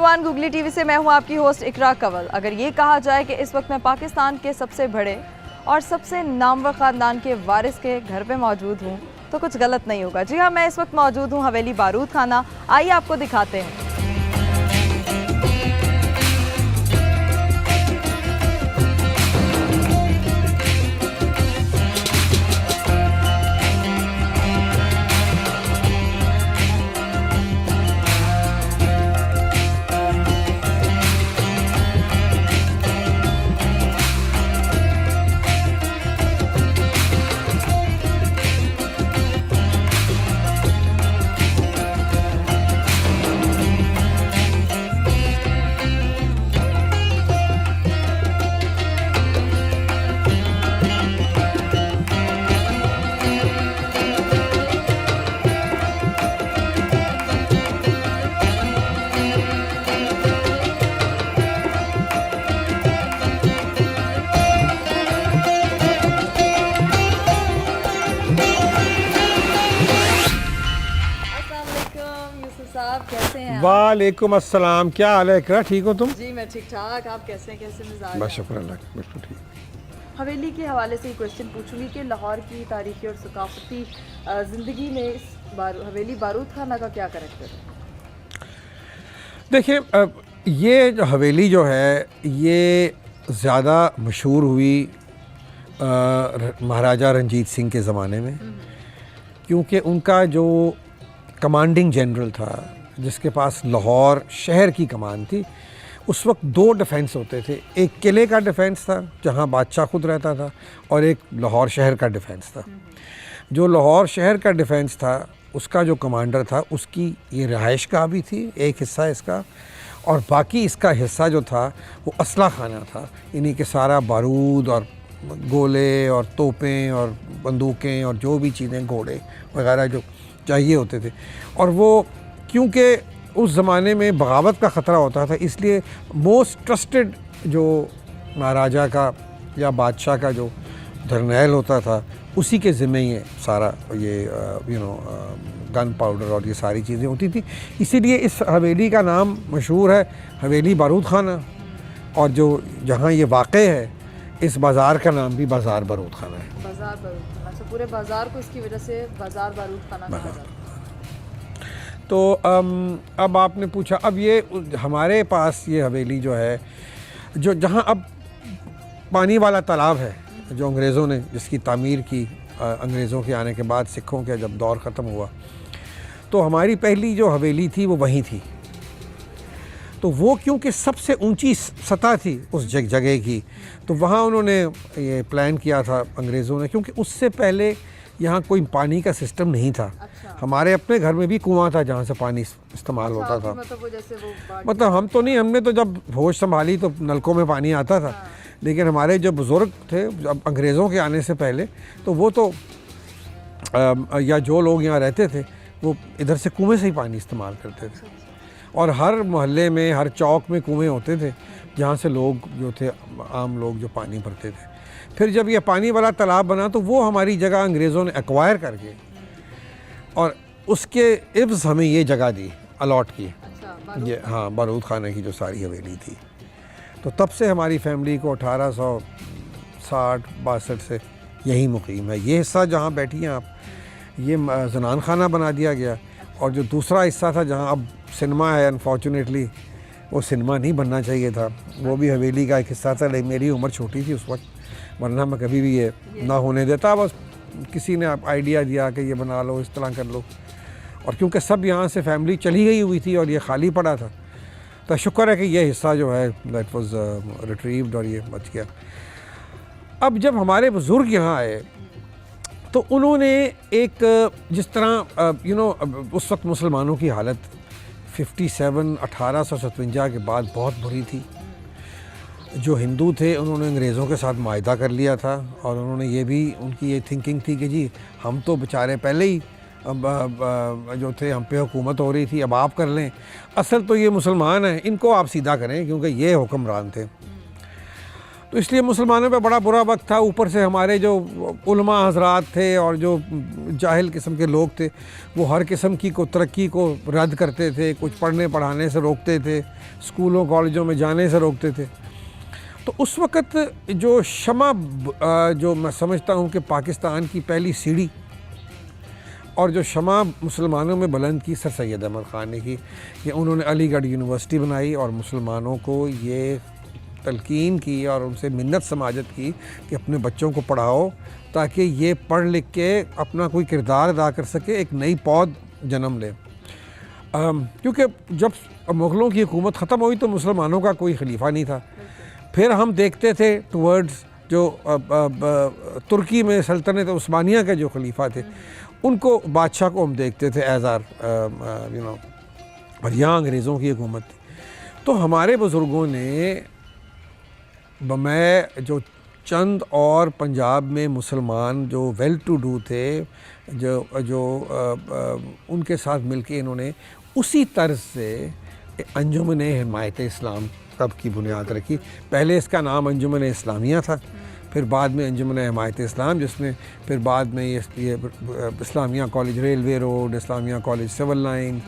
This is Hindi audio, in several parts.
एवरीवन, गूगली टीवी से मैं हूं आपकी होस्ट इकरा कंवल। अगर ये कहा जाए कि इस वक्त मैं पाकिस्तान के सबसे बड़े और सबसे नामवर ख़ानदान के वारिस के घर पे मौजूद हूं तो कुछ गलत नहीं होगा। जी हाँ, मैं इस वक्त मौजूद हूं हवेली बारूद खाना। आइए आपको दिखाते हैं। कैसे हैं? वालेकुम अस्सलाम। क्या हाल है इकरा, ठीक हो तुम? जी मैं ठीक ठाक। आप कैसे हैं? कैसे मिजाज? बस शुक्र अल्लाह का, बिल्कुल ठीक। हवेली के हवाले से ही क्वेश्चन पूछूंगी कि लाहौर की तारीखी और सकाफती ज़िंदगी में इस हवेली बारूद खाना का क्या करैक्टर है? देखिए, ये जो हवेली जो है ये ज़्यादा मशहूर हुई महाराजा रंजीत सिंह के ज़माने में, क्योंकि उनका जो कमांडिंग जनरल था जिसके पास लाहौर शहर की कमान थी, उस वक्त दो डिफेंस होते थे। एक किले का डिफेंस था जहां बादशाह खुद रहता था, और एक लाहौर शहर का डिफेंस था। जो लाहौर शहर का डिफेंस था उसका जो कमांडर था उसकी ये रिहाइश गाह भी थी, एक हिस्सा इसका, और बाकी इसका हिस्सा जो था वो असला खाना था। यानी कि सारा बारूद और गोले और तोपें और बंदूकें और जो भी चीज़ें, घोड़े वगैरह जो चाहिए होते थे। और वो क्योंकि उस ज़माने में बगावत का ख़तरा होता था, इसलिए मोस्ट ट्रस्टेड जो महाराजा का या बादशाह का जो जर्नैल होता था उसी के ज़िम्मे ये सारा ये गन पाउडर और ये सारी चीज़ें होती थी। इसीलिए इस हवेली का नाम मशहूर है हवेली बारूद खाना, और जो जहाँ ये वाक़ है इस बाज़ार का नाम भी बाज़ार बारूद खाना है। बाज़ार बारूद खाना, तो पूरे बाज़ार को इसकी वजह से बाज़ार बारूद खाना कहा जाता है। तो अब आपने पूछा, अब ये हमारे पास ये हवेली जो है जो जहाँ अब पानी वाला तालाब है जो अंग्रेज़ों ने जिसकी तामीर की अंग्रेज़ों के आने के बाद, सिखों के जब दौर ख़त्म हुआ, तो हमारी पहली जो हवेली थी वो वहीं थी। तो वो क्योंकि सबसे ऊंची सतह थी उस जगह की, तो वहाँ उन्होंने ये प्लान किया था अंग्रेज़ों ने, क्योंकि उससे पहले यहाँ कोई पानी का सिस्टम नहीं था। अच्छा। हमारे अपने घर में भी कुआं था जहाँ से पानी इस्तेमाल होता था। मतलब हम तो नहीं, हमने तो जब होश संभाली तो नलकों में पानी आता था। हाँ। लेकिन हमारे जो बुज़ुर्ग थे जब अंग्रेज़ों के आने से पहले, तो वो तो या जो लोग यहाँ रहते थे वो इधर से कुएँ से ही पानी इस्तेमाल करते थे। और हर मोहल्ले में, हर चौक में कुएँ होते थे जहाँ से लोग जो थे, आम लोग जो पानी भरते थे। फिर जब ये पानी वाला तालाब बना तो वो हमारी जगह अंग्रेज़ों ने एक्वायर करके और उसके इव्ज़ हमें ये जगह दी, अलॉट की। अच्छा, ये हाँ, बारूद खाने की जो सारी हवेली थी। तो तब से हमारी फैमिली को 1860-62 से यही मुकीम है। ये हिस्सा जहाँ बैठी हैं आप, ये जनान खाना बना दिया गया, और जो दूसरा हिस्सा था जहाँ अब सिनेमा है, अनफॉर्चुनेटली वो सिनेमा नहीं बनना चाहिए था, वो भी हवेली का एक हिस्सा था। लेकिन मेरी उम्र छोटी थी उस वक्त, वरना मैं कभी भी ये ना होने देता। बस किसी ने आइडिया दिया कि ये बना लो, इस तरह कर लो, और क्योंकि सब यहाँ से फैमिली चली गई हुई थी और ये खाली पड़ा था, तो शुक्र है कि ये हिस्सा जो है दैट वाज रिट्रीव्ड और ये बच गया। अब जब हमारे बुज़ुर्ग यहाँ आए तो उन्होंने एक जिस तरह उस वक्त मुसलमानों की हालत 1857 के बाद बहुत बुरी थी। जो हिंदू थे उन्होंने अंग्रेज़ों के साथ माहिदा कर लिया था, और उन्होंने ये भी, उनकी ये थिंकिंग थी कि जी हम तो बेचारे पहले ही जो थे हम पे हुकूमत हो रही थी, अब आप कर लें। असल तो ये मुसलमान हैं, इनको आप सीधा करें क्योंकि ये हुक्मरान थे। तो तो इसलिए मुसलमानों पे बड़ा बुरा वक्त था। ऊपर से हमारे जो उलमा हजरात थे और जो जाहिल किस्म के लोग थे वो हर किस्म की तरक्की को रद्द करते थे, कुछ पढ़ने पढ़ाने से रोकते थे, स्कूलों कॉलेजों में जाने से रोकते थे। तो उस वक़्त जो शमा जो मैं समझता हूँ कि पाकिस्तान की पहली सीढ़ी और जो शमा मुसलमानों में बुलंद की सर सैयद अहमद ख़ान ने की कि उन्होंने अलीगढ़ यूनिवर्सिटी बनाई और मुसलमानों को ये तलकीन की और उनसे मिन्नत समाजत की कि अपने बच्चों को पढ़ाओ ताकि ये पढ़ लिख के अपना कोई किरदार अदा कर सके, एक नई पौध जन्म ले। क्योंकि जब मुग़लों की हुकूमत ख़त्म हुई तो मुसलमानों का कोई खलीफा नहीं था। फिर हम देखते थे टुवर्ड्स जो तुर्की में सल्तनत उस्मानिया के जो खलीफा थे उनको, बादशाह को हम देखते थे एज़ आर यू नो, और यहाँ अंग्रेज़ों की हुकूमत थी। तो हमारे बुज़ुर्गों ने मैं जो चंद और पंजाब में मुसलमान जो वेल टू डू थे जो उनके साथ मिलके इन्होंने उसी तर्ज से अंजुमन हिमायत इस्लाम तब की बुनियाद रखी। पहले इसका नाम अंजुमन इस्लामिया था, फिर बाद में अंजुमन हिमायत इस्लाम, जिसमें फिर बाद में ये Islamia college railway road, Islamia college civil line,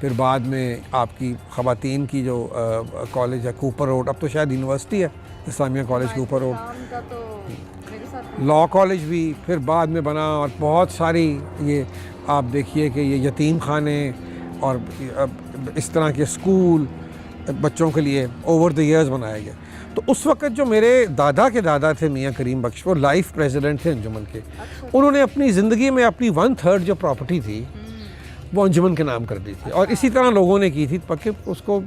फिर बाद में आपकी ख़वातीन की जो कॉलेज है कूपर रोड, अब तो शायद यूनिवर्सिटी है Islamia college Cooper road, law college भी फिर बाद में बना। और बहुत सारी ये आप देखिए कि ये यतीम खाने और इस तरह के स्कूल बच्चों के लिए ओवर द ईयर्स बनाए गए। तो उस वक़्त जो मेरे दादा के दादा थे मियाँ करीम बख्श, वो लाइफ प्रेसिडेंट थे अंजुमन के। उन्होंने अपनी ज़िंदगी में अपनी 1/3 जो प्रॉपर्टी थी वो अंजुमन के नाम कर दी थी और इसी तरह लोगों ने की थी पक्के उसको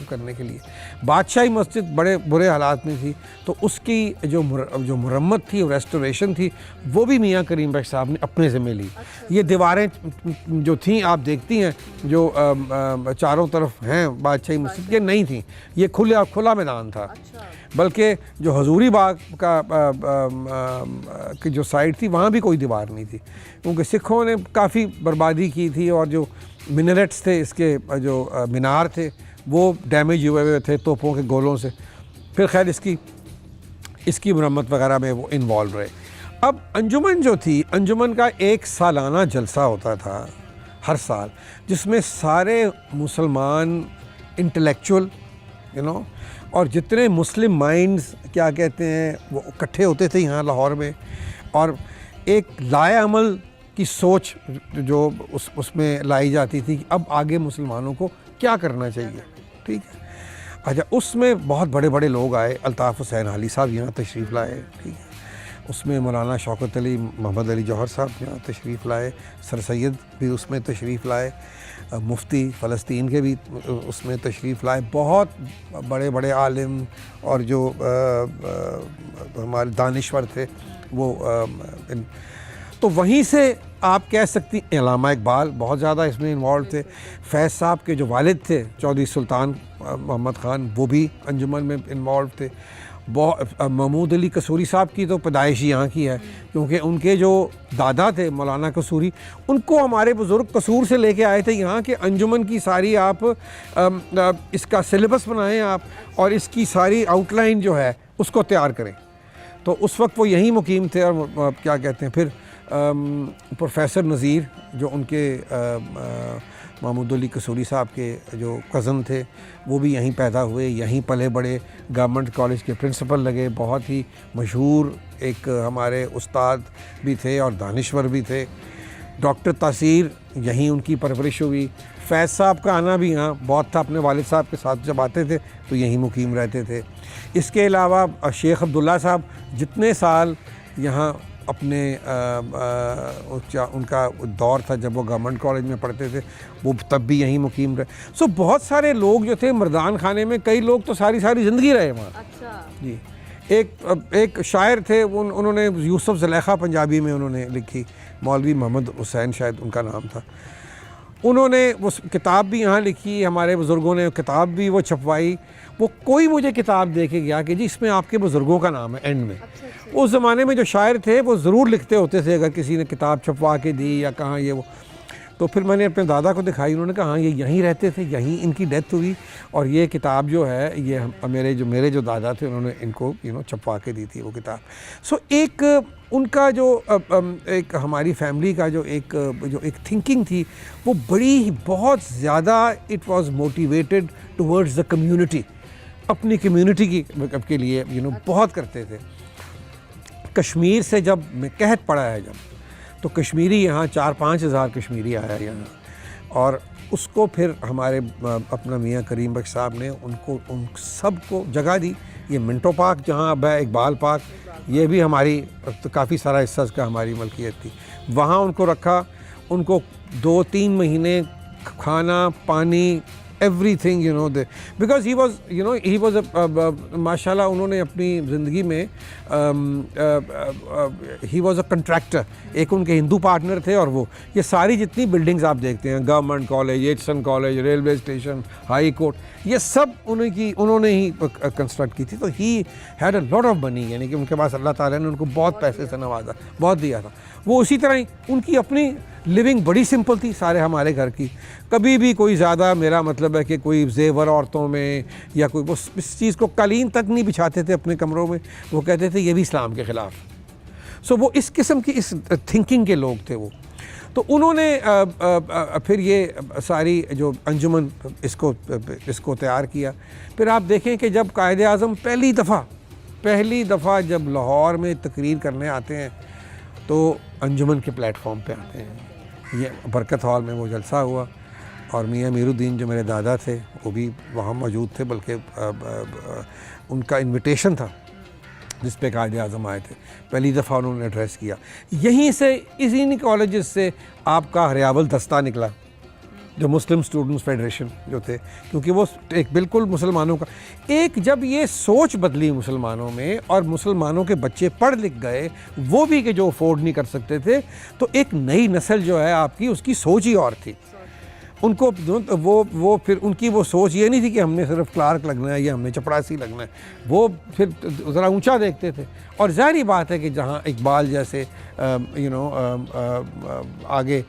करने के लिए। बादशाही मस्जिद बड़े बुरे हालात में थी तो उसकी जो मुरम्मत थी, रेस्टोरेशन थी, वो भी मियाँ करीम बख्श साहब ने अपने ज़िम्मे ली। ये दीवारें जो थीं आप देखती हैं जो चारों तरफ हैं बादशाही मस्जिद के, नहीं थी, ये खुला मैदान था। बल्कि जो हजूरी बाग की जो साइड थी वहाँ भी कोई दीवार नहीं थी क्योंकि सिखों ने काफ़ी बर्बादी की थी और जो मिनरेट्स थे, इसके जो मीनार थे वो डैमेज हुए हुए थे तोपों के गोलों से। फिर खैर इसकी मरम्मत वगैरह में वो इन्वॉल्व रहे। अब अंजुमन जो थी, अंजुमन का एक सालाना जलसा होता था हर साल, जिसमें सारे मुसलमान इंटेलेक्चुअल और जितने मुस्लिम माइंड्स क्या कहते हैं वो इकट्ठे होते थे यहाँ लाहौर में, और एक लाए अमल की सोच जो उसमें लाई जाती थी कि अब आगे मुसलमानों को क्या करना चाहिए। ठीक है, अच्छा, उसमें बहुत बड़े बड़े लोग आए। अल्ताफ़ हुसैन हाली साहब यहाँ तशरीफ़ लाए, ठीक है, उसमें मौलाना शौकत अली मोहम्मद अली जौहर साहब यहाँ तशरीफ़ लाए, सर सैयद भी उसमें तशरीफ़ लाए, मुफ्ती फ़लस्तीन के भी उसमें तशरीफ़ लाए, बहुत बड़े बड़े आलिम और जो हमारे दानिश्वर थे वो तो वहीं से आप कह सकती अल्लामा इकबाल बहुत ज़्यादा इसमें इन्वॉल्व थे। फैज़ साहब के जो वालिद थे चौधरी सुल्तान मोहम्मद ख़ान, वो भी अंजुमन में इन्वॉल्व थे। महमूद अली कसूरी साहब की तो पैदाइश यहाँ की है क्योंकि उनके जो दादा थे मौलाना कसूरी, उनको हमारे बुज़ुर्ग कसूर से लेके आए थे यहाँ के अंजुमन की सारी आप इसका सिलेबस बनाएं आप और इसकी सारी आउटलाइन जो है उसको तैयार करें। तो उस वक्त वो यहीं मुकीम थे। और क्या कहते हैं फिर प्रोफेसर नज़ीर जो उनके महमूद अली कसूरी साहब के जो कज़न थे वो भी यहीं पैदा हुए, यहीं पले बड़े, गवर्नमेंट कॉलेज के प्रिंसिपल लगे, बहुत ही मशहूर एक हमारे उस्ताद भी थे और दानिश्वर भी थे। डॉक्टर तासीर यहीं उनकी परवरिश हुई। फैज़ साहब का आना भी यहाँ बहुत था, अपने वालिद साहब के साथ जब आते थे तो यहीं मुकीम रहते थे। इसके अलावा शेख अब्दुल्ला साहब जितने साल यहाँ अपने उनका दौर था जब वो गवर्नमेंट कॉलेज में पढ़ते थे वो तब भी यहीं मुकीम रहे। सो बहुत सारे लोग जो थे मर्दान खाने में, कई लोग तो सारी ज़िंदगी रहे वहाँ। अच्छा जी। एक शायर थे उन्होंने यूसुफ ज़ुलेखा पंजाबी में उन्होंने लिखी, मौलवी मोहम्मद हुसैन शायद उनका नाम था। उन्होंने वो किताब भी यहाँ लिखी, हमारे बुज़ुर्गों ने किताब भी वो छपवाई। वो कोई मुझे किताब दे के गया कि जी इसमें आपके बुज़ुर्गों का नाम है एंड में। अच्छा। उस ज़माने में जो शायर थे वो ज़रूर लिखते होते थे अगर किसी ने किताब छपवा के दी या कहाँ ये वो। तो फिर मैंने अपने दादा को दिखाई, उन्होंने कहा हाँ ये यहीं रहते थे, यहीं इनकी डेथ हुई, और ये किताब जो है ये मेरे जो दादा थे उन्होंने इनको छपवा के दी थी वो किताब। सो एक उनका जो एक हमारी फैमिली का जो एक थिंकिंग थी वो बहुत ज़्यादा it was motivated towards the community, अपनी कम्युनिटी के लिए बहुत करते थे। कश्मीर से जब मैं कहत पड़ा है जब, तो कश्मीरी यहाँ 4-5 हज़ार कश्मीरी आया यहाँ, और उसको फिर हमारे अपना मियाँ करीम बख्श साहब ने उन सब को जगह दी। ये मिंटो पार्क जहाँ अब है, इकबाल पार्क, ये भी हमारी तो काफ़ी सारा हिस्सा इसका हमारी मलकियत थी। वहाँ उनको रखा, उनको 2-3 महीने खाना पानी everything because he was माशाल्लाह उन्होंने अपनी ज़िंदगी में he was a contractor, एक उनके हिंदू पार्टनर थे, और वो ये सारी जितनी बिल्डिंग्स आप देखते हैं, government college, Acheson college, railway station, high court, ये सब उन्होंने ही कंस्ट्रक्ट की थी। तो he had a lot of money, यानी कि उनके पास अल्लाह ताला ने उनको बहुत पैसे से नवाजा, बहुत दिया था। वो उसी तरह ही उनकी अपनी लिविंग बड़ी सिंपल थी सारे हमारे घर की, कभी भी कोई ज़्यादा, मेरा मतलब है कि कोई जेवर औरतों में या कोई वो इस चीज़ को कालीन तक नहीं बिछाते थे अपने कमरों में, वो कहते थे ये भी इस्लाम के ख़िलाफ़। सो वो इस किस्म की इस थिंकिंग के लोग थे वो। तो उन्होंने फिर ये सारी जो अंजुमन इसको तैयार किया। फिर आप देखें कि जब कायदे आज़म पहली दफ़ा जब लाहौर में तकरीर करने आते हैं तो अंजुमन के प्लेटफॉर्म पे आते हैं। ये बरकत हॉल में वो जलसा हुआ, और मियाँ मीरुद्दीन जो मेरे दादा थे वो भी वहाँ मौजूद थे, बल्कि उनका इन्विटेशन था जिस पे कायदे आज़म आए थे। पहली दफ़ा उन्होंने एड्रेस किया। यहीं से इन्हीं कॉलेजेस से आपका हरियावल दस्ता निकला, जो मुस्लिम स्टूडेंट्स फेडरेशन जो थे, क्योंकि वो एक बिल्कुल मुसलमानों का एक, जब ये सोच बदली मुसलमानों में और मुसलमानों के बच्चे पढ़ लिख गए, वो भी कि जो अफोर्ड नहीं कर सकते थे, तो एक नई नस्ल जो है आपकी, उसकी सोच ही और थी। उनको वो फिर उनकी वो सोच ये नहीं थी कि हमने सिर्फ क्लार्क लगना है या हमने चपरासी लगना है, वो फिर ज़रा ऊंचा देखते थे। और ज़ाहिर बात है कि जहाँ इकबाल जैसे आगे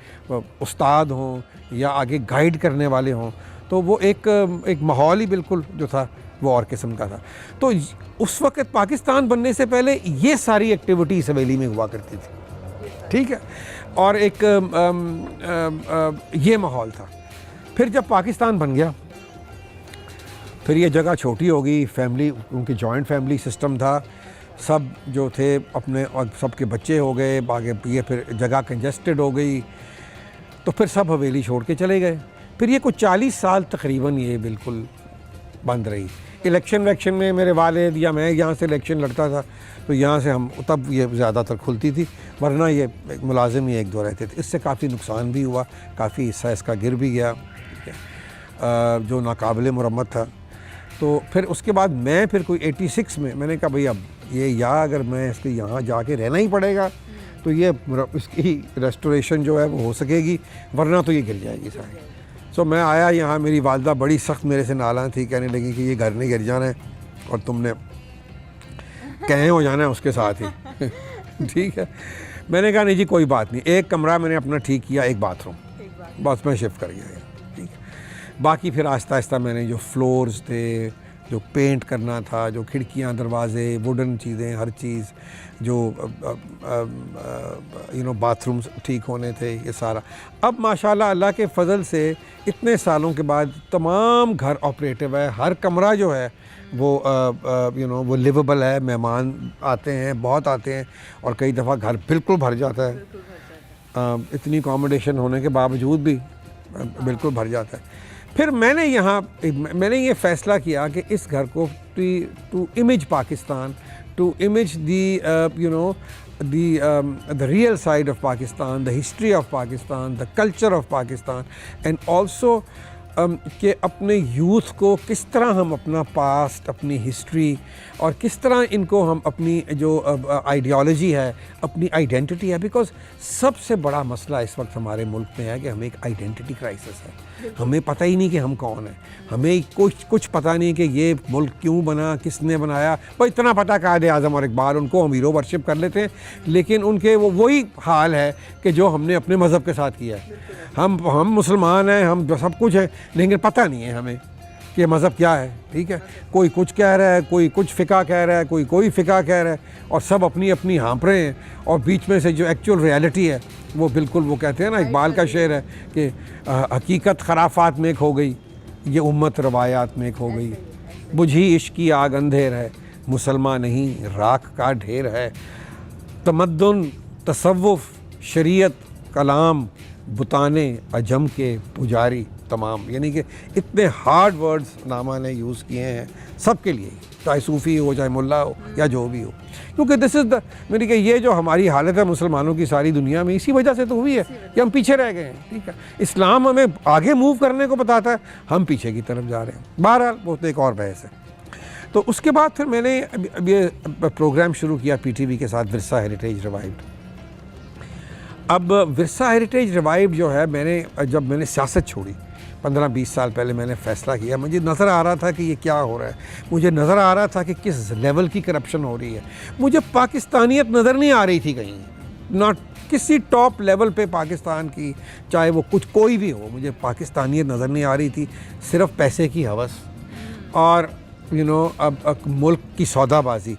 उस्ताद हों या आगे गाइड करने वाले हों, तो वो एक माहौल ही बिल्कुल जो था वो और किस्म का था। तो उस वक़्त पाकिस्तान बनने से पहले ये सारी एक्टिविटी इस हवेली में हुआ करती थी, ठीक है। और एक ये माहौल था। फिर जब पाकिस्तान बन गया, फिर ये जगह छोटी हो गई, फैमिली उनकी जॉइंट फैमिली सिस्टम था, सब जो थे अपने, और सबके बच्चे हो गए आगे, ये फिर जगह कंजेस्टेड हो गई, तो फिर सब हवेली छोड़ के चले गए। फिर ये कुछ 40 साल तकरीबन ये बिल्कुल बंद रही। इलेक्शन में मेरे वालिद या मैं यहाँ से इलेक्शन लड़ता था, तो यहाँ से हम तब ये ज़्यादातर खुलती थी, वरना ये मुलाजिम ही 1-2 रहते थे। इससे काफ़ी नुकसान भी हुआ, काफ़ी हिस्सा इसका गिर भी गया, जो नाकाबिले मुरम्मत था। तो फिर उसके बाद मैं फिर कोई 86 में मैंने कहा भाई अब ये, या अगर मैं इसके यहाँ जाके रहना ही पड़ेगा, तो ये इसकी रेस्टोरेशन जो है वो हो सकेगी, वरना तो ये गिर जाएगी सारी। सो मैं आया यहाँ, मेरी वालदा बड़ी सख्त मेरे से नाला थी, कहने लगी कि ये घर नहीं गिर जाना है और तुमने कहें हो जाना है उसके साथ ही ठीक है। मैंने कहा नहीं जी कोई बात नहीं, एक कमरा मैंने अपना ठीक किया, एक बाथरूम, बस मैं शिफ्ट कर गया, ठीक है। बाकी फिर आहिस्ता आहिस्ता मैंने जो फ्लोर्स थे, जो पेंट करना था, जो खिड़कियाँ, दरवाज़े, वुडन चीज़ें, हर चीज़, जो बाथरूम्स ठीक होने थे, ये सारा। अब माशाल्लाह अल्लाह के फ़ज़ल से इतने सालों के बाद तमाम घर ऑपरेटिव है, हर कमरा जो है वो वो लिवेबल है, मेहमान आते हैं, बहुत आते हैं, और कई दफ़ा घर बिल्कुल भर जाता है, इतनी अकोमोडेशन होने के बावजूद भी बिल्कुल भर जाता है। फिर मैंने ये फ़ैसला किया कि इस घर को to image Pakistan, to image the real side of Pakistan, the history of Pakistan, the culture of Pakistan, and also कि अपने यूथ को किस तरह हम अपना पास्ट, अपनी हिस्ट्री और किस तरह इनको हम अपनी जो आइडियोलॉजी है, अपनी आइडेंटिटी है, बिकॉज़ सबसे बड़ा मसला इस वक्त हमारे मुल्क में है कि हमें एक आइडेंटिटी क्राइसिस है। हमें पता ही नहीं कि हम कौन हैं, हमें कुछ पता नहीं कि ये मुल्क क्यों बना, किसने बनाया। पर इतना पता कायदे आज़म और इकबाल, उनको हम हीरो वर्शिप कर लेते हैं, लेकिन उनके वो वही हाल है कि जो हमने अपने मज़हब के साथ किया है। हम मुसलमान हैं, हम सब कुछ है, लेकिन पता नहीं है हमें कि मज़हब क्या है। ठीक है, कोई कुछ कह रहा है, कोई कुछ फ़िका कह रहा है, कोई फ़िका कह रहा है, और सब अपनी अपनी हाँप रहे हैं, और बीच में से जो एक्चुअल रियलिटी है वो बिल्कुल, वो कहते हैं ना, इकबाल का शेर है कि हकीकत खराफात में खो गई, ये उम्मत रवायात में खो गई, बुझी इश्क की आग अंधेर है, मुसलमान नहीं राख का ढेर है, तमद्दुन तसव्वुफ़ शरीयत कलाम बुताने अजम के पुजारी तमाम। यानी कि इतने हार्ड वर्ड्स नामा ने यूज़ किए हैं सबके लिए, चाहे सूफ़ी हो, चाहे मुल्ला हो, या जो भी हो, क्योंकि दिस इज़ द, मेरी कि ये जो हमारी हालत है मुसलमानों की सारी दुनिया में, इसी वजह से तो हुई है कि हम पीछे रह गए हैं। ठीक है, इस्लाम हमें आगे मूव करने को बताता है, हम पीछे की तरफ जा रहे हैं। बहरहाल वो तो एक और बहस है। तो उसके बाद फिर मैंने अब ये प्रोग्राम शुरू किया PTV के साथ, विरसा हेरिटेज रिवाइव्ड। अब विरसा हेरिटेज रिवाइव जो है, जब मैंने सियासत छोड़ी 15-20 साल पहले, मैंने फ़ैसला किया, मुझे नज़र आ रहा था कि ये क्या हो रहा है, मुझे नज़र आ रहा था कि किस लेवल की करप्शन हो रही है। मुझे पाकिस्तानियत नज़र नहीं आ रही थी कहीं, नॉट किसी टॉप लेवल पे पाकिस्तान की, चाहे वो कुछ कोई भी हो, मुझे पाकिस्तानियत नज़र नहीं आ रही थी। सिर्फ पैसे की हवस और अब मुल्क की सौदाबाजी।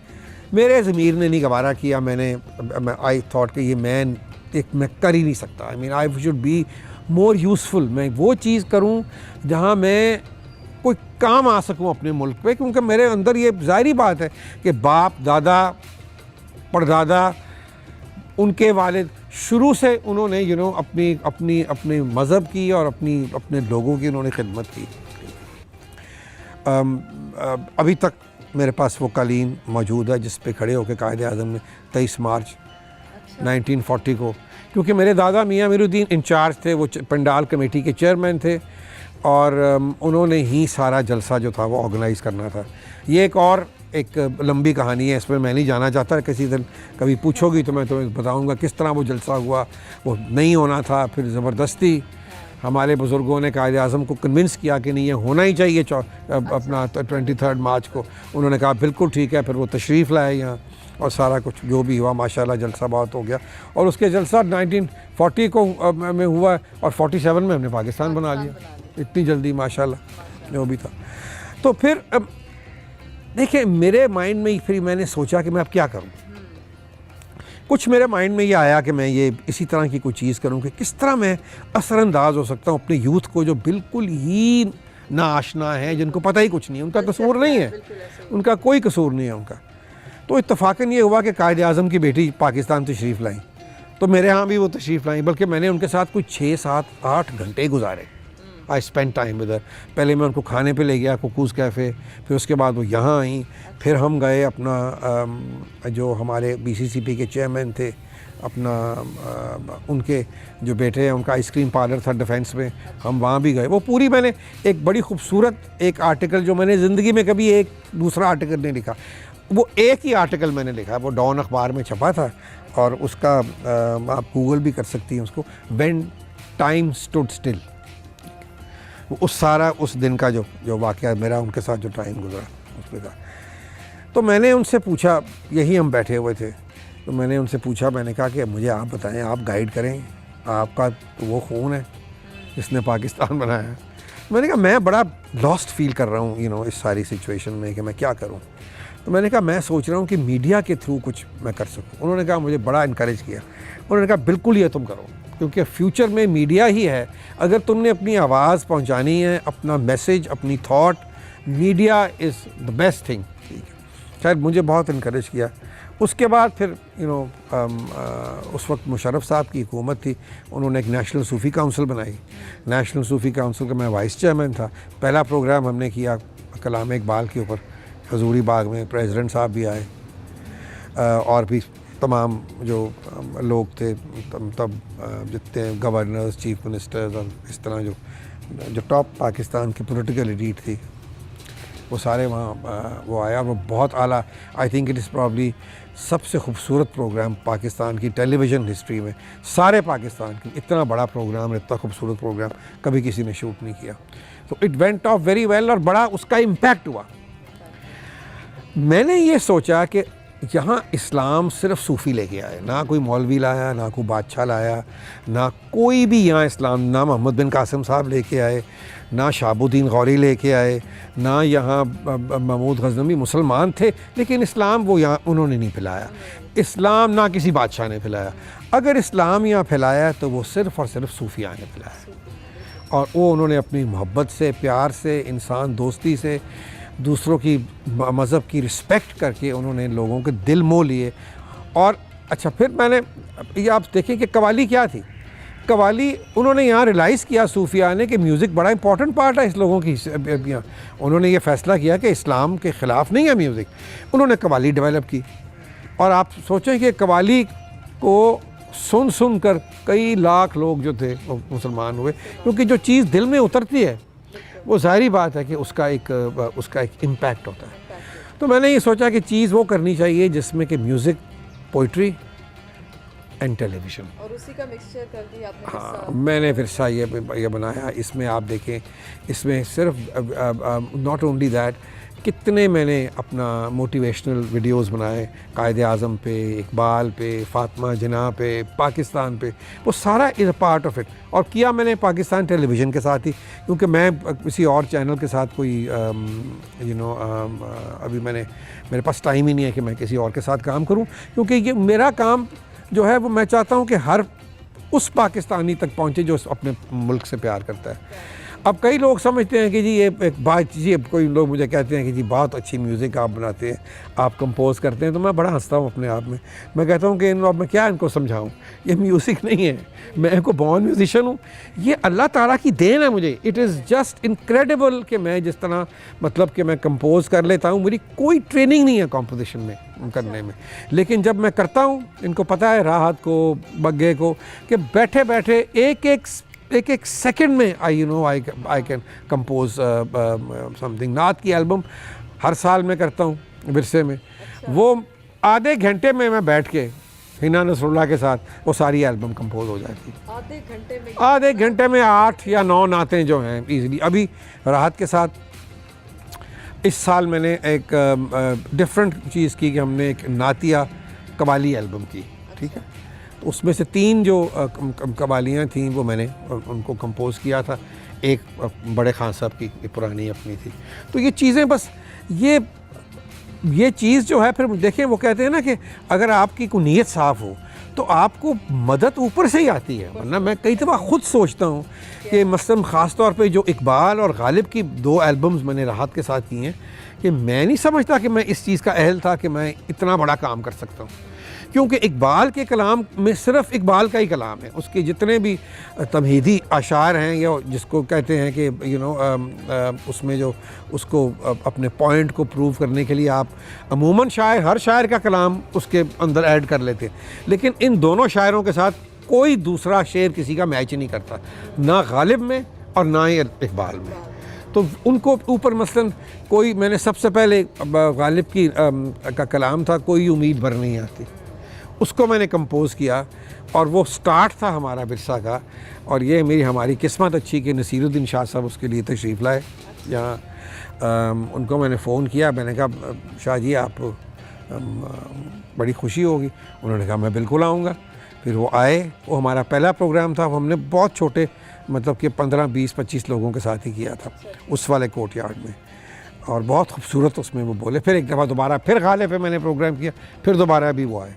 मेरे ज़मीर ने नहीं गवारा किया। आई थॉट कि ये मैं कर ही नहीं सकता। I should be more useful. मैं वो चीज़ करूं जहां मैं कोई काम आ सकूं अपने मुल्क पे, क्योंकि मेरे अंदर ये ज़ाहिरी बात है कि बाप दादा परदादा, उनके वालिद शुरू से उन्होंने अपनी मज़हब की और अपने लोगों की उन्होंने खिदमत की। अभी तक मेरे पास वो कालीन मौजूद है जिस पे खड़े होकर कायदे आज़म ने 23 मार्च 1940 को, क्योंकि मेरे दादा मियाँ मीरुद्दीन इंचार्ज थे, वो पंडाल कमेटी के चेयरमैन थे, और उन्होंने ही सारा जलसा जो था वो ऑर्गेनाइज़ करना था। ये एक लंबी कहानी है, इसमें मैं नहीं जाना चाहता। किसी दिन कभी पूछोगी तो मैं तुम्हें बताऊंगा किस तरह वो जलसा हुआ। वो नहीं होना था, फिर ज़बरदस्ती हमारे बुज़ुर्गों ने कायदे आज़म को कन्विंस किया कि नहीं, ये होना ही चाहिए अपना 23 मार्च को। उन्होंने कहा बिल्कुल ठीक है, फिर वो तशरीफ़ लाए यहाँ, और सारा कुछ जो भी हुआ माशाल्लाह जलसा बहुत हो गया। और उसके जलसा 1940 को में हुआ, और 47 में हमने पाकिस्तान बना लिया, इतनी जल्दी माशाल्लाह जो भी था। तो फिर देखिए, मेरे माइंड में फिर मैंने सोचा कि मैं अब क्या करूं। कुछ मेरे माइंड में ये आया कि मैं ये इसी तरह की कोई चीज़ करूं कि किस तरह मैं असरअंदाज हो सकता हूं अपने यूथ को, जो बिल्कुल ही नाआशना है, जिनको पता ही कुछ नहीं, उनका कसूर नहीं है, उनका कोई कसूर नहीं है उनका। तो इत्तफाकन ये हुआ कि कायदे आज़म की बेटी पाकिस्तान तशरीफ़ लाई, तो मेरे यहाँ भी वो तशरीफ़ लाई, बल्कि मैंने उनके साथ कुछ 6, 7, 8 घंटे गुजारे। I spend time with her. पहले मैं उनको खाने पे ले गया कुकूज़ कैफ़े, फिर उसके बाद वो यहाँ आई, फिर हम गए अपना जो हमारे BCCP के चेयरमैन थे, उनके जो बेटे हैं उनका आइसक्रीम पार्लर था डिफेंस में, हम वहाँ भी गए। वो पूरी मैंने एक बड़ी खूबसूरत एक आर्टिकल, जो मैंने ज़िंदगी में कभी एक दूसरा आर्टिकल नहीं लिखा, वो एक ही आर्टिकल मैंने लिखा, वो डॉन अखबार में छपा था, और उसका आप गूगल भी कर सकती हैं उसको, व्हेन टाइम स्टूड स्टिल। उस दिन का जो वाक़या मेरा उनके साथ जो टाइम गुजरा उसके साथ। तो मैंने उनसे पूछा, यही हम बैठे हुए थे, तो मैंने उनसे पूछा, मैंने कहा कि मुझे आप बताएं, आप गाइड करें, आपका तो वो खून है जिसने पाकिस्तान बनाया है। मैंने कहा मैं बड़ा लॉस्ट फील कर रहा हूँ इस सारी सिचुएशन में कि मैं क्या करूँ। तो मैंने कहा मैं सोच रहा हूँ कि मीडिया के थ्रू कुछ मैं कर सकूँ। उन्होंने कहा, मुझे बड़ा इनकरेज किया, उन्होंने कहा बिल्कुल ये तुम करो, क्योंकि फ्यूचर में मीडिया ही है। अगर तुमने अपनी आवाज़ पहुंचानी है, अपना मैसेज, अपनी thought, media is the best thing. ठीक है, शायद मुझे बहुत इनकरेज किया। उसके बाद फिर उस वक्त मुशर्रफ साहब की हुकूमत थी, उन्होंने एक नेशनल सूफ़ी काउंसिल बनाई। नेशनल सूफ़ी काउंसिल का मैं वाइस चेयरमैन था। पहला प्रोग्राम हमने किया कलाम इकबाल के ऊपर, हजूरी बाग में प्रेसिडेंट साहब भी आए, और भी तमाम जो लोग थे, तब जितने गवर्नर्स, चीफ मिनिस्टर्स और इस तरह जो जो टॉप पाकिस्तान की पॉलिटिकल एलीट थी वो सारे वहाँ वो आया। वो बहुत आला, I think it is probably सबसे खूबसूरत प्रोग्राम पाकिस्तान की टेलीविज़न हिस्ट्री में, सारे पाकिस्तान की इतना बड़ा प्रोग्राम, इतना खूबसूरत प्रोग्राम कभी किसी ने शूट नहीं किया। तो it went of very well और बड़ा उसका इम्पैक्ट हुआ। मैंने ये सोचा कि यहाँ इस्लाम सिर्फ सूफ़ी लेके आए, ना कोई मौलवी लाया, ना कोई बादशाह लाया, ना कोई भी यहाँ इस्लाम, ना मोहम्मद बिन कासिम साहब लेके आए, ना शहाबुद्दीन गौरी लेके आए, ना यहाँ महमूद गज़नवी मुसलमान थे लेकिन इस्लाम वो यहाँ उन्होंने नहीं फैलाया। इस्लाम ना किसी बादशाह ने फैलाया। अगर इस्लाम यहाँ फैलाया तो वो सिर्फ़ और सिर्फ सूफिया ने फैलाया। और वो उन्होंने अपनी मोहब्बत से, प्यार से, इंसान दोस्ती से, दूसरों की मज़हब की रिस्पेक्ट करके उन्होंने लोगों के दिल मोह लिए। और अच्छा, फिर मैंने ये आप देखें कि कवाली क्या थी। कवाली उन्होंने यहाँ रियलाइज़ किया सूफिया ने कि म्यूज़िक बड़ा इंपॉर्टेंट पार्ट है इस लोगों की। यहाँ उन्होंने ये फ़ैसला किया कि इस्लाम के ख़िलाफ़ नहीं है म्यूज़िक। उन्होंने कवाली डेवलप की। और आप सोचें कि कवाली को सुन कर कई लाख लोग जो थे वो मुसलमान हुए, क्योंकि जो चीज़ दिल में उतरती है वो ज़ाहिरी बात है कि उसका एक इम्पैक्ट होता है। तो मैंने ये सोचा कि चीज़ वो करनी चाहिए जिसमें कि म्यूज़िक, पोइट्री एंड टेलीविज़न, और उसी का मिक्सचर कर दिया आपने। हाँ, मैंने फिर सा ये बनाया। इसमें आप देखें, इसमें सिर्फ नॉट ओनली दैट, कितने मैंने अपना मोटिवेशनल वीडियोस बनाए, कायदे आज़म पे, इकबाल पे, फ़ातिमा जिन्ना पे, पाकिस्तान पे, वो सारा is a part of it. और किया मैंने पाकिस्तान टेलीविज़न के साथ ही, क्योंकि मैं किसी और चैनल के साथ कोई अभी मेरे पास टाइम ही नहीं है कि मैं किसी और के साथ काम करूं, क्योंकि ये मेरा काम जो है वो मैं चाहता हूं कि हर उस पाकिस्तानी तक पहुंचे जो अपने मुल्क से प्यार करता है। अब कई लोग समझते हैं कि जी ये एक बात, जी कोई लोग मुझे कहते हैं कि जी बहुत अच्छी म्यूज़िक आप बनाते हैं, आप कंपोज करते हैं, तो मैं बड़ा हंसता हूँ अपने आप में। मैं कहता हूँ कि अब मैं क्या इनको समझाऊँ, ये म्यूज़िक नहीं है, मैं एक बॉर्न म्यूजिशियन हूँ, ये अल्लाह ताला की देन है मुझे। इट इज़ जस्ट इनक्रेडिबल कि मैं जिस तरह मतलब कि मैं कंपोज कर लेता हूँ, मेरी कोई ट्रेनिंग नहीं है कंपोजिशन में करने में, लेकिन जब मैं करता हूँ, इनको पता है राहत को, बग्गे को, कि बैठे बैठे एक सेकंड में आई कैन कंपोज समथिंग। नात की एल्बम हर साल मैं करता हूँ विरसे में। वो आधे घंटे में मैं बैठ के हिना नसरुल्लाह के साथ वो सारी एल्बम कंपोज हो जाती है। आधे घंटे में 8 या 9 नातें जो हैं ईज़िली। अभी राहत के साथ इस साल मैंने एक डिफरेंट चीज़ की कि हमने एक नातिया कवाली एल्बम की, ठीक है। तो उसमें से 3 जो कवालियाँ थीं वो मैंने उनको कंपोज़ किया था। एक बड़े खान साहब की पुरानी अपनी थी। तो ये चीज़ें बस ये चीज़ जो है, फिर देखें वो कहते हैं ना कि अगर आपकी कोई नीयत साफ़ हो तो आपको मदद ऊपर से ही आती है। वरना मैं कई दफ़ा ख़ुद सोचता हूँ कि मसलन ख़ास तौर पे जो इकबाल और गालिब की 2 एल्बम्स मैंने राहत के साथ की हैं, कि मैं नहीं समझता कि मैं इस चीज़ का अहल था कि मैं इतना बड़ा काम कर सकता हूँ, क्योंकि इकबाल के कलाम में सिर्फ इकबाल का ही कलाम है। उसके जितने भी तमहीदी अशार हैं, या जिसको कहते हैं कि उसमें जो उसको अपने पॉइंट को प्रूव करने के लिए आप अमूमन हर शायर का कलाम उसके अंदर ऐड कर लेते हैं, लेकिन इन दोनों शायरों के साथ कोई दूसरा शेर किसी का मैच नहीं करता, ना गालिब में और ना ही इकबाल में। तो उनको ऊपर मसलन कोई, मैंने सबसे पहले गालिब की का कलाम था कोई उम्मीद भर नहीं आती, उसको मैंने कंपोज़ किया और वो स्टार्ट था हमारा विरसा का। और ये हमारी किस्मत अच्छी कि नसीरुद्दीन शाह साहब उसके लिए तशरीफ़ लाए यहाँ। उनको मैंने फ़ोन किया, मैंने कहा शाह जी आप बड़ी खुशी होगी। उन्होंने कहा मैं बिल्कुल आऊँगा। फिर वो आए। वो हमारा पहला प्रोग्राम था, हमने बहुत छोटे मतलब कि 15, 20, 25 लोगों के साथ ही किया था उस वाले कोर्ट यार्ड में, और बहुत खूबसूरत उसमें वो बोले। फिर एक दफ़ा दोबारा फिर गालिब पे मैंने प्रोग्राम किया, फिर दोबारा भी वो आए।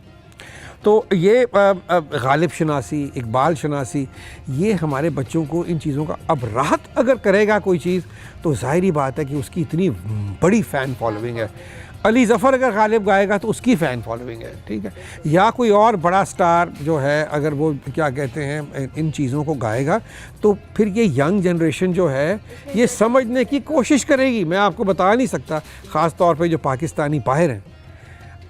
तो ये गालिब शनासी, इकबाल शनासी, ये हमारे बच्चों को इन चीज़ों का, अब राहत अगर करेगा कोई चीज़ तो ज़ाहिरी बात है कि उसकी इतनी बड़ी फ़ैन फॉलोइंग है। अली ज़फ़र अगर गालिब गाएगा तो उसकी फ़ैन फॉलोइंग है, ठीक है। या कोई और बड़ा स्टार जो है, अगर वो क्या कहते हैं इन चीज़ों को गाएगा, तो फिर ये यंग जनरेशन जो है ये समझने की कोशिश करेगी। मैं आपको बता नहीं सकता, ख़ास तौर पे जो पाकिस्तानी बाहर हैं,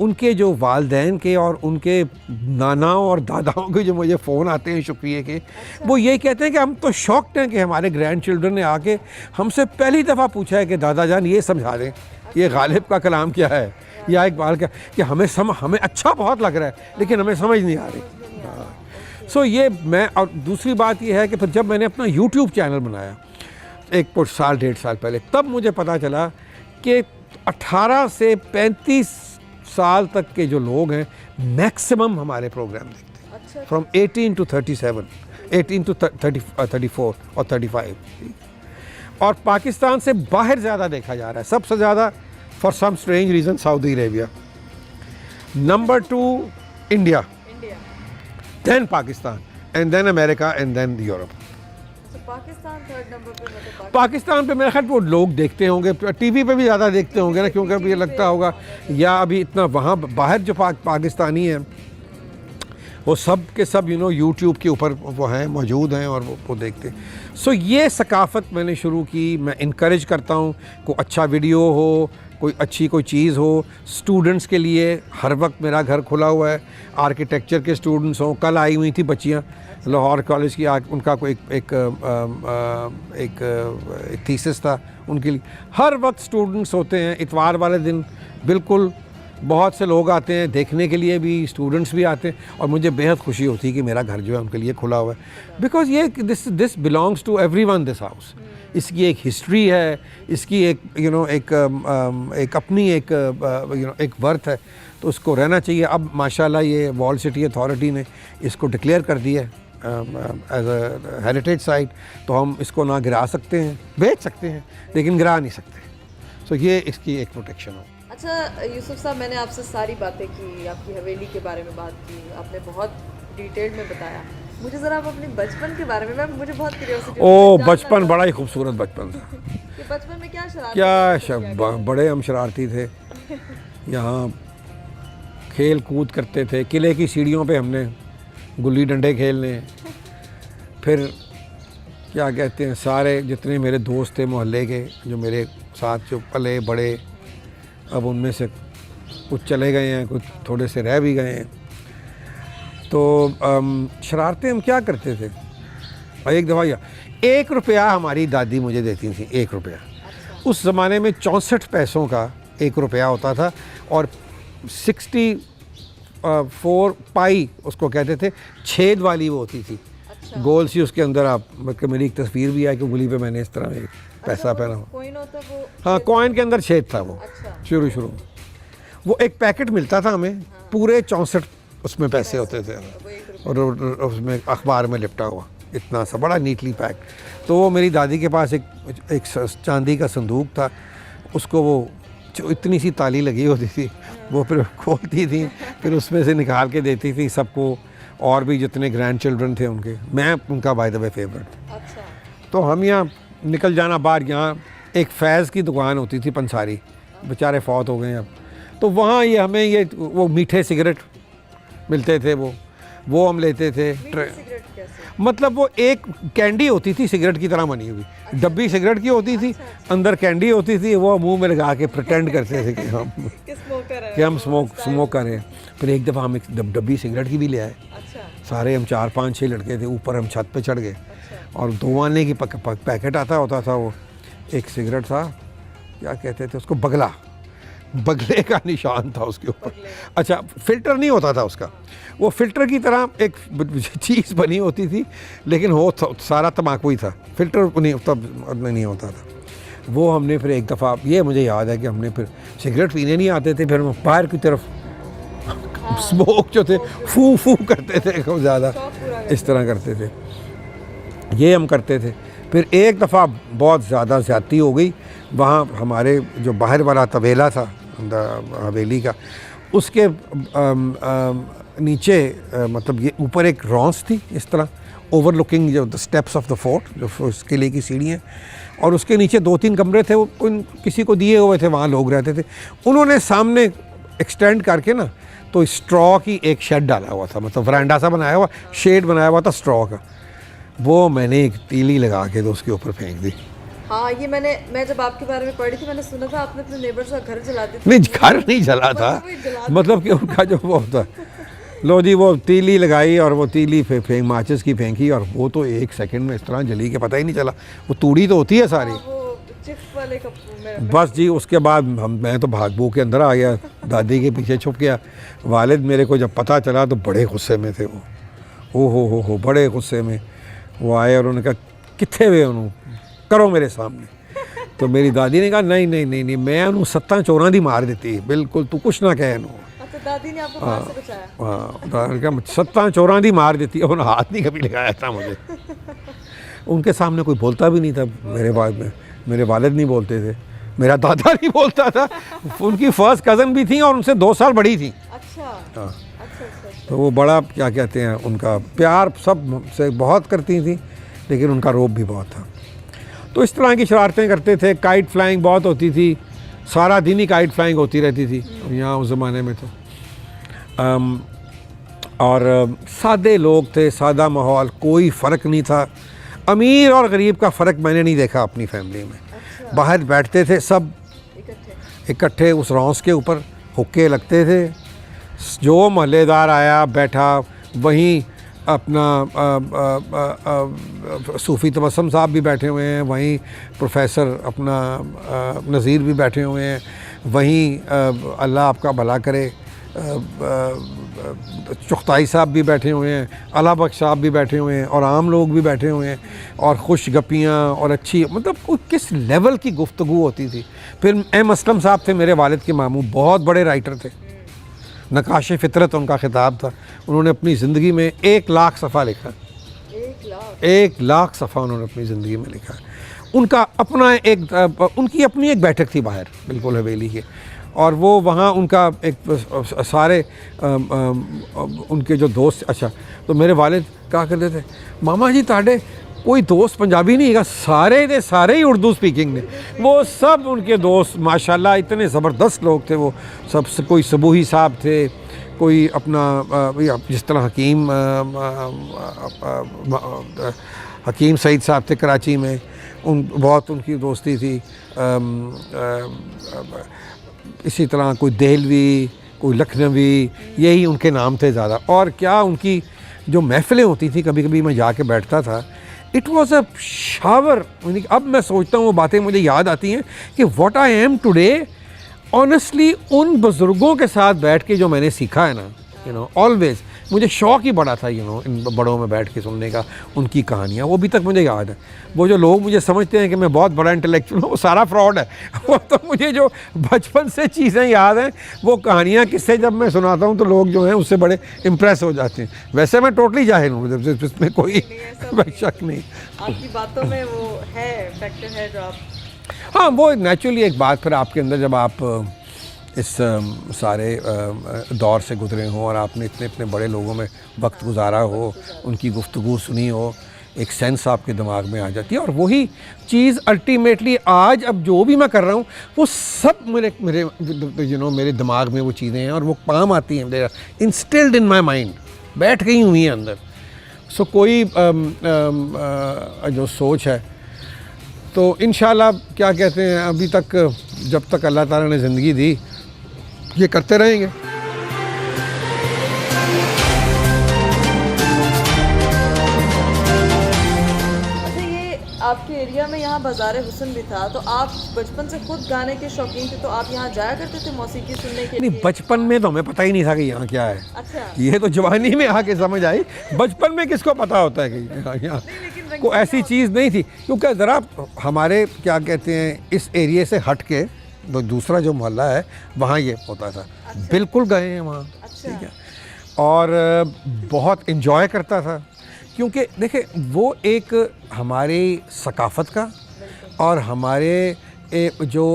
उनके जो वालदैन के और उनके नानाओं और दादाओं के जो मुझे फ़ोन आते हैं शुक्रिया के, वो यही कहते हैं कि हम तो शॉक्ड हैं कि हमारे ग्रैंड चिल्ड्रन ने आके हमसे पहली दफ़ा पूछा है कि दादा जान ये समझा दें ये गालिब का कलाम क्या है या इकबाल का, कि हमें अच्छा बहुत लग रहा है लेकिन हमें समझ नहीं आ रही। सो ये मैं, और दूसरी बात ये है कि फिर जब मैंने अपना यूट्यूब चैनल बनाया एक कुछ साल 1.5 साल पहले, तब मुझे पता चला कि 18 से 35 साल तक के जो लोग हैं मैक्सिमम हमारे प्रोग्राम देखते हैं, फ्रॉम 18 to 37, 18 to 34 और 35, और पाकिस्तान से बाहर ज़्यादा देखा जा रहा है, सबसे ज़्यादा for some strange reason Saudi Arabia, number 2 India, then Pakistan, and then America, and then Europe. Pakistan third number पे, मतलब पाकिस्तान पे मेरे ख्याल वो लोग देखते होंगे, टीवी पे भी ज़्यादा देखते होंगे ना, क्योंकि अभी ये लगता होगा या अभी इतना वहाँ बाहर जो पाकिस्तानी हैं वो सब के सब यूट्यूब के ऊपर वो हैं, मौजूद हैं और वो देखते हैं। सो ये सकाफ़त मैंने शुरू की। मैं इनकरेज करता हूँ कोई अच्छा वीडियो हो, कोई अच्छी कोई चीज़ हो, स्टूडेंट्स के लिए हर वक्त मेरा घर खुला हुआ है। आर्किटेक्चर के स्टूडेंट्स हों, कल आई हुई थी बच्चियाँ लाहौर कॉलेज की, उनका कोई एक थीसिस था उनके लिए। हर वक्त स्टूडेंट्स होते हैं। इतवार वाले दिन बिल्कुल बहुत से लोग आते हैं देखने के लिए, भी स्टूडेंट्स भी आते हैं, और मुझे बेहद खुशी होती है कि मेरा घर जो है उनके लिए खुला हुआ है। बिकॉज़ ये this belongs to everyone, this house. इसकी एक हिस्ट्री है, इसकी एक एक अपनी एक वर्थ है, तो उसको रहना चाहिए। अब माशाल्लाह ये वॉल सिटी अथॉरिटी ने इसको डिक्लेयर कर दिया है एज अ हेरिटेज साइट, तो हम इसको ना गिरा सकते हैं, बेच सकते हैं लेकिन गिरा नहीं सकते। सो ये इसकी एक प्रोटेक्शन हो। अच्छा यूसुफ साहब, मैंने आपसे सारी बातें की, आपकी हवेली के बारे में बात की, आपने बहुत डिटेल में बताया। मुझे ज़रा आप अपने बचपन के बारे में, मुझे बहुत क्यूरियोसिटी। बचपन बड़ा ही खूबसूरत बचपन था। कि बचपन में क्या बड़े हम शरारती थे। यहाँ खेल कूद करते थे, किले की सीढ़ियों पे हमने गुल्ली डंडे खेलने, फिर क्या कहते हैं, सारे जितने मेरे दोस्त थे मोहल्ले के जो मेरे साथ जो पले बड़े, अब उनमें से कुछ चले गए हैं, कुछ थोड़े से रह भी गए हैं। तो शरारतें हम क्या करते थे। और एक दफ़ा 1 रुपया हमारी दादी मुझे देती थी, 1 रुपया। उस ज़माने में 64 पैसों का 1 रुपया होता था, और 64 पाई उसको कहते थे, छेद वाली वो होती थी। गोल सी, उसके अंदर आप, मेरी एक तस्वीर भी है कि उंगली पे मैंने इस तरह एक पैसा पहना हुआ। कॉइन होता वो? हाँ, कॉइन के अंदर छेद था वो। शुरू में वो एक पैकेट मिलता था हमें, पूरे 64 उसमें पैसे होते थे, और उसमें अखबार में लिपटा हुआ इतना सा बड़ा नीटली पैक। तो वो मेरी दादी के पास एक चांदी का संदूक था, उसको वो जो इतनी सी ताली लगी होती थी, वो फिर खोलती थी, फिर उसमें से निकाल के देती थी सबको, और भी जितने ग्रैंड चिल्ड्रन थे उनके, मैं उनका बाय द वे फेवरेट। अच्छा। तो हम यहाँ निकल जाना बाहर। यहाँ एक फैज़ की दुकान होती थी, पंसारी, बेचारे फौत हो गए हैं अब। तो वहाँ ये हमें ये वो मीठे सिगरेट मिलते थे, वो हम लेते थे। मतलब वो एक कैंडी होती थी सिगरेट की तरह बनी हुई, डब्बी सिगरेट की होती थी, अंदर कैंडी होती थी, वो मुंह में लगा के प्रिटेंड करते थे कि हम स्मोक कर रहे हैं। फिर एक दफ़ा हम एक डब्बी सिगरेट की भी ले आए। सारे हम 4-5-6 लड़के थे, ऊपर हम छत पे चढ़ गए, और 2 आने की पैकेट आता होता था। वो एक सिगरेट था, क्या कहते थे उसको, बगले का निशान था उसके ऊपर। अच्छा, फ़िल्टर नहीं होता था उसका, वो फ़िल्टर की तरह एक चीज़ बनी होती थी, लेकिन वो सारा तम्बाकू ही था, फ़िल्टर नहीं होता था। वो हमने फिर एक दफ़ा, ये मुझे याद है कि हमने फिर सिगरेट पीने नहीं आते थे, फिर हम बाहर की तरफ स्मोक जो थे फू करते थे, खूब ज़्यादा इस तरह करते थे, ये हम करते थे। फिर एक दफ़ा बहुत ज़्यादा ज़्यादती हो गई। वहाँ हमारे जो बाहर वाला तबेला था हवेली का, उसके नीचे मतलब ये ऊपर एक रॉन्स थी इस तरह ओवरलुकिंग जो the steps of the fort, जो उस किले की सीढ़ियाँ, और उसके नीचे 2-3 कमरे थे, वो किसी को दिए हुए थे, वहाँ लोग रहते थे। उन्होंने सामने एक्सटेंड करके ना, तो स्ट्रॉ की एक शेड डाला हुआ था, मतलब वरांडा सा बनाया हुआ, शेड बनाया हुआ था स्ट्रॉ का। वो मैंने एक तीली लगा के तो उसके ऊपर फेंक दी। हाँ, ये मैं जब आपके बारे में पढ़ी थी, मैंने सुना था आपने अपने नेबर्स का घर जला दिया। नहीं, घर नहीं जला था, मतलब कि उनका जो वो होता, लो जी वो तीली लगाई और वो तीली फेंक माचिस की फेंकी और वो तो 1 सेकंड में इस तरह जली के पता ही नहीं चला। वो तूड़ी तो होती है सारी। वो चिप्स वाले कप में बस जी, उसके बाद मैं तो भाग भूग के अंदर आ गया, दादी के पीछे छुप गया। वालिद मेरे को जब पता चला तो बड़े गुस्से में थे वो, हो बड़े गुस्से में वो आए और उन्होंने कहा कित्थे वे उन्होंने करो मेरे सामने। तो मेरी दादी ने कहा नहीं मैं उन्होंने 7 चोरां दी मार देती, बिल्कुल तू कुछ ना कह। अच्छा, दादी ने आपको मार से बचाया। हाँ, दादी ने कहा 7 चोरां दी मार देती है, उन्होंने हाथ नहीं कभी लगाया था मुझे। उनके सामने कोई बोलता भी नहीं था, मेरे वालिद नहीं बोलते थे, मेरा दादा नहीं बोलता था। उनकी फर्स्ट कज़न भी थी और उनसे 2 साल बड़ी थी। अच्छा। हाँ, अच्छा। तो वो बड़ा क्या कहते हैं, उनका प्यार सब से बहुत करती थी, लेकिन उनका रोब भी बहुत था। तो इस तरह की शरारतें करते थे। काइट फ्लाइंग बहुत होती थी, सारा दिन ही काइट फ्लाइंग होती रहती थी यहाँ उस ज़माने में तो। और सादे लोग थे, सादा माहौल, कोई फ़र्क नहीं था। अमीर और गरीब का फ़र्क मैंने नहीं देखा अपनी फैमिली में। अच्छा। बाहर बैठते थे सब इकट्ठे उस रौंस के ऊपर, हुक्के लगते थे, जो मोहल्लेदार आया बैठा वहीं अपना सूफ़ी तबस्सुम साहब भी बैठे हुए हैं, वहीं प्रोफेसर अपना नज़ीर भी बैठे हुए हैं, वहीं अल्लाह आपका भला करे चुगताई साहब भी बैठे हुए हैं, अला बख्श साहब भी बैठे हुए हैं, और आम लोग भी बैठे हुए हैं, और खुश गप्पियाँ और अच्छी, मतलब किस लेवल की गुफ्तगू होती थी। फिर एम असलम साहब थे मेरे वालिद के मामू, बहुत बड़े राइटर थे, नकाशे फितरत उनका खिताब था। उन्होंने अपनी ज़िंदगी में 1 लाख सफ़ा लिखा। 1 लाख सफ़ा उन्होंने अपनी ज़िंदगी में लिखा। उनका अपना उनकी अपनी एक बैठक थी बाहर बिल्कुल हवेली के, और वो वहाँ उनका एक सारे उनके जो दोस्त, अच्छा तो मेरे वालिद कहा करते थे मामा जी ताड़े कोई दोस्त पंजाबी नहीं है, सारे दे सारे ही उर्दू स्पीकिंग ने। वो सब उनके दोस्त माशाल्लाह इतने ज़बरदस्त लोग थे वो सब। कोई सबूही साहब थे, कोई अपना जिस तरह हकीम सईद साहब थे कराची में, बहुत उनकी दोस्ती थी। इसी तरह कोई देहलवी, कोई लखनवी, यही उनके नाम थे ज़्यादा। और क्या उनकी जो महफ़िलें होती थी, कभी कभी मैं जाके बैठता था, इट वॉज़ अ शावर। अब मैं सोचता हूँ वो बातें मुझे याद आती हैं कि what I am today honestly उन बुज़ुर्गों के साथ बैठ के जो मैंने सीखा है ना, ऑलवेज़ मुझे शौक़ ही बड़ा था इन बड़ों में बैठ के सुनने का, उनकी कहानियाँ वो अभी तक मुझे याद है। वो जो लोग मुझे समझते हैं कि मैं बहुत बड़ा इंटेलेक्चुअल हूँ, वो सारा फ्रॉड है। वो तो मुझे जो बचपन से चीज़ें याद हैं, वो कहानियाँ किस्से जब मैं सुनाता हूँ तो लोग जो हैं उससे बड़े इम्प्रेस हो जाते हैं। वैसे मैं टोटली जाहिल हूँ, इसमें कोई शक नहीं। आपकी बातों में वो है, फैक्टर है जो आप, हाँ वो नेचुरली एक बात फिर आपके अंदर, जब आप इस सारे दौर से गुज़रे हों और आपने इतने बड़े लोगों में वक्त गुजारा हो, उनकी गुफ्तगू सुनी हो, एक सेंस आपके दिमाग में आ जाती है। और वही चीज़ अल्टीमेटली आज अब जो भी मैं कर रहा हूँ वो सब मेरे दिमाग में वो चीज़ें हैं और वो काम आती हैं, दे इंस्टिल्ड इन माई माइंड, बैठ गई हुई हैं अंदर। सो कोई जो सोच है तो इंशाल्लाह क्या कहते हैं, अभी तक जब तक अल्लाह ताला ने ज़िंदगी दी ये करते रहेंगे। अच्छा, ये आपके एरिया में यहाँ बाज़ार हुस्न भी था, तो आप बचपन से खुद गाने के शौकीन थे, तो आप यहाँ जाया करते थे मौसीकी सुनने के लिए? नहीं, बचपन में तो हमें पता ही नहीं था कि यहाँ क्या है। अच्छा। ये तो जवानी में आके समझ आई, बचपन में किसको पता होता है कि यहाँ को ऐसी चीज़ नहीं थी। क्योंकि ज़रा हमारे क्या कहते हैं इस एरिए से हट के तो दूसरा जो मोहल्ला है वहाँ ये होता था। अच्छा। बिल्कुल गए हैं वहाँ। अच्छा। ठीक है, और बहुत इन्जॉय करता था, क्योंकि देखिए वो एक हमारी सकाफ़त का और हमारे जो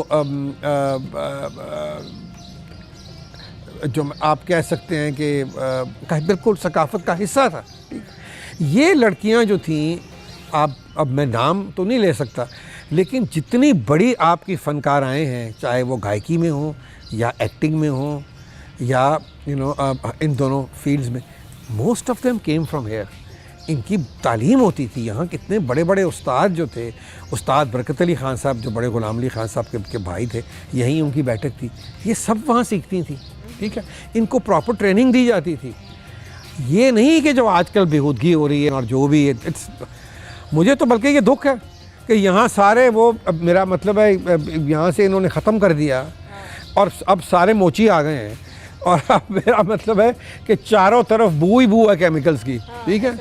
आप कह सकते हैं कि बिल्कुल सकाफ़त का हिस्सा था। ये लड़कियां जो थीं, अब मैं नाम तो नहीं ले सकता, लेकिन जितनी बड़ी आपकी फ़नकार आए हैं, चाहे वो गायकी में हो या एक्टिंग में हो या इन दोनों फील्ड्स में, most of them came from here. इनकी तालीम होती थी। यहाँ कितने बड़े बड़े उस्ताद जो थे, उस्ताद बरकत अली ख़ान साहब जो बड़े ग़ुलाम अली ख़ान साहब के भाई थे, यहीं उनकी बैठक थी, ये सब वहाँ सीखती थी। ठीक है, इनको प्रॉपर ट्रेनिंग दी जाती थी। ये नहीं कि जो आजकल बेहूदगी हो रही है और जो भी है, मुझे तो बल्कि ये दुख है कि यहाँ सारे वो, अब मेरा मतलब है यहाँ से इन्होंने ख़त्म कर दिया और अब सारे मोची आ गए हैं, और अब मेरा मतलब है कि चारों तरफ बू ही बू है केमिकल्स की। ठीक है,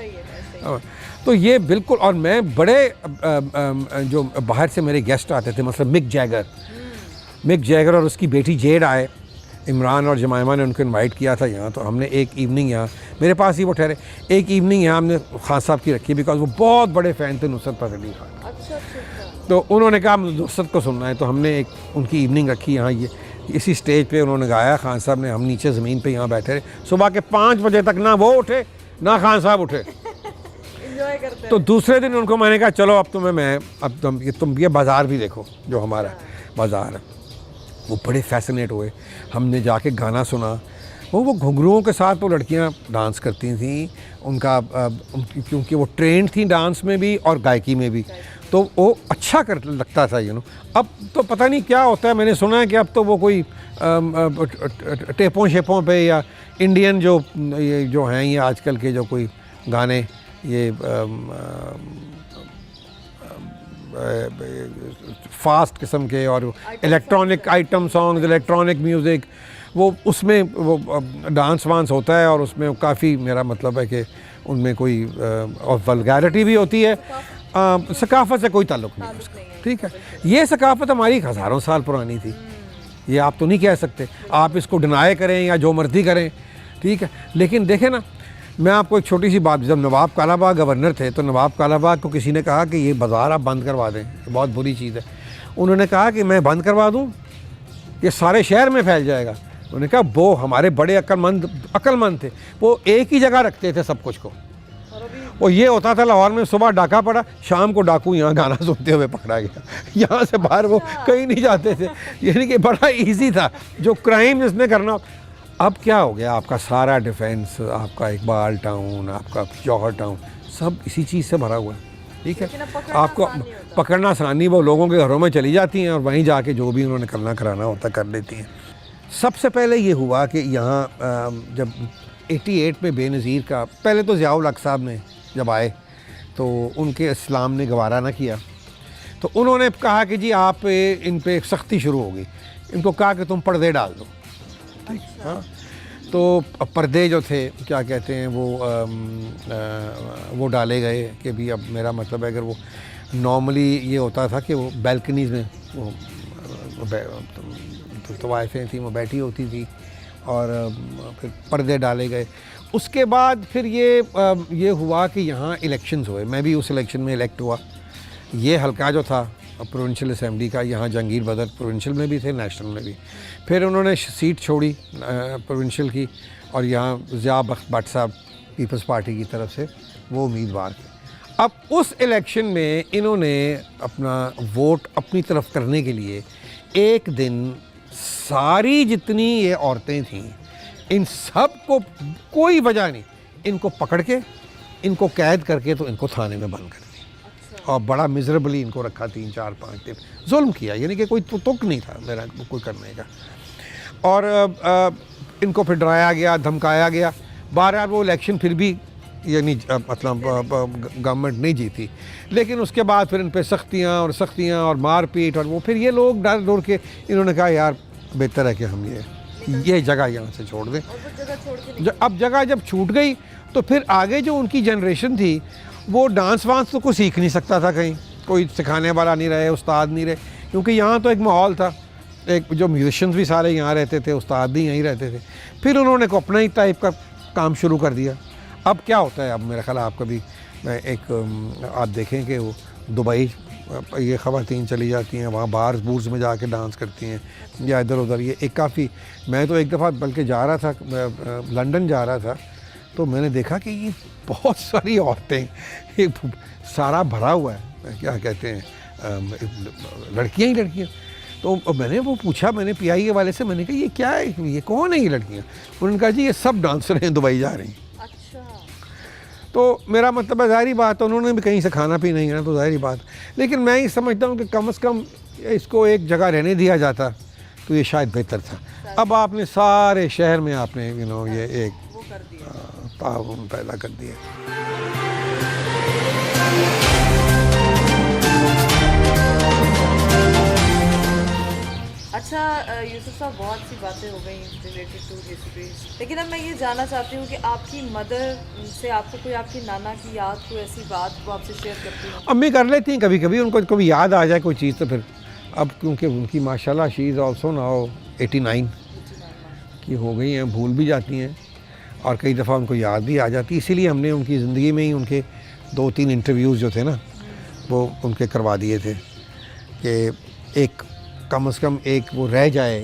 तो ये बिल्कुल। और मैं बड़े जो बाहर से मेरे गेस्ट आते थे, मतलब मिक जैगर और उसकी बेटी जेड आए, इमरान और जमाइमा ने उनको इनवाइट किया था यहाँ। तो हमने एक इवनिंग यहाँ मेरे पास ही वो ठहरे, एक इवनिंग यहाँ हमने खान साहब की रखी, बिकॉज वो बहुत बड़े फ़ैन थे नुसरत फ़तेह अली खान। अच्छा। तो उन्होंने कहा नुसरत को सुनना है, तो हमने एक उनकी इवनिंग रखी यहाँ। ये इसी स्टेज पे उन्होंने गाया खान साहब ने, हम नीचे ज़मीन पे यहाँ बैठे रहे। सुबह के 5 बजे तक ना वो उठे ना खान साहब उठे। तो दूसरे दिन उनको मैंने कहा चलो अब तुम ये बाज़ार भी देखो जो हमारा बाज़ार है। वो बड़े फैसिनेट हुए, हमने जाके गाना सुना। वो घुंघरुओं के साथ वो लड़कियां डांस करती थी, उनका क्योंकि वो ट्रेंड थी डांस में भी और गायकी में भी, तो वो अच्छा लगता था अब तो पता नहीं क्या होता है, मैंने सुना है कि अब तो वो कोई टेपों शेपों पे या इंडियन जो हैं ये आजकल के जो कोई गाने, ये फास्ट किस्म के और electronic item songs, electronic music, वो उसमें वो डांस वांस होता है और उसमें काफ़ी, मेरा मतलब है कि उनमें कोई और वल्गैरिटी भी होती है। सकाफ़त से कोई ताल्लुक़ नहीं है उसका। ठीक है, ये सकाफ़त हमारी हज़ारों साल पुरानी थी, ये आप तो नहीं कह सकते। आप इसको डिनाई करें या जो मर्ज़ी करें, ठीक है, लेकिन देखें ना, मैं आपको एक छोटी सी बात, जब नवाब कालाबाग गवर्नर थे तो नवाब कालाबाग को किसी ने कहा कि ये बाज़ार आप बंद करवा दें, ये बहुत बुरी चीज़ है। उन्होंने कहा कि मैं बंद करवा दूं, ये सारे शहर में फैल जाएगा। उन्होंने कहा वो हमारे बड़े अक्लमंद थे, वो एक ही जगह रखते थे सब कुछ को। और ये होता था लाहौर में, सुबह डाका पड़ा, शाम को डाकू यहाँ गाना सुनते हुए पकड़ा गया, यहाँ से बाहर वो कहीं नहीं जाते थे। यानी कि बड़ा ईजी था जो क्राइम जिसने करना। अब क्या हो गया, आपका सारा डिफेंस, आपका इकबाल टाउन, आपका जौहर टाउन, सब इसी चीज़ से भरा हुआ है। ठीक है, आपको पकड़ना आसान नहीं, वो लोगों के घरों में चली जाती हैं और वहीं जाके जो भी उन्होंने करना कराना होता कर लेती हैं। सबसे पहले ये हुआ कि यहाँ जब 88 में बेनज़ीर का, पहले तो ज़ियाउल हक साहब ने जब आए तो उनके इस्लाम ने गवारा ना किया, तो उन्होंने कहा कि जी आप इन पे सख्ती शुरू होगी। इनको कहा कि तुम पर्दे डाल दो। हाँ, तो पर्दे जो थे, क्या कहते हैं, वो डाले गए कि भी अब मेरा मतलब है, अगर वो नॉर्मली ये होता था कि वो बैल्कनीज़ में वो तो वाइफें थी, वो बैठी होती थी, और फिर पर्दे डाले गए। उसके बाद फिर ये हुआ कि यहाँ इलेक्शंस हुए, मैं भी उस इलेक्शन में इलेक्ट हुआ। ये हल्का जो था प्रोविंशियल असेंबली का, यहाँ जहांगीर बदर प्रोविंशियल में भी थे, नेशनल में भी। फिर उन्होंने सीट छोड़ी प्रोविंशियल की, और यहाँ ज़िया बख्त भट्ट साहब पीपल्स पार्टी की तरफ से वो उम्मीदवार थे। अब उस इलेक्शन में इन्होंने अपना वोट अपनी तरफ करने के लिए एक दिन सारी जितनी ये औरतें थीं, इन सब को कोई वजह नहीं, इनको पकड़ के, इनको कैद करके तो इनको थाने में बंद कर दिया। और बड़ा मिजरेबली इनको रखा, 3 4 5 दिन जुल्म किया, यानी कि कोई तुक नहीं था मेरा कोई करने का। और इनको फिर डराया गया, धमकाया गया। बहरहाल वो इलेक्शन फिर भी, यानी मतलब गवर्नमेंट नहीं जीती, लेकिन उसके बाद फिर इन पर सख्तियाँ और मारपीट, और वो फिर ये लोग डर डर के इन्होंने कहा यार बेहतर है कि हम ये जगह यहाँ से छोड़ दें। अब जगह जब छूट गई तो फिर आगे जो उनकी जनरेशन थी, वो डांस वांस तो कोई सीख नहीं सकता था, कहीं कोई सिखाने वाला नहीं रहे, उस्ताद नहीं रहे, क्योंकि यहाँ तो एक माहौल था, एक जो म्यूजिशियंस भी सारे यहाँ रहते थे, उस्ताद भी यहीं रहते थे। फिर उन्होंने को अपना ही टाइप का काम शुरू कर दिया। अब क्या होता है, अब मेरा ख्याल आप कभी आप देखें कि वो दुबई ये ख़वातीन चली जाती हैं, वहाँ बार्स बूर्स में जाके डांस करती हैं, या इधर उधर। ये एक काफ़ी, मैं तो एक दफ़ा बल्कि जा रहा था, लंदन जा रहा था, तो मैंने देखा कि ये बहुत सारी औरतें, एक सारा भरा हुआ है, क्या कहते हैं, लड़कियाँ ही लड़कियाँ। तो मैंने वो पूछा, मैंने PI के वाले से, मैंने कहा ये क्या है, ये कौन है ये लड़कियाँ? उन्होंने कहा जी ये सब डांसर हैं, दुबई जा रही हैं। अच्छा। तो मेरा मतलब है ज़ाहिर बात है उन्होंने भी कहीं से खाना पीना ही है ना, तो ज़ाहिर बात। लेकिन मैं ये समझता हूँ कि कम से कम इसको एक जगह रहने दिया जाता तो ये शायद बेहतर था। अब आपने सारे शहर में आपने ये एक ताउन पैदा कर दिया। अच्छा यूसुफ साहब, बहुत सी बातें हो गई रिलेटेड टू हिस्ट्री, लेकिन अब मैं ये जानना चाहती हूँ कि आपकी मदर से आपको कोई आपकी नाना की याद, कोई ऐसी बात वो आपसे शेयर करती हैं? अम्मी कर लेती हैं कभी कभी, उनको कभी याद आ जाए कोई चीज़ तो फिर अब क्योंकि उनकी माशाल्लाह शी इज़ ऑल्सो नाउ 89 की हो गई हैं, भूल भी जाती हैं और कई दफ़ा उनको याद भी आ जाती है। इसीलिए हमने उनकी ज़िंदगी में ही उनके 2-3 इंटरव्यूज़ जो थे ना वो उनके करवा दिए थे कि एक कम से कम एक वो रह जाए,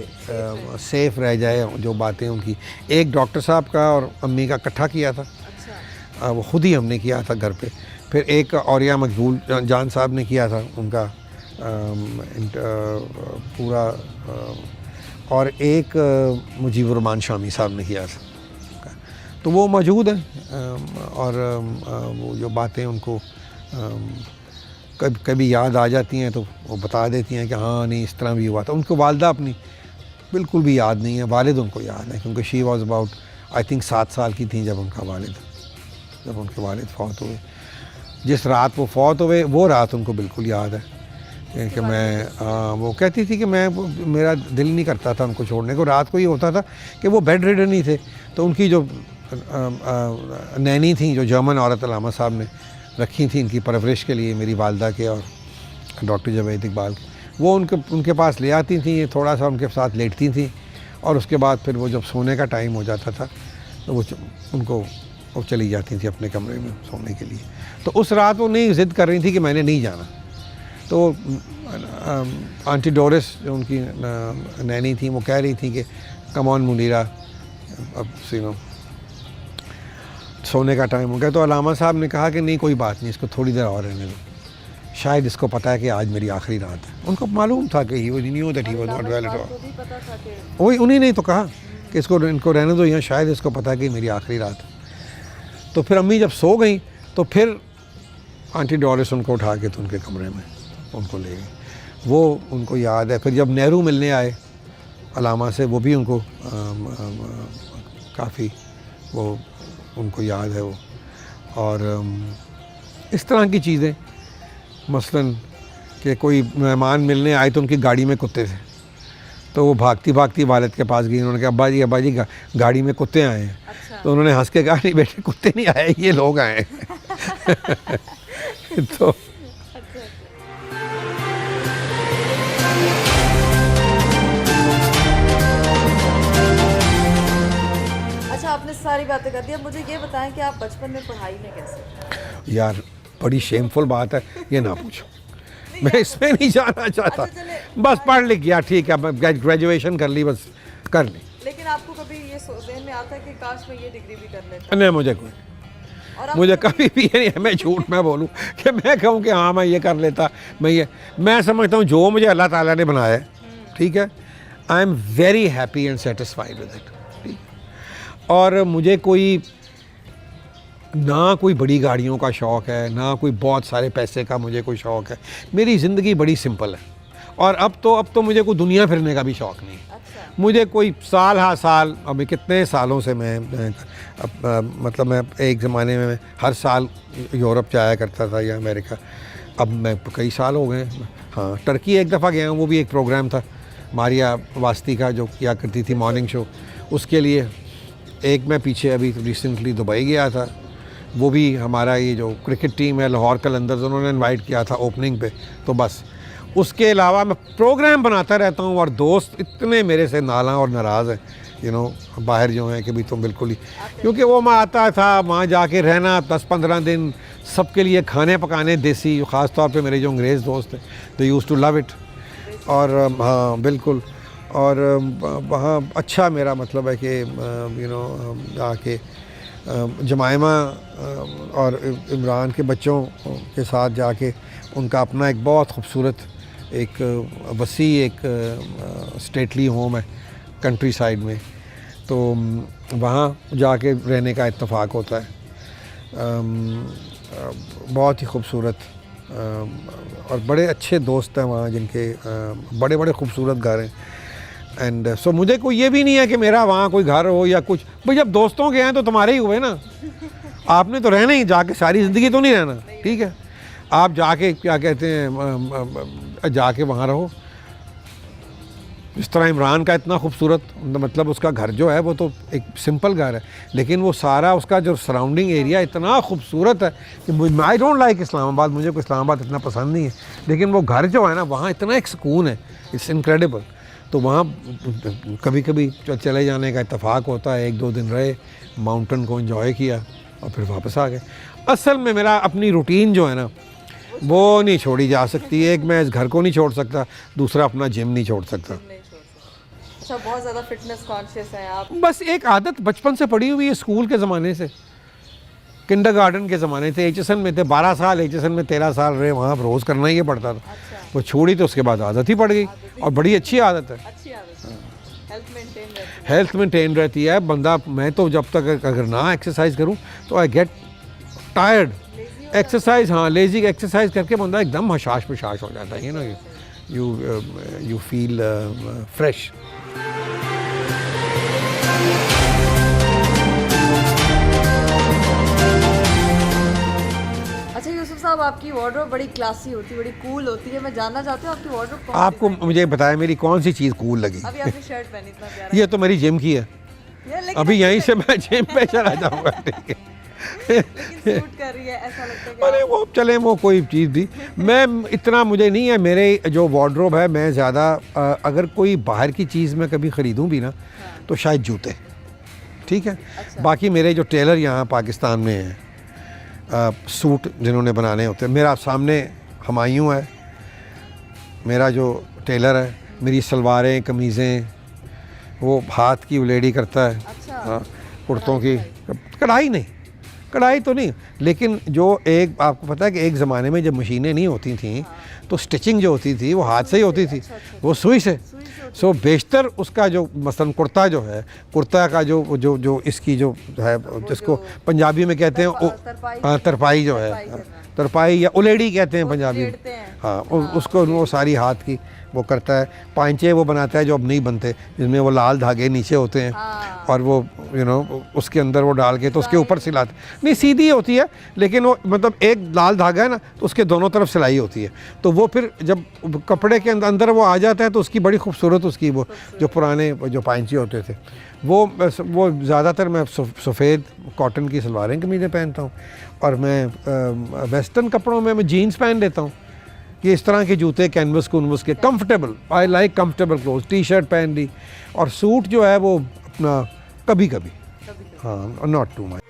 सेफ़ रह जाए जो बातें उनकी। एक डॉक्टर साहब का और अम्मी का इकट्ठा किया था। अच्छा। वो ख़ुद ही हमने किया था घर पे। फिर एक औरिया मकबूल जान साहब ने किया था उनका पूरा, और एक मुजीबुर रहमान शामी साहब ने किया था। तो वो मौजूद हैं और वो जो बातें उनको कभी याद आ जाती हैं तो वो बता देती हैं कि हाँ नहीं इस तरह भी हुआ था। उनको वालदा अपनी बिल्कुल भी याद नहीं है, वालिद उनको याद है क्योंकि she was about I think 7 साल की थी जब उनके वालिद फौत हुए। जिस रात वो फौत हुए वो रात उनको बिल्कुल याद है कि मैं वो कहती थी कि मेरा दिल नहीं करता था उनको छोड़ने को। रात को ये होता था कि वो बेड रिडन ही थे, तो उनकी जो नैनी थी, जो जर्मन औरत अलामा साहब ने रखी थी इनकी परवरिश के लिए, मेरी वालदा के और डॉक्टर जवेद इकबाल के, वो उनके पास ले आती थी, ये थोड़ा सा उनके साथ लेटती थी और उसके बाद फिर वो जब सोने का टाइम हो जाता था तो वो चली जाती थी अपने कमरे में सोने के लिए। तो उस रात वो नहीं ज़िद कर रही थी कि मैंने नहीं जाना। तो आंटी डोरिस जो उनकी नैनी थी वो कह रही थी कि कम ऑन मुनीरा, अब सोने का टाइम हो गया। तो अलामा साहब ने कहा कि नहीं कोई बात नहीं, इसको थोड़ी देर और रहने दो, शायद इसको पता है कि आज मेरी आखिरी रात है। उनको मालूम था कि he knew that he was not well at all. वही उन्हीं ने तो कहा कि इनको रहने दो यहाँ, शायद इसको पता है कि मेरी आखिरी रात है। तो फिर अम्मी जब सो गई तो फिर आंटी डोरिस उनको उठा के तो उनके कमरे में उनको ले गई। वो उनको याद है। फिर जब नेहरू मिलने आए अलामा से, वो भी उनको काफ़ी वो उनको याद है वो। और इस तरह की चीज़ें, मसलन कि कोई मेहमान मिलने आए तो उनकी गाड़ी में कुत्ते थे, तो वो भागती भागती वालिद के पास गई। उन्होंने कहा अब्बा जी गाड़ी में कुत्ते आए हैं। अच्छा। तो उन्होंने हंस के कहा नहीं बेटे कुत्ते नहीं आए, ये लोग आए हैं। तो आपने सारी बातें कर दी। अब मुझे ये बताएं कि आप बचपन में पढ़ाई में कैसे? यार बड़ी शेमफुल बात है, ये ना पूछो, मैं इसमें नहीं जाना चाहता। अच्छा, बस पढ़ लिख गया, ठीक है, ग्रेजुएशन कर ली, बस कर ली। लेकिन आपको कभी ये जहन में आता है कि काश मैं ये डिग्री भी कर लेता? नहीं, मुझे कभी भी नहीं, मैं झूठ मैं बोलूँ कि मैं कहूँ कि हाँ मैं ये कर लेता। मैं समझता हूँ जो मुझे अल्लाह ताला ने बनाया है, ठीक है, I am very happy and satisfied with it. और मुझे ना कोई बड़ी गाड़ियों का शौक़ है, ना कोई बहुत सारे पैसे का मुझे कोई शौक़ है। मेरी ज़िंदगी बड़ी सिंपल है। और अब तो मुझे कोई दुनिया फिरने का भी शौक़ नहीं। अच्छा। मुझे कोई साल अभी कितने सालों से मतलब मैं एक ज़माने में हर साल यूरोप जाया करता था या अमेरिका। अब मैं कई साल हो गए। हाँ, टर्की एक दफ़ा गया हूँ, वो भी एक प्रोग्राम था मारिया वास्ती का जो किया करती थी मॉर्निंग शो, उसके लिए। एक मैं पीछे अभी रिसेंटली दुबई गया था, वो भी हमारा ये जो क्रिकेट टीम है लाहौर कलंदर्स, उन्होंने इनवाइट किया था ओपनिंग पे। तो बस उसके अलावा मैं प्रोग्राम बनाता रहता हूँ और दोस्त इतने मेरे से नाला और नाराज़ हैं बाहर जो हैं कि भी तुम बिल्कुल ही, क्योंकि वो मैं आता था वहाँ जाके रहना 10-15 दिन, सबके लिए खाने पकाने देसी, ख़ास तौर पे मेरे जो अंग्रेज़ दोस्त हैं दे यूज़ टू लव इट। और हाँ बिल्कुल, और वहाँ अच्छा मेरा मतलब है कि आके जमाइमा और इमरान के बच्चों के साथ जाके उनका अपना एक बहुत खूबसूरत एक वसी एक स्टेटली होम है कंट्री साइड में, तो वहाँ जाके रहने का इत्तेफाक होता है। बहुत ही खूबसूरत और बड़े अच्छे दोस्त हैं वहाँ जिनके बड़े बड़े खूबसूरत घर हैं। एंड सो मुझे कोई ये भी नहीं है कि मेरा वहाँ कोई घर हो या कुछ। भाई जब दोस्तों के हैं तो तुम्हारे ही हुए ना, आपने तो रहना ही, जाके सारी ज़िंदगी तो नहीं रहना, ठीक है। आप जाके क्या कहते हैं जाके वहाँ रहो। इस तरह इमरान का इतना खूबसूरत, मतलब उसका घर जो है वो तो एक सिंपल घर है, लेकिन वो सारा उसका जो सराउंडिंग एरिया इतना खूबसूरत है कि आई डोंट लाइक इस्लामाबाद, मुझे को इस्लामाबाद इतना पसंद नहीं है, लेकिन वो घर जो है ना वहाँ इतना एक सुकून है, इट्स इनक्रेडिबल। तो वहाँ कभी कभी चले जाने का इत्तेफाक होता है, 1-2 दिन रहे, माउंटेन को एंजॉय किया और फिर वापस आ गए। असल में मेरा अपनी रूटीन जो है ना वो नहीं छोड़ी जा सकती। एक मैं इस घर को नहीं छोड़ सकता, दूसरा अपना जिम नहीं छोड़ सकता। अच्छा, बहुत ज़्यादा फिटनेस कॉन्शियस हैं आप। बस एक आदत बचपन से पड़ी हुई है, स्कूल के ज़माने से, किंडरगार्टन के ज़माने से। एचएसएन में थे 12 साल, एचएसएन में 13 साल रहे, वहाँ रोज़ करना ही पड़ता था। अच्छा। वो छोड़ी तो उसके बाद आदत ही पड़ गई, और बड़ी अच्छी आदत है। अच्छी आदत है। हेल्थ मेंटेन रहती है बंदा। मैं तो जब तक अगर ना एक्सरसाइज करूं तो आई गेट टायर्ड। एक्सरसाइज, हाँ, लेजी एक्सरसाइज करके बंदा एकदम हशाश पिशाश हो जाता है, ना, यू फील फ्रेश। अच्छा यूसुफ साहब, आपकी वार्डरोब बड़ी क्लासी होती है, बड़ी कूल होती है। मैं जानना चाहती हूँ आपकी वार्डरोब कौन आपको मुझे बताया मेरी कौन सी चीज़ कूल लगी? अभी आपने शर्ट पहनी, इतना प्यारा। ये तो मेरी जिम की है, अभी यहीं से मैं जिम पे चला जाऊँगा, ठीक है। लेकिन सूट कर रही है, ऐसा लगता है कि अरे वो चले, वो कोई चीज़ भी, मैं इतना मुझे नहीं है। मेरे जो वार्डरोब है, मैं ज़्यादा अगर कोई बाहर की चीज़ मैं कभी ख़रीदूँ भी ना, तो शायद जूते, ठीक है। अच्छा। बाकी मेरे जो टेलर यहाँ पाकिस्तान में हैं, सूट जिन्होंने बनाने होते हैं, मेरा सामने हुमायूं है, मेरा जो टेलर है, मेरी सलवारें कमीज़ें वो हाथ की उलेडी करता है। अच्छा। हाँ, कुर्तों की कढ़ाई नहीं, कढ़ाई तो नहीं, लेकिन जो एक आपको पता है कि एक ज़माने में जब मशीनें नहीं होती थीं तो स्टिचिंग जो होती थी वो हाथ से ही होती थी, वो सुई से। सो बेशतर उसका जो मसलन कुर्ता जो है, कुर्ता का जो जो जो इसकी जो है, जिसको पंजाबी में कहते हैं तरपाई जो है, तरपाई या उलेडी कहते हैं पंजाबी में, हाँ, उसको वो सारी हाथ की वो करता है। पांचे वो बनाता है जो अब नहीं बनते, जिसमें वो लाल धागे नीचे होते हैं, और वो उसके अंदर वो डाल के तो उसके ऊपर सिलाते, नहीं सीधी होती है, लेकिन वो मतलब एक लाल धागा है ना, तो उसके दोनों तरफ सिलाई होती है। तो वो फिर जब कपड़े के अंदर वो आ जाता है तो उसकी बड़ी खूबसूरत उसकी वो जो पुराने जो पांचे होते थे, वो ज़्यादातर मैं सफ़ेद कॉटन की सलवारें कमीज़ें पहनता हूँ, और मैं वेस्टर्न कपड़ों में मैं जीन्स पहन लेता हूँ। ये इस तरह के जूते कैनवस कुनवस के, comfortable, I like comfortable cloth, T shirt पहन ली, और सूट जो है वो अपना कभी कभी, हाँ, नॉट टू मच।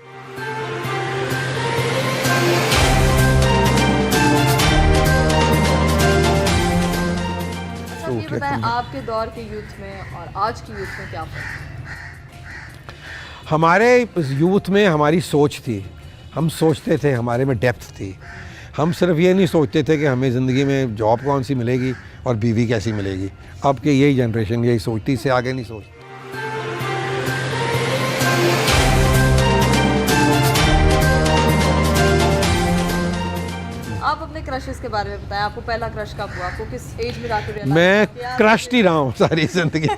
ये बताएं, आपके दौर के यूथ में और आज की यूथ में क्या फर्क है? हमारे यूथ में हमारी सोच थी, हम सोचते थे, हमारे में डेप्थ थी। हम सिर्फ ये नहीं सोचते थे कि हमें ज़िंदगी में जॉब कौन सी मिलेगी और बीवी कैसी मिलेगी। अब के यही जनरेशन यही सोचती, इससे आगे नहीं सोचती। आप अपने क्रशेस के बारे में बताएं, आपको पहला क्रश कब हुआ, आपको किस एज में जाके realize मैं हुआ कि आप- क्रश ही रहा हूँ सारी ज़िंदगी।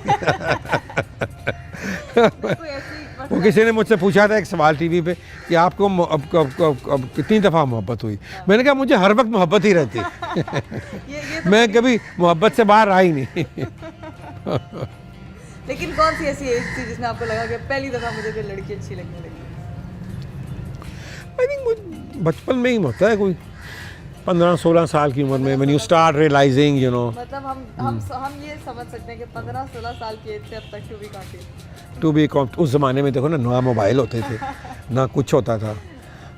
कोई ऐसी वो किसी ने मुझसे पूछा था एक सवाल टीवी पे कि आपको अब कितनी दफ़ा मोहब्बत हुई? मैंने कहा मुझे हर वक्त मोहब्बत ही रहती। ये तो मैं कभी मोहब्बत से बाहर आ ही नहीं। लेकिन कौन सी ऐसी एज थी जिसमें आपको लगा कि पहली दफ़ा मुझे कोई लड़की अच्छी लगने लगी? आई थिंक बचपन में ही होता है, कोई 15-16 साल की उम्र में, when you start realising, you know. मतलब हम ये समझ सकते हैं कि 15-16 साल की एज से अब तक टू बी उस ज़माने में देखो ना मोबाइल होते थे, ना कुछ होता था,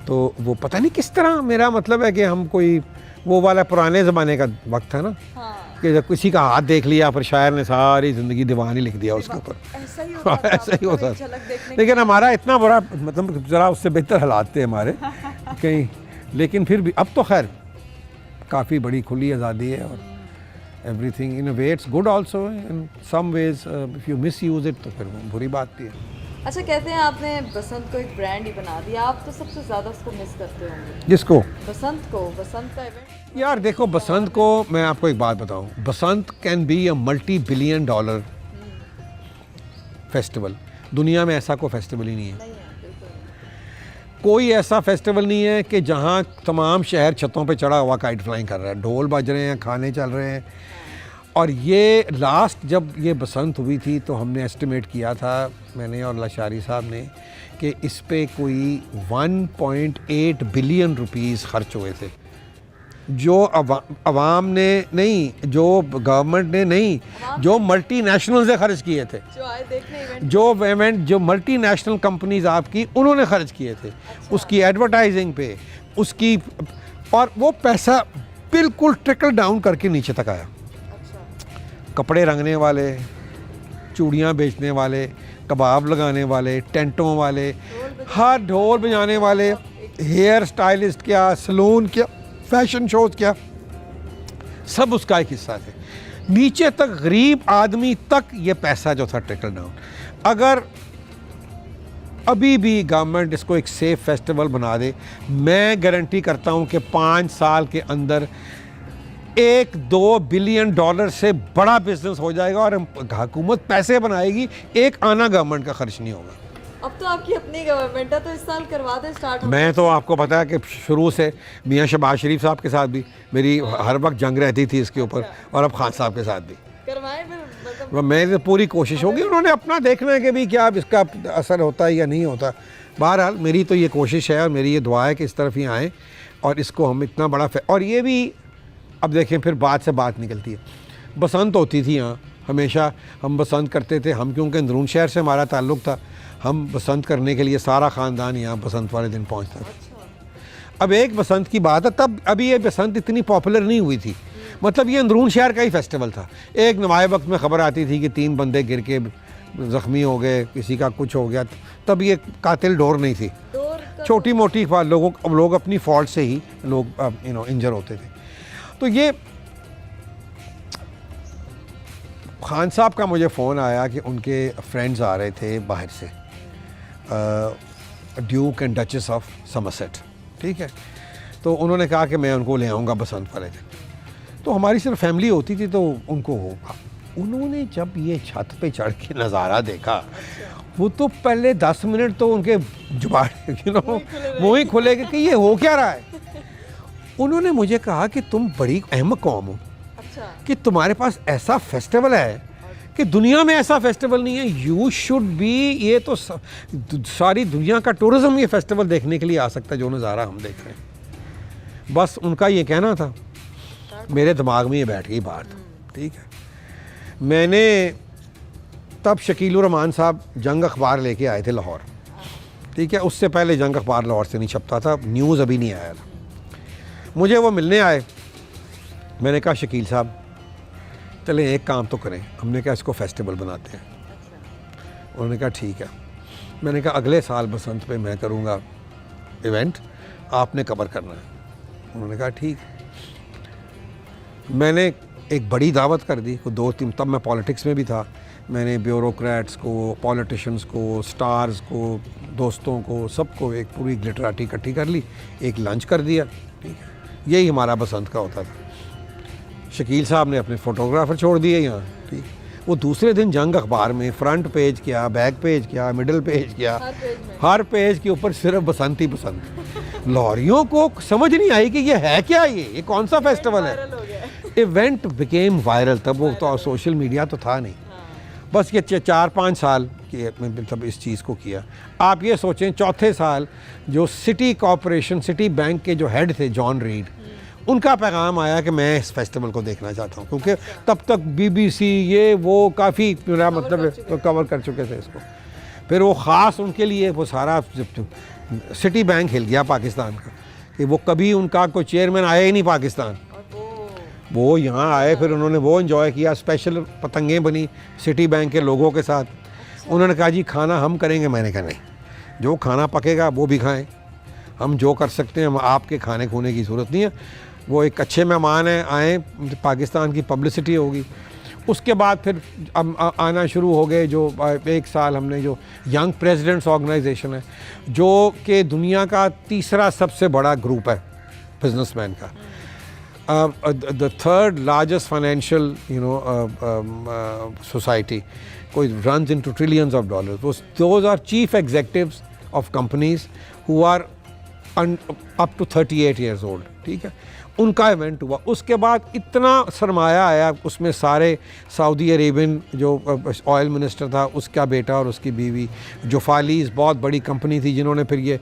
तो वो पता नहीं किस तरह, मेरा मतलब है कि हम कोई वो वाला पुराने ज़माने का वक्त था ना, हाँ। कि जब किसी का हाथ देख लिया फिर शायर ने सारी ज़िंदगी दीवानी लिख दिया उसके ऊपर। ऐसा ही होता था, ऐसा ही होता झलक था। देखने लेकिन हमारा इतना बुरा, मतलब ज़रा उससे बेहतर हालात थे हमारे कहीं, लेकिन फिर भी अब तो खैर काफ़ी बड़ी खुली आज़ादी है, और everything in a way it's good also, in some ways if you misuse it तो फिर वो बुरी बात भी है। अच्छा, कहते हैं आपने बसंत को एक ब्रांड ही बना दिया, आप तो सबसे ज़्यादा उसको मिस करते होंगे। जिसको बसंत को, बसंत का इवेंट। यार देखो, बसंत को मैं आपको एक बात बताऊं, Basant can be a $multi-billion festival. दुनिया में ऐसा कोई फेस्टिवल ही नहीं है। नहीं है, बिल्कुल। कोई ऐसा फेस्टिवल नहीं है कि जहां तमाम शहर छतों पे चढ़ा हुआ काइट फ्लाइंग कर रहा है, ढोल बज रहे हैं, खाने चल रहे हैं। और ये लास्ट जब ये बसंत हुई थी तो हमने एस्टिमेट किया था, मैंने और लशारी साहब ने, कि इस पे कोई 1.8 बिलियन रुपीस खर्च हुए थे, जो अवाम ने नहीं, जो गवर्नमेंट ने नहीं, जो मल्टीनेशनल से खर्च किए थे, जो आए देखने इवेंट। जो मल्टीनेशनल कंपनीज आपकी उन्होंने खर्च किए थे। अच्छा। उसकी एडवर्टाइजिंग पे, उसकी, और वो पैसा बिल्कुल ट्रिकल डाउन करके नीचे तक आया। अच्छा। कपड़े रंगने वाले, चूड़ियाँ बेचने वाले, कबाब लगाने वाले, टेंटों वाले, हर ढोल बजाने वाले, हेयर स्टाइलिस्ट क्या, सलून क्या, फैशन शोज क्या, सब उसका एक हिस्सा थे। नीचे तक गरीब आदमी तक ये पैसा जो था ट्रिकल डाउन। अगर अभी भी गवर्नमेंट इसको एक सेफ फेस्टिवल बना दे, मैं गारंटी करता हूँ कि 5 साल के अंदर $1-2 बिलियन से बड़ा बिजनेस हो जाएगा और हुकूमत पैसे बनाएगी, एक आना गवर्नमेंट का खर्च नहीं होगा। अब तो आपकी अपनी गवर्नमेंट है, तो इस साल करवा दें स्टार्ट। मैं तो आपको पता है कि शुरू से मियाँ शहबाज शरीफ साहब के साथ भी मेरी हर वक्त जंग रहती थी इसके ऊपर, और अब खान साहब के साथ भी करवाएं फिर, मतलब। मेरी तो पूरी कोशिश होगी। उन्होंने अपना देखना है कि भी क्या इसका असर होता है या नहीं होता। बहरहाल मेरी तो ये कोशिश है और मेरी ये दुआ है कि इस तरफ ही आएँ और इसको हम इतना बड़ा और ये भी, अब देखें फिर बात से बात निकलती है। बसंत होती थी यहाँ, हमेशा हम बसंत करते थे, हम क्योंकि अंदरून शहर से हमारा ताल्लुक़ था, हम बसंत करने के लिए सारा ख़ानदान यहाँ बसंत वाले दिन पहुँचता था। अब एक बसंत की बात है, तब अभी ये बसंत इतनी पॉपुलर नहीं हुई थी, मतलब ये अंदरून शहर का ही फेस्टिवल था। एक नवाए वक्त में ख़बर आती थी कि 3 बंदे गिर के ज़ख्मी हो गए, किसी का कुछ हो गया, तब ये कातिल डोर नहीं थी, छोटी मोटी लोग अपनी फॉल्ट से ही लोग इंजर होते थे। तो ये खान साहब का मुझे फ़ोन आया कि उनके फ्रेंड्स आ रहे थे बाहर से, Duke and duchess of Somerset, ठीक है, तो उन्होंने कहा कि मैं उनको ले आऊँगा बसंत वाले दिन। तो हमारी सिर्फ फैमिली होती थी तो उनको होगा। उन्होंने जब ये छत पे चढ़ के नज़ारा देखा, वो तो पहले 10 मिनट तो उनके जुबान मुँह ही खुले कि ये हो क्या रहा है। उन्होंने मुझे कहा कि तुम बड़ी अहमक कौम हो। अच्छा। कि तुम्हारे पास ऐसा फेस्टिवल है कि दुनिया में ऐसा फेस्टिवल नहीं है, यू शुड बी, ये तो सारी दुनिया का टूरिज्म ये फेस्टिवल देखने के लिए आ सकता है जो नज़ारा हम देख रहे हैं। बस उनका ये कहना था, मेरे दिमाग में ये बैठ गई बात, ठीक है। मैंने तब शकीलुर रहमान साहब जंग अखबार लेके आए थे लाहौर, ठीक है, उससे पहले जंग अखबार लाहौर से नहीं छपता था, न्यूज़ अभी नहीं आया था। मुझे वो मिलने आए, मैंने कहा शकील साहब चलें एक काम तो करें, हमने कहा इसको फेस्टिवल बनाते हैं। उन्होंने कहा ठीक है। मैंने कहा अगले साल बसंत पे मैं करूँगा इवेंट, आपने कवर करना है। उन्होंने कहा ठीक। मैंने एक बड़ी दावत कर दी, को 2-3, तब मैं पॉलिटिक्स में भी था, मैंने ब्यूरोक्रेट्स को, पॉलिटिशियंस को, स्टार्स को, दोस्तों को, सबको एक पूरी ग्लिटराटी इकट्ठी कर ली, एक लंच कर दिया, ठीक है। यही हमारा बसंत का होता था। शकील साहब ने अपने फ़ोटोग्राफ़र छोड़ दिए यहाँ, ठीक। वो दूसरे दिन जंग अखबार में फ्रंट पेज क्या, बैक पेज क्या, मिडल पेज क्या, हर पेज के ऊपर सिर्फ बसंत ही बसंत। लाहौरियों को समझ नहीं आई कि ये है क्या, ये कौन सा फेस्टिवल है। इवेंट बिकेम वायरल, तब वो तो सोशल मीडिया तो था नहीं। बस ये 4-5 साल के मतलब इस चीज़ को किया। आप ये सोचें, चौथे साल जो सिटी कॉरपोरेशन, सिटी बैंक के जो हेड थे जॉन रीड, उनका पैगाम आया कि मैं इस फेस्टिवल को देखना चाहता हूँ, क्योंकि तब तक BBC ये वो काफ़ी मेरा मतलब कवर कर चुके थे इसको। फिर वो ख़ास उनके लिए वो सारा सिटी बैंक हिल गया पाकिस्तान का, कि वो कभी उनका कोई चेयरमैन आया ही नहीं पाकिस्तान, वो यहाँ आए, फिर उन्होंने वो एंजॉय किया, स्पेशल पतंगें बनी सिटी बैंक के लोगों के साथ। उन्होंने कहा जी खाना हम करेंगे, मैंने कहा नहीं, जो खाना पकेगा वो भी खाएं, हम जो कर सकते हैं, हम आपके खाने खूने की ज़रूरत नहीं है। वो एक अच्छे मेहमान हैं, आए, पाकिस्तान की पब्लिसिटी होगी। उसके बाद फिर आना शुरू हो गए जो एक साल हमने जो यंग प्रेसिडेंट्स ऑर्गेनाइजेशन है जो कि दुनिया का तीसरा सबसे बड़ा ग्रुप है बिजनेसमैन का, the third largest financial society, कोई runs into trillions of dollars. Those are chief executives of companies who are up to 38 years old. ठीक है, उनका इवेंट हुआ. उसके बाद इतना सरमाया आया उसमें, सारे सऊदी अरेबियन जो ऑयल मिनिस्टर था उसका बेटा और उसकी बीवी, जोफालीज बहुत बड़ी कंपनी थी जिन्होंने फिर ये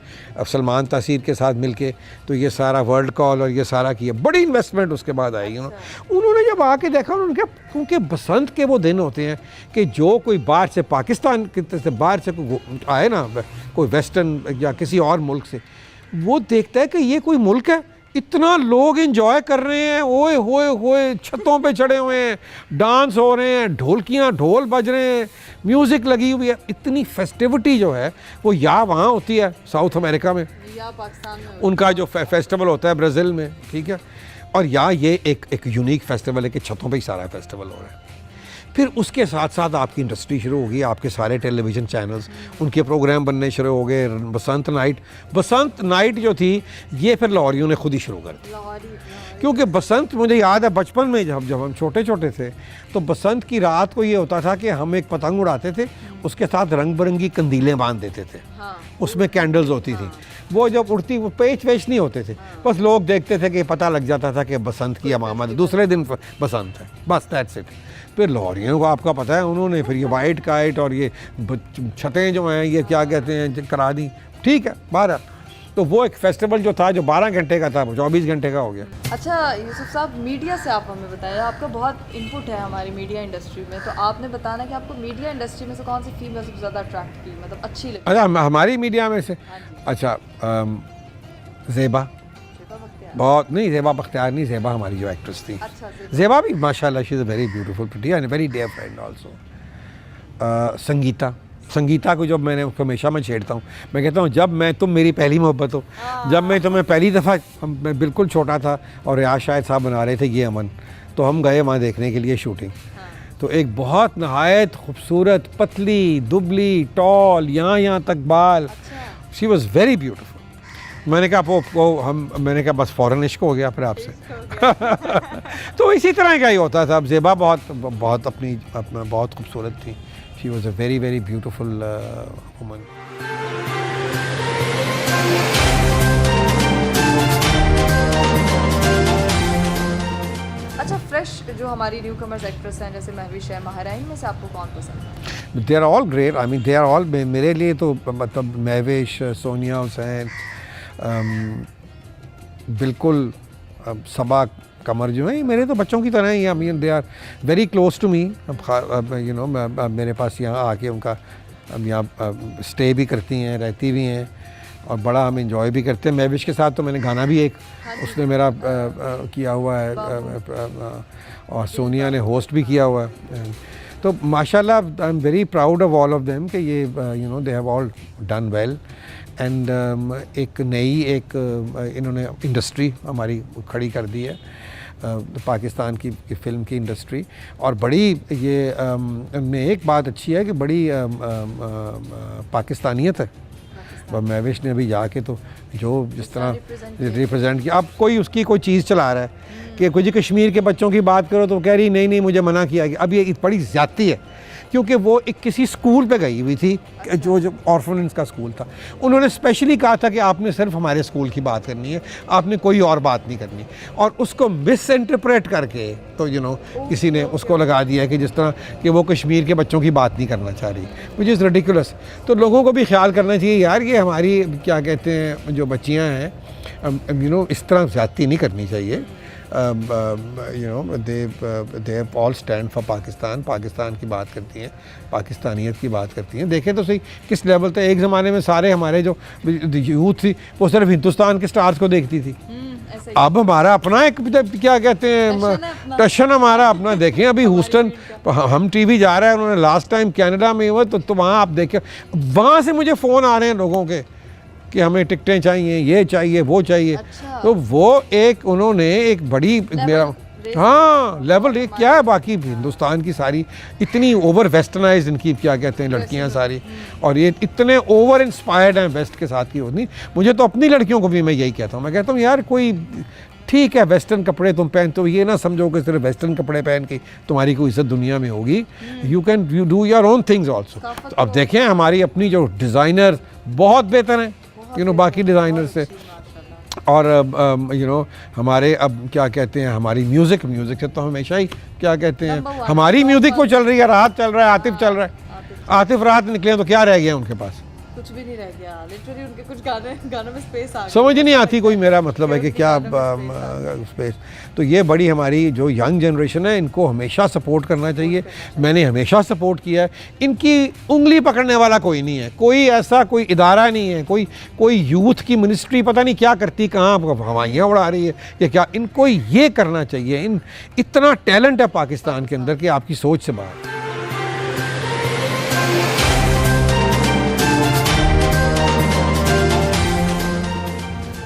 सलमान तासीर के साथ मिलके तो ये सारा वर्ल्ड कॉल और ये सारा किया. बड़ी इन्वेस्टमेंट उसके बाद आई. उन्होंने जब आके देखा उनके उनके बसंत के वो दिन होते हैं कि जो कोई बाहर से पाकिस्तान से बाहर से कोई आए ना, कोई वेस्टर्न या किसी और मुल्क से, वो देखता है कि ये कोई मुल्क है, इतना लोग एंजॉय कर रहे हैं, ओए होए होए, छतों पे चढ़े हुए हैं, डांस हो रहे हैं, ढोल बज रहे हैं, म्यूज़िक लगी हुई है. इतनी फेस्टिविटी जो है वो या वहाँ होती है साउथ अमेरिका में या पाकिस्तान में, उनका जो फेस्टिवल होता है ब्राज़ील में. ठीक है, और या ये एक यूनिक फेस्टिवल है कि छतों पे ही सारा फेस्टिवल हो रहा है. फिर उसके साथ साथ आपकी इंडस्ट्री शुरू होगी, आपके सारे टेलीविज़न चैनल्स उनके प्रोग्राम बनने शुरू हो गए. बसंत नाइट जो थी ये फिर लाहौरियों ने खुद ही शुरू कर दी. क्योंकि बसंत, मुझे याद है बचपन में जब हम छोटे छोटे थे तो बसंत की रात को ये होता था कि हम एक पतंग उड़ाते थे, उसके साथ रंग बिरंगी कंदीलें बांध देते थे. उसमें कैंडल्स होती थी. वो जब उड़ती वो पेच वेच नहीं होते थे, बस लोग देखते थे कि पता लग जाता था कि बसंत की अमामत, दूसरे दिन बसंत है, बस दैट्स इट. फिर लाहौरियों को आपका पता है, उन्होंने फिर ये वाइट काइट और ये छतें जो हैं ये क्या कहते हैं करा दी. ठीक है, 12. तो वो एक फेस्टिवल जो था जो 12 घंटे का था वो 24 घंटे का हो गया. अच्छा यूसुफ साहब, मीडिया से आप हमें बताइए, आपका बहुत इनपुट है हमारी मीडिया इंडस्ट्री में, तो आपने बताना कि आपको मीडिया इंडस्ट्री में से कौन सी फीमेल सबसे ज़्यादा अट्रैक्ट की, मतलब अच्छी लगी? अच्छा, हमारी मीडिया में से, अच्छा ज़ेबा, बहुत नहीं, ज़ेबा बख्तियार नहीं, ज़ेबा हमारी जो एक्ट्रेस थी. अच्छा, ज़ेबा भी माशाल्लाह she is a very beautiful pretty and very dear friend also. Sangeeta को जब मैंने हमेशा मैं छेड़ता हूँ, मैं कहता हूँ जब मैं तुम मेरी पहली मोहब्बत हो, जब मैं तुम्हें पहली दफ़ा, मैं बिल्कुल छोटा था और रियाज शाहिद साहब बना रहे थे ये अमन, तो हम गए वहाँ देखने के लिए शूटिंग. तो एक बहुत नहायत खूबसूरत, पतली, दुबली, टॉल, यहाँ तक बाल, शी वॉज़ वेरी ब्यूटीफुल. मैंने कहा मैंने कहा बस फ़ौरन इश्क हो गया फिर आपसे. तो इसी तरह का ही होता था. अब ज़ेबा बहुत अपना बहुत खूबसूरत थी. She was a very very beautiful woman. अच्छा, फ्रेश जो हमारी न्यू कमर्स एक्ट्रेस हैं जैसे महविश है, माहिरा, इनमें से आपको कौन पसंद है? They are all great. I mean they are all, मेरे लिए तो मतलब महविश, सोनिया हुसैन, बिल्कुल सबा कमर जो है मेरे तो बच्चों की तरह ही. I mean they are very close to me. You know मेरे पास यहाँ आके उनका यहाँ स्टे भी करती हैं, रहती भी हैं और बड़ा हम इंजॉय भी करते हैं. महविश के साथ तो मैंने गाना भी एक उसने मेरा किया हुआ है और सोनिया ने होस्ट भी किया हुआ है. तो माशाल्लाह I am very proud of all of them कि ये you know they have all done well. And एक नई इन्होंने इंडस्ट्री हमारी खड़ी कर दी है, पाकिस्तान की फ़िल्म की इंडस्ट्री. और बड़ी ये में एक बात अच्छी है कि बड़ी पाकिस्तानियत है. महविश ने अभी जाके तो जो जिस तरह रिप्रेजेंट किया, अब कोई उसकी कोई चीज़ चला रहा है कि कुछ कश्मीर के बच्चों की बात करो तो कह रही नहीं मुझे मना किया गया. अब ये बड़ी ज़्यादती है क्योंकि वो एक किसी स्कूल पे गई हुई थी जो ऑर्फनेज का स्कूल था. उन्होंने स्पेशली कहा था कि आपने सिर्फ हमारे स्कूल की बात करनी है, आपने कोई और बात नहीं करनी. और उसको मिस इंटरप्रेट करके तो यू नो किसी ने उसको लगा दिया कि जिस तरह कि वो कश्मीर के बच्चों की बात नहीं करना चाह रही, विच इज़ रिडिकुलस. तो लोगों को भी ख्याल करना चाहिए यार, ये हमारी क्या कहते हैं जो बच्चियाँ हैं यू नो इस तरह ज़्यादती नहीं करनी चाहिए. you know they all stand for Pakistan की बात करती हैं, पाकिस्तानियत की बात करती हैं. देखें तो सही किस लेवल तक. एक ज़माने में सारे हमारे जो यूथ थी वो सिर्फ हिंदुस्तान के स्टार्स को देखती थी. अब हमारा अपना एक क्या कहते हैं टशन हमारा अपना. देखें अभी ह्यूस्टन हम टीवी जा रहा है, उन्होंने लास्ट टाइम कनाडा में हुआ तो वहाँ आप देखें, वहाँ से मुझे फ़ोन आ रहे हैं लोगों के कि हमें टिकटें चाहिए, ये चाहिए, वो चाहिए. अच्छा. तो वो एक उन्होंने एक बड़ी मेरा हाँ लेवल रेस क्या है, बाकी हिंदुस्तान की सारी इतनी ओवर वेस्टर्नाइज इनकी क्या कहते हैं लड़कियां सारी, और ये इतने ओवर इंस्पायर्ड हैं वेस्ट के साथ की होती। मुझे तो अपनी लड़कियों को भी मैं यही कहता हूँ, मैं कहता हूँ यार कोई ठीक है वेस्टर्न कपड़े तुम पहनते हो, ये ना समझो कि सिर्फ वेस्टर्न कपड़े पहन के तुम्हारी कोई इज्जत दुनिया में होगी। You do your own things also. तो अब देखें हमारी अपनी जो डिज़ाइनर बहुत बेहतर हैं बाकी डिज़ाइनर से, और हमारे अब क्या कहते हैं हमारी म्यूज़िक से तो हमेशा ही क्या कहते हैं हमारी म्यूज़िक को चल रही है, राहत चल रहा है, आतिफ चल रहा है। आतिफ राहत निकले तो क्या रह गया उनके पास, कुछ भी नहीं रह गया लिटरली। उनके कुछ गानों में स्पेस आ गई, समझ नहीं आती कोई, मेरा मतलब है कि क्या स्पेस। तो ये बड़ी हमारी जो यंग जनरेशन है इनको हमेशा सपोर्ट करना चाहिए, मैंने हमेशा सपोर्ट किया है। इनकी उंगली पकड़ने वाला कोई नहीं है, कोई ऐसा कोई इदारा नहीं है, कोई यूथ की मिनिस्ट्री पता नहीं क्या करती, कहाँ हवाइयाँ उड़ा रही है या क्या। इनको ये करना चाहिए, इतना टैलेंट है पाकिस्तान के अंदर कि आपकी सोच से बाहर।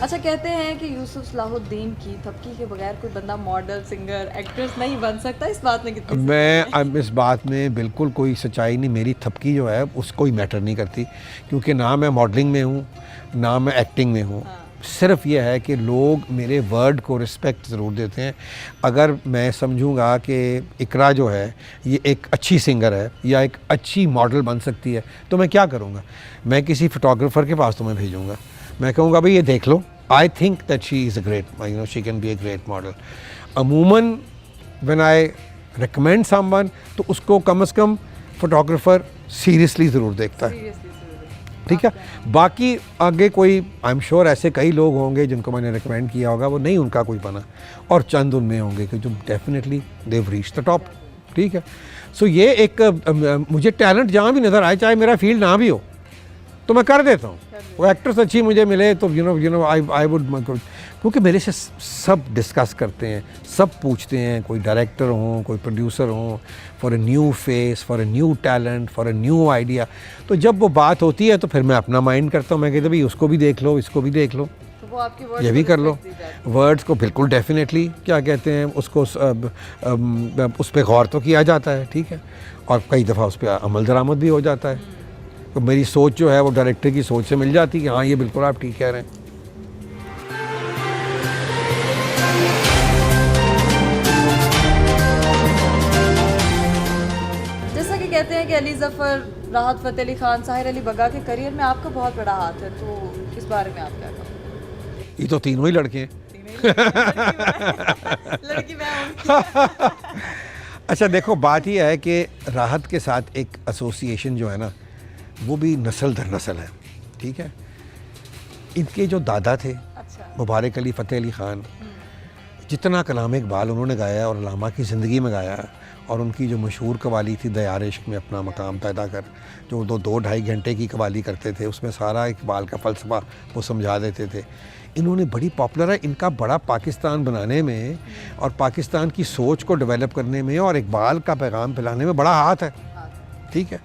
अच्छा, कहते हैं कि यूसुफ सलाहुद्दीन की थपकी के बगैर कोई बंदा मॉडल, सिंगर, एक्ट्रेस नहीं बन सकता। इस बात में कितनी मैं इस बात में बिल्कुल कोई सच्चाई नहीं, मेरी थपकी जो है उसको ही मैटर नहीं करती, क्योंकि ना मैं मॉडलिंग में हूँ ना मैं एक्टिंग में हूँ। सिर्फ ये है कि लोग मेरे वर्ड को रिस्पेक्ट ज़रूर देते हैं। अगर मैं समझूंगा कि इकरा जो है ये एक अच्छी सिंगर है या एक अच्छी मॉडल बन सकती है तो मैं क्या करूँगा, मैं किसी फोटोग्राफ़र के पास तो मैं भेजूँगा, मैं कहूँगा भाई ये देख लो, I think that she is a great she can be a great model. अमूमन व्हेन आई रिकमेंड समवन तो उसको कम से कम फोटोग्राफ़र सीरियसली ज़रूर देखता है, ठीक है। बाकी आगे कोई आई एम श्योर ऐसे कई लोग होंगे जिनको मैंने रिकमेंड किया होगा वो नहीं उनका कोई बना, और चंद उनमें होंगे कि जो definitely they reach the top, ठीक है। सो ये एक मुझे टैलेंट जहाँ भी नज़र आए, चाहे मेरा फील्ड ना भी हो तो मैं कर देता हूँ। वो एक्ट्रेस अच्छी मुझे मिले तो आई वुड, क्योंकि मेरे से सब डिस्कस करते हैं, सब पूछते हैं, कोई डायरेक्टर हो कोई प्रोड्यूसर हो, for a new face, for a new talent, for a new idea. तो जब वो बात होती है तो फिर मैं अपना माइंड करता हूँ, मैं कहता भाई उसको भी देख लो, इसको भी देख लो, तो वो आपकी ये भी कर लो। वर्ड्स को बिल्कुल डेफिनेटली क्या कहते हैं उसको उस पर गौर तो किया जाता है, ठीक है, और कई दफ़ा उस पर अमल दरामद भी हो जाता है। तो मेरी सोच जो है वो डायरेक्टर की सोच से मिल जाती है कि हाँ ये बिल्कुल आप ठीक कह रहे हैं। जैसा कि कहते हैं कि अली ज़फ़र, राहत फ़तेह अली खान, साहिर अली बग्गा के करियर में आपका बहुत बड़ा हाथ है, तो इस बारे में आप क्या कहोगे? ये तो तीनों ही लड़के हैं। लड़की मैं हूँ। अच्छा देखो, बात यह है कि राहत के साथ एक एसोसिएशन जो है ना वो भी नस्ल दर नस्ल है, ठीक है। इनके जो दादा थे मुबारक अली फ़तेह अली ख़ान, जितना कलाम इकबाल उन्होंने गाया और अल्लामा की ज़िंदगी में गाया, और उनकी जो मशहूर कवाली थी दयार इश्क में अपना मकाम पैदा कर, जो 2-2.5 घंटे की कवाली करते थे, उसमें सारा इकबाल का फ़लसफ़ा वो समझा देते थे। इन्होंने बड़ी पॉपुलर है, इनका बड़ा पाकिस्तान बनाने में और पाकिस्तान की सोच को डेवलप करने में और इकबाल का पैगाम फैलाने में बड़ा हाथ है, ठीक है।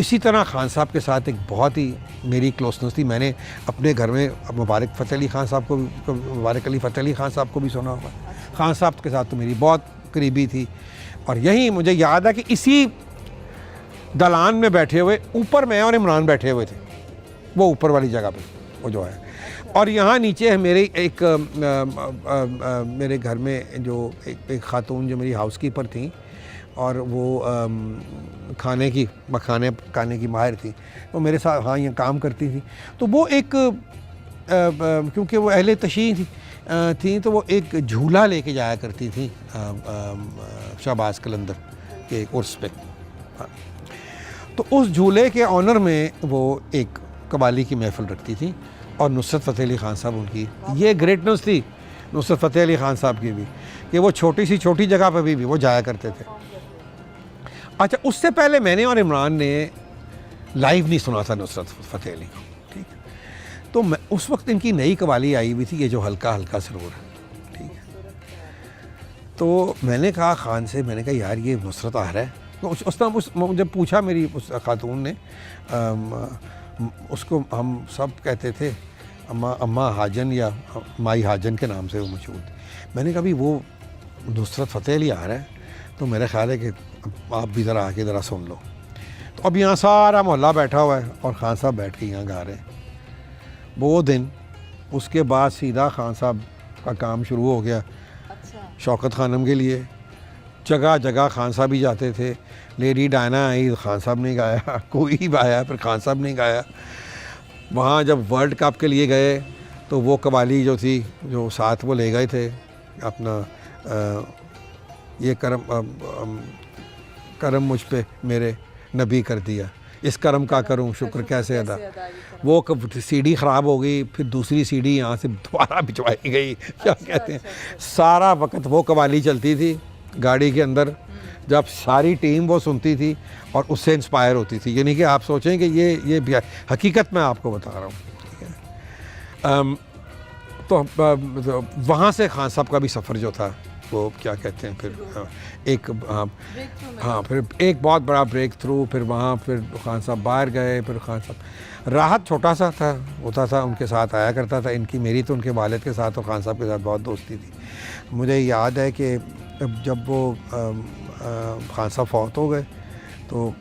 इसी तरह खान साहब के साथ एक बहुत ही मेरी क्लोजनेस थी। मैंने अपने घर में मुबारक फ़तेह अली ख़ान साहब को, मुबारक अली फ़तेह अली ख़ान साहब को भी सुना होगा। खान साहब के साथ तो मेरी बहुत करीबी थी, और यही मुझे याद है कि इसी दलान में बैठे हुए, ऊपर मैं और इमरान बैठे हुए थे, वो ऊपर वाली जगह पे वो जो है, और यहाँ नीचे है मेरे एक मेरे घर में जो एक खातून जो मेरी हाउसकीपर थी, और वो खाने की माहिर थी, वो मेरे साथ हाँ यहाँ काम करती थी। तो वो एक क्योंकि वो अहले तशी थी तो वो एक झूला लेके जाया करती थी शहबाज कलंदर के उर्स पे। तो उस झूले के ऑनर में वो एक कवाली की महफ़िल रखती थी, और नुसरत फ़तेह अली ख़ान साहब उनकी, ये ग्रेटनेस थी नुसरत फ़तेह अली ख़ान साहब की भी, कि वो छोटी जगह पर भी वो जाया करते थे। अच्छा, उससे पहले मैंने और इमरान ने लाइव नहीं सुना था नुसरत फ़तेह अली को, ठीक है। तो मैं उस वक्त इनकी नई कवाली आई हुई थी, ये जो हल्का हल्का सरूर है, ठीक है। तो मैंने कहा खान से, मैंने कहा यार ये नुसरत आ रहा है। तो उसने जब पूछा मेरी उस खातून ने, उसको हम सब कहते थे अम्मा हाजन या माई हाजन के नाम से वो मशहूर थी। मैंने कहा भी वो नुसरत फ़तेह अली आ रहा है, तो मेरा ख्याल है कि आप भी ज़रा आके ज़रा सुन लो। तो अब यहाँ सारा मोहल्ला बैठा हुआ है और खान साहब बैठ के यहाँ गा रहे हैं वो दिन। उसके बाद सीधा खान साहब का काम शुरू हो गया शौकत खानम के लिए। जगह जगह खान साहब ही जाते थे। लेडी डायना आई, खान साहब ने गाया, कोई आया फिर खान साहब ने गाया। वहाँ जब वर्ल्ड कप के लिए गए तो वो कवाली जो थी जो साथ वो ले गए थे अपना ये करम मुझ पे मेरे नबी कर दिया, इस करम का करूं शुक्र कैसे अदा। वो सीडी ख़राब हो गई, फिर दूसरी सीडी यहाँ से दोबारा भिजवाई गई। क्या कहते हैं, सारा वक्त वो कवाली चलती थी गाड़ी के अंदर, जब सारी टीम वो सुनती थी और उससे इंस्पायर होती थी। यानी कि आप सोचें कि ये हकीकत मैं आपको बता रहा हूँ, ठीक है। तो वहाँ से खान साहब का भी सफ़र जो था वो क्या कहते हैं फिर एक हाँ फिर एक बहुत बड़ा ब्रेक थ्रू। फिर वहाँ फिर खान साहब बाहर गए। फिर खान साहब राहत छोटा सा था होता था, उनके साथ आया करता था। इनकी मेरी तो उनके वालिद के साथ और खान साहब के साथ बहुत दोस्ती थी। मुझे याद है कि जब वो खान साहब फौत हो गए तो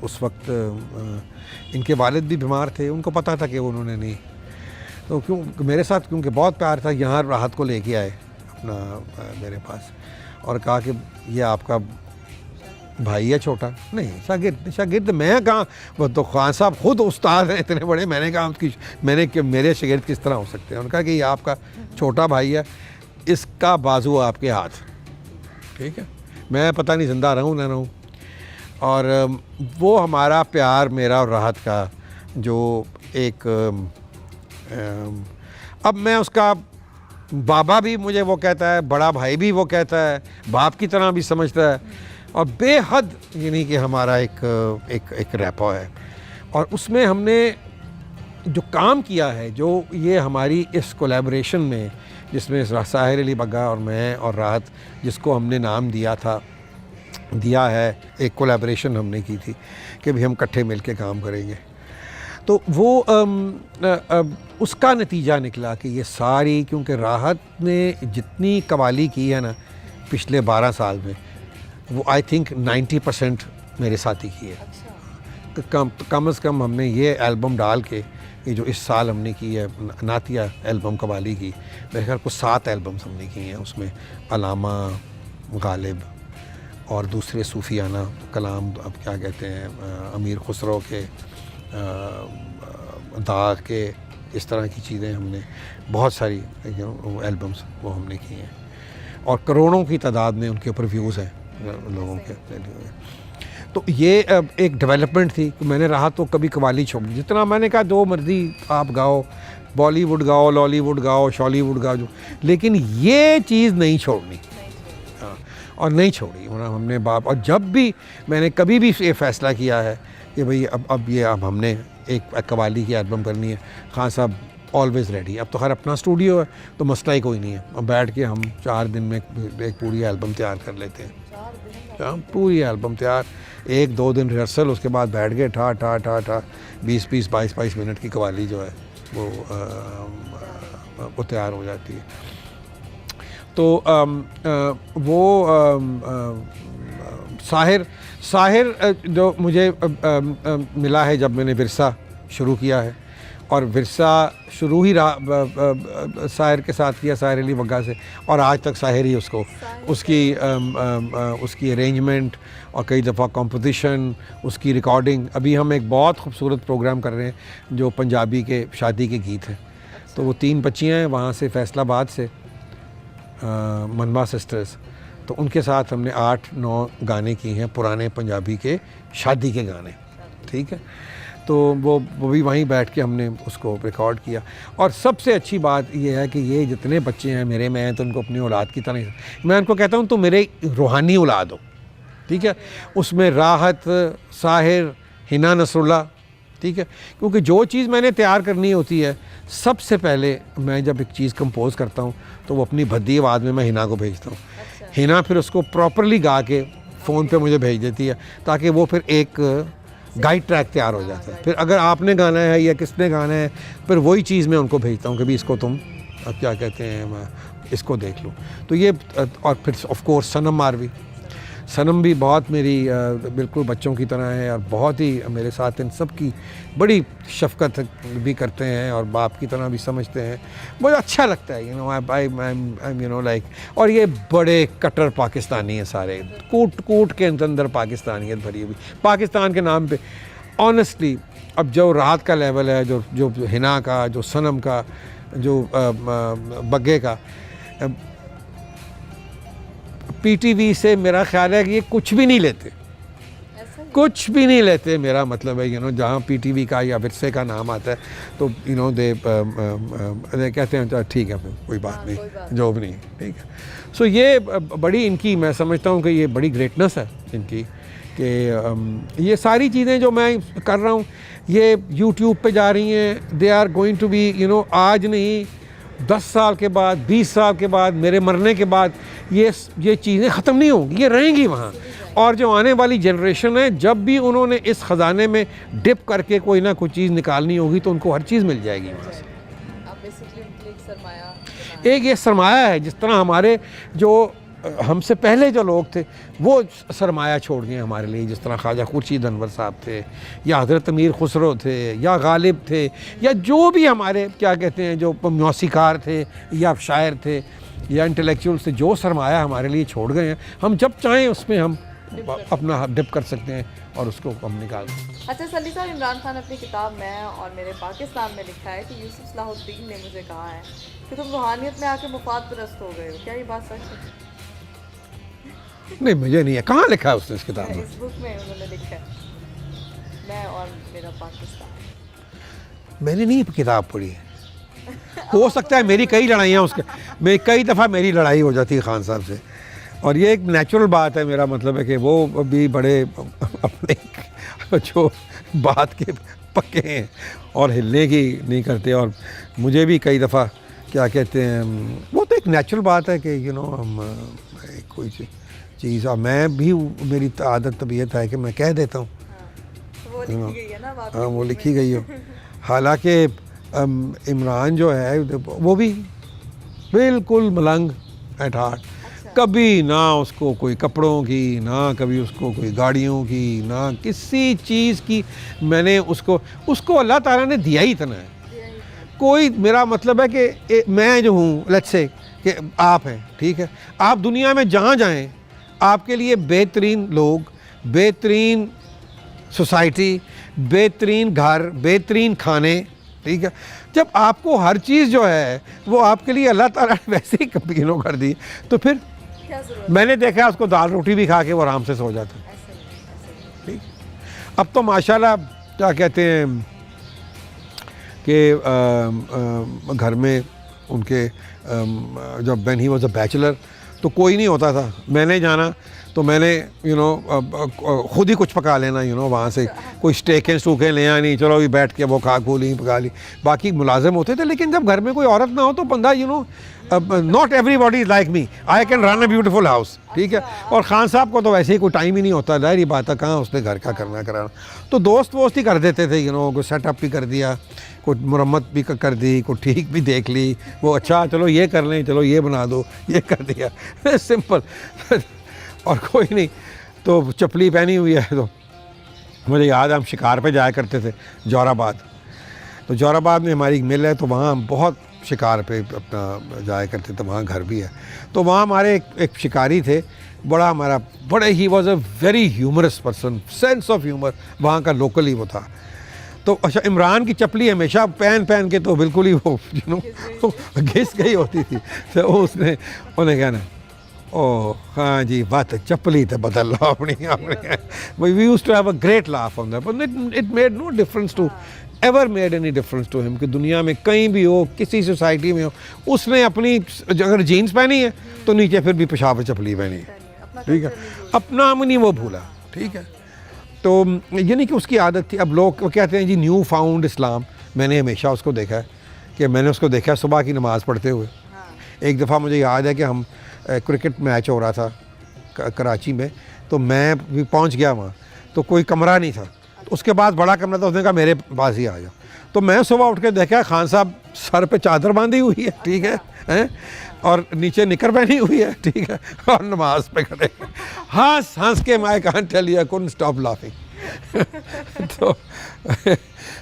उस वक्त इनके वालिद भी बीमार थे। उनको पता था कि उन्होंने नहीं, तो क्यों मेरे साथ क्योंकि बहुत प्यार था, यहाँ राहत को लेके आए अपना मेरे पास और कहा कि ये आपका भाई है छोटा, नहीं शागिर्द मैं कहाँ, वो तो खान साहब खुद उस्ताद हैं इतने बड़े। मैंने कहा उसकी मेरे शागिर्द किस तरह हो सकते हैं। उन्होंने कहा कि ये आपका छोटा भाई है, इसका बाजू आपके हाथ, ठीक है। मैं पता नहीं ज़िंदा रहूँ ना रहूँ। और वो हमारा प्यार मेरा और राहत का जो एक अब मैं उसका बाबा भी मुझे वो कहता है, बड़ा भाई भी वो कहता है, बाप की तरह भी समझता है और बेहद यानी कि हमारा एक रैपो है। और उसमें हमने जो काम किया है, जो ये हमारी इस कोलैबोरेशन में जिसमें साहिर अली बग्गा और मैं और राहत, जिसको हमने नाम दिया है, एक कोलैबोरेशन हमने की थी कि भी हम इकट्ठे मिल के काम करेंगे। तो वो उसका नतीजा निकला कि ये सारी, क्योंकि राहत ने जितनी कवाली की है ना पिछले 12 साल में, वो आई थिंक 90% मेरे साथ ही की है। तो कम से कम हमने ये एल्बम डाल के, ये जो इस साल हमने की है नातिया एल्बम कवाली की, मेरे ख्याल को 7 एल्बम्स हमने की हैं। उसमें अलामा, गालिब और दूसरे सूफियाना कलाम, अब क्या कहते हैं, अमीर खुसरो के, दाग के, इस तरह की चीज़ें हमने बहुत सारी एल्बम्स वो हमने की हैं और करोड़ों की तादाद में उनके ऊपर व्यूज़ हैं लोगों के। तो ये एक डेवलपमेंट थी कि मैंने राहत तो कभी कवाली छोड़, जितना मैंने कहा जो मर्जी आप गाओ, बॉलीवुड गाओ, लॉलीवुड गाओ, शॉलीवुड गाओ, जो, लेकिन ये चीज़ नहीं छोड़नी। हाँ, और नहीं छोड़ी हमने बाप। और जब भी मैंने कभी भी ये फ़ैसला किया है कि भाई अब हमने एक कवाली की एल्बम करनी है, खान साहब ऑलवेज़ रेडी। अब तो खैर अपना स्टूडियो है तो मसला ही कोई नहीं है, अब बैठ के हम 4 दिन में एक पूरी एल्बम तैयार कर लेते हैं। पूरी एल्बम तैयार, 1-2 दिन रिहर्सल, उसके बाद बैठ गए ठा 20-20, 22-22 मिनट की कवाली जो है वो तैयार हो जाती है। तो साहिर जो मुझे मिला है जब मैंने विरसा शुरू किया है, और विरसा शुरू ही साहिर के साथ किया, साहिर अली बग्गा से, और आज तक साहिर ही उसकी अरेंजमेंट और कई दफ़ा कंपोजिशन, उसकी रिकॉर्डिंग। अभी हम एक बहुत खूबसूरत प्रोग्राम कर रहे हैं जो पंजाबी के शादी के गीत हैं। तो वो 3 बच्चियाँ हैं वहाँ से, फैसलाबाद से, मनवा सिस्टर्स, तो उनके साथ हमने 8-9 गाने किए हैं, पुराने पंजाबी के शादी के गाने, ठीक है। तो वो भी वहीं बैठ के हमने उसको रिकॉर्ड किया। और सबसे अच्छी बात ये है कि ये जितने बच्चे हैं मेरे में हैं, तो उनको अपनी औलाद की तरह, मैं उनको कहता हूँ तो मेरे रूहानी औलाद हो, ठीक है। उसमें राहत, साहिर, हिना नसरुल्लाह, ठीक है। क्योंकि जो चीज़ मैंने तैयार करनी होती है, सबसे पहले मैं जब एक चीज़ कंपोज करता हूँ तो वो अपनी भद्दी आवाज़ में मैं हिना को भेजता हूँ। हिना फिर उसको प्रॉपरली गा के फ़ोन पे मुझे भेज देती है, ताकि वो फिर एक गाइड ट्रैक तैयार हो जाता है। फिर अगर आपने गाना है या किसने गाना है, फिर वही चीज़ मैं उनको भेजता हूँ कि भी इसको तुम क्या कहते हैं इसको देख लो। तो ये और फिर ऑफ कोर्स सनम मारवी, सनम भी बहुत मेरी बिल्कुल बच्चों की तरह है और बहुत ही मेरे साथ इन सब की बड़ी शफ़क़त भी करते हैं और बाप की तरह भी समझते हैं। मुझे अच्छा लगता है, you know, I you know like. और ये बड़े कट्टर पाकिस्तानी हैं सारे, कूट कूट के अंदर पाकिस्तानियत भरी हुई पाकिस्तान के नाम पे। ऑनेस्टली अब जो राहत का लेवल है, जो हिना का, जो सनम का, जो बग्गे का, पीटीवी से मेरा ख्याल है कि ये कुछ भी नहीं लेते, कुछ भी नहीं लेते। मेरा मतलब है, यू नो, जहाँ पीटीवी का या विरसे का नाम आता है तो यू नो दे कहते हैं ठीक है कोई बात नहीं, जो भी नहीं, ठीक है। सो ये बड़ी इनकी, मैं समझता हूँ कि ये बड़ी ग्रेटनेस है इनकी कि ये सारी चीज़ें जो मैं कर रहा हूँ ये यूट्यूब पे जा रही हैं। They are going to be, you know, आज नहीं 10 साल के बाद, 20 साल के बाद, मेरे मरने के बाद ये चीज़ें ख़त्म नहीं होंगी, ये रहेंगी वहाँ। और जो आने वाली जनरेशन है, जब भी उन्होंने इस ख़जाने में डिप करके कोई ना कोई चीज़ निकालनी होगी तो उनको हर चीज़ मिल जाएगी वहाँ से। एक ये सरमाया है, जिस तरह हमारे जो हमसे पहले जो लोग थे वो सरमाया छोड़ गए हमारे लिए, जिस तरह ख्वाजा खुर्शीद अनवर साहब थे या हज़रत अमीर खुसरो थे या गालिब थे या जो भी हमारे क्या कहते हैं जो मौसीकार थे या शायर थे या इंटेलेक्चुअल्स थे, जो सरमाया हमारे लिए छोड़ गए हैं, हम जब चाहें उसमें हम अपना डिप कर सकते हैं और उसको हम निकाल सकते। अच्छा सली साहब, इमरान खान अपनी किताब मैं और मेरे पाकिस्तान में लिखा है कि यूसुफ सलाहुद्दीन ने मुझे कहा है कि तुम रूहानियत में आके मुफाद परस्त हो गए हो, क्या ये बात सच है? नहीं, मुझे नहीं है। कहाँ लिखा है उसने इस किताब में? इस बुक में उन्होंने लिखा है, मैं और मेरा पाकिस्तान। मैंने नहीं किताब पढ़ी है। हो सकता है मेरी कई लड़ाइयाँ उसके, मैं कई दफ़ा मेरी लड़ाई हो जाती है खान साहब से, और ये एक नेचुरल बात है। मेरा मतलब है कि वो भी बड़े अपने जो बात के पक्के हैं और हिलने की नहीं करते, और मुझे भी कई दफ़ा क्या कहते हैं, वो तो एक नेचुरल बात है कि यू नो हम कोई चीज़, और मैं भी मेरी आदत तबीयत है कि मैं कह देता हूँ। हाँ, वो लिखी गई हो। हालांकि इमरान जो है वो भी बिल्कुल मलंग एट हार्ट, कभी ना उसको कोई कपड़ों की, ना कभी उसको कोई गाड़ियों की, ना किसी चीज़ की। मैंने उसको अल्लाह ताला ने दिया ही इतना है। कोई, मेरा मतलब है कि मैं जो हूँ, लेट्स से कि आप हैं, ठीक है, आप दुनिया में जहाँ जाएं आपके लिए बेहतरीन लोग, बेहतरीन सोसाइटी, बेहतरीन घर, बेहतरीन खाने, ठीक है। जब आपको हर चीज़ जो है वो आपके लिए अल्लाह ताला ने वैसे ही कमीनों कर दी, तो फिर क्या ज़रूरत? मैंने देखा उसको दाल रोटी भी खा के वो आराम से सो जाता है, ठीक। अब तो माशाल्लाह क्या कहते हैं कि घर में उनके जब when he was a bachelor तो कोई नहीं होता था। मैंने जाना तो मैंने यू नो खुद ही कुछ पका लेना, यू नो, वहाँ से कोई स्टेकें सूखे ले आनी, चलो भी बैठ के वो खा खू ली, पका ली। बाकी मुलाजिम होते थे, लेकिन जब घर में कोई औरत ना हो तो बंदा, you know, not everybody is like me, I can run a beautiful house, ठीक है। और ख़ान साहब को तो वैसे ही कोई टाइम ही नहीं होता, जाहिर बात है, कहाँ उसने घर का करना कराना। तो दोस्त वोस्त ही कर देते थे, यू नो, कोई सेटअप भी कर दिया, कुछ मुरम्मत भी कर दी, कुछ ठीक भी देख ली, वो अच्छा चलो ये कर लें, चलो ये बना दो, ये कर दिया, सिंपल। और कोई नहीं, तो चपली पहनी हुई है। तो मुझे याद है हम शिकार पे जाया करते थे जोराबाद, तो जोराबाद में हमारी एक मिल है, तो वहाँ हम बहुत शिकार पे अपना जाया करते थे, वहाँ घर भी है। तो वहाँ हमारे एक शिकारी थे, बड़े he was a very humorous person, sense of humour वहाँ का लोकल ही वो था। तो अच्छा, इमरान की चपली हमेशा पहन के तो बिल्कुल ही वो यू नो घिस गई होती थी। तो उसने उन्हें कहना, ओह हाँ जी, बात चप्पली तो बदल लो अपनी। We used to have a great laugh on that, but it made no difference to ever made any difference to him कि दुनिया में कहीं भी हो, किसी सोसाइटी में हो, उसने अपनी अगर जीन्स पहनी है तो नीचे फिर भी पेशाब चप्पली पहनी है, ठीक है, अपना नहीं वो भूला, ठीक है। तो ये नहीं कि उसकी आदत थी। अब लोग कहते हैं जी न्यू फाउंड इस्लाम, मैंने हमेशा उसको देखा है कि मैंने उसको देखा है सुबह की नमाज़ पढ़ते हुए। एक दफ़ा मुझे याद है कि हम क्रिकेट मैच हो रहा था कराची में, तो मैं भी पहुंच गया वहाँ, तो कोई कमरा नहीं था, तो उसके बाद बड़ा कमरा था, उसने कहा मेरे पास ही आ जाओ। तो मैं सुबह उठ के देखा खान साहब सर पे चादर बांधी हुई है, ठीक है, हैं, और नीचे निकर पहनी हुई है, ठीक है, और नमाज पे खड़े हंस हंस के my can't tell you I couldn't stop laughing. तो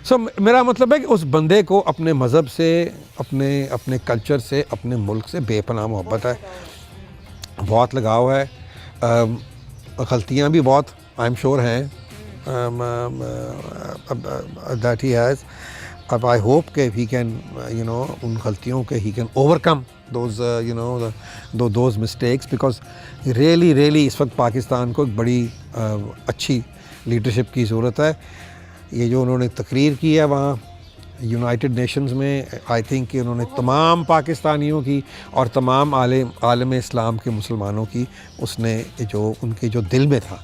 सो मेरा मतलब है कि उस बंदे को अपने मज़हब से, अपने कल्चर से, अपने मुल्क से बेपनाह मोहब्बत है, बहुत लगाव है। गलतियाँ भी बहुत आई एम श्योर हैं दैट ही हैज़। अब आई होप कि ही कैन यू नो उन गलतियों के he can overcome those you know those mistakes, because really इस वक्त पाकिस्तान को एक बड़ी अच्छी लीडरशिप की ज़रूरत है। ये जो उन्होंने तकरीर की है वहाँ यूनाइटेड नेशंस में, आई थिंक कि उन्होंने तमाम पाकिस्तानियों की और तमाम आलम इस्लाम के मुसलमानों की, उसने जो उनके जो दिल में था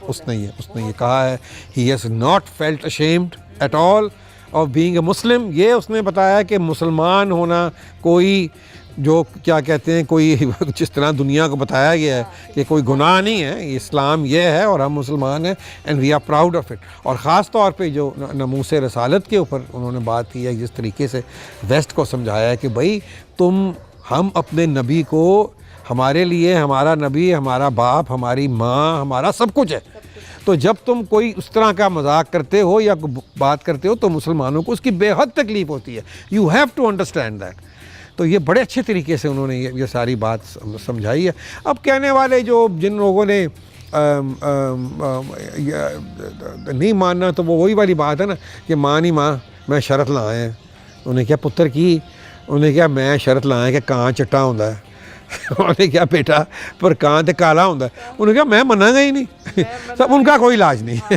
उसने ये कहा है, he has not felt ashamed at all of being a Muslim. ये उसने बताया कि मुसलमान होना कोई जो क्या कहते हैं, कोई जिस तरह दुनिया को बताया गया है कि कोई गुनाह नहीं है, इस्लाम ये है और हम मुसलमान हैं and we are proud of it. और ख़ास तौर पे जो नमूस रसालत के ऊपर उन्होंने बात की है, जिस तरीके से वेस्ट को समझाया है कि भाई हम अपने नबी को, हमारे लिए हमारा नबी हमारा बाप, हमारी माँ, हमारा सब कुछ है। तो जब तुम कोई उस तरह का मजाक करते हो या बात करते हो तो मुसलमानों को उसकी बेहद तकलीफ़ होती है। You have to understand that. तो ये बड़े अच्छे तरीके से उन्होंने ये सारी बात समझाई है। अब कहने वाले जो जिन लोगों ने नहीं मानना, तो वो वही वाली बात है ना कि माँ नहीं माँ मैं शरत लाए हैं। उन्हें क्या पुत्र की, उन्हें क्या मैं शरत लाए कि कां चिट्टा होंदा है उन्हें क्या बेटा पर कां ते काला होंदा है। उन्हें क्या मैं मनांगा ही नहीं सब उनका कोई इलाज नहीं है।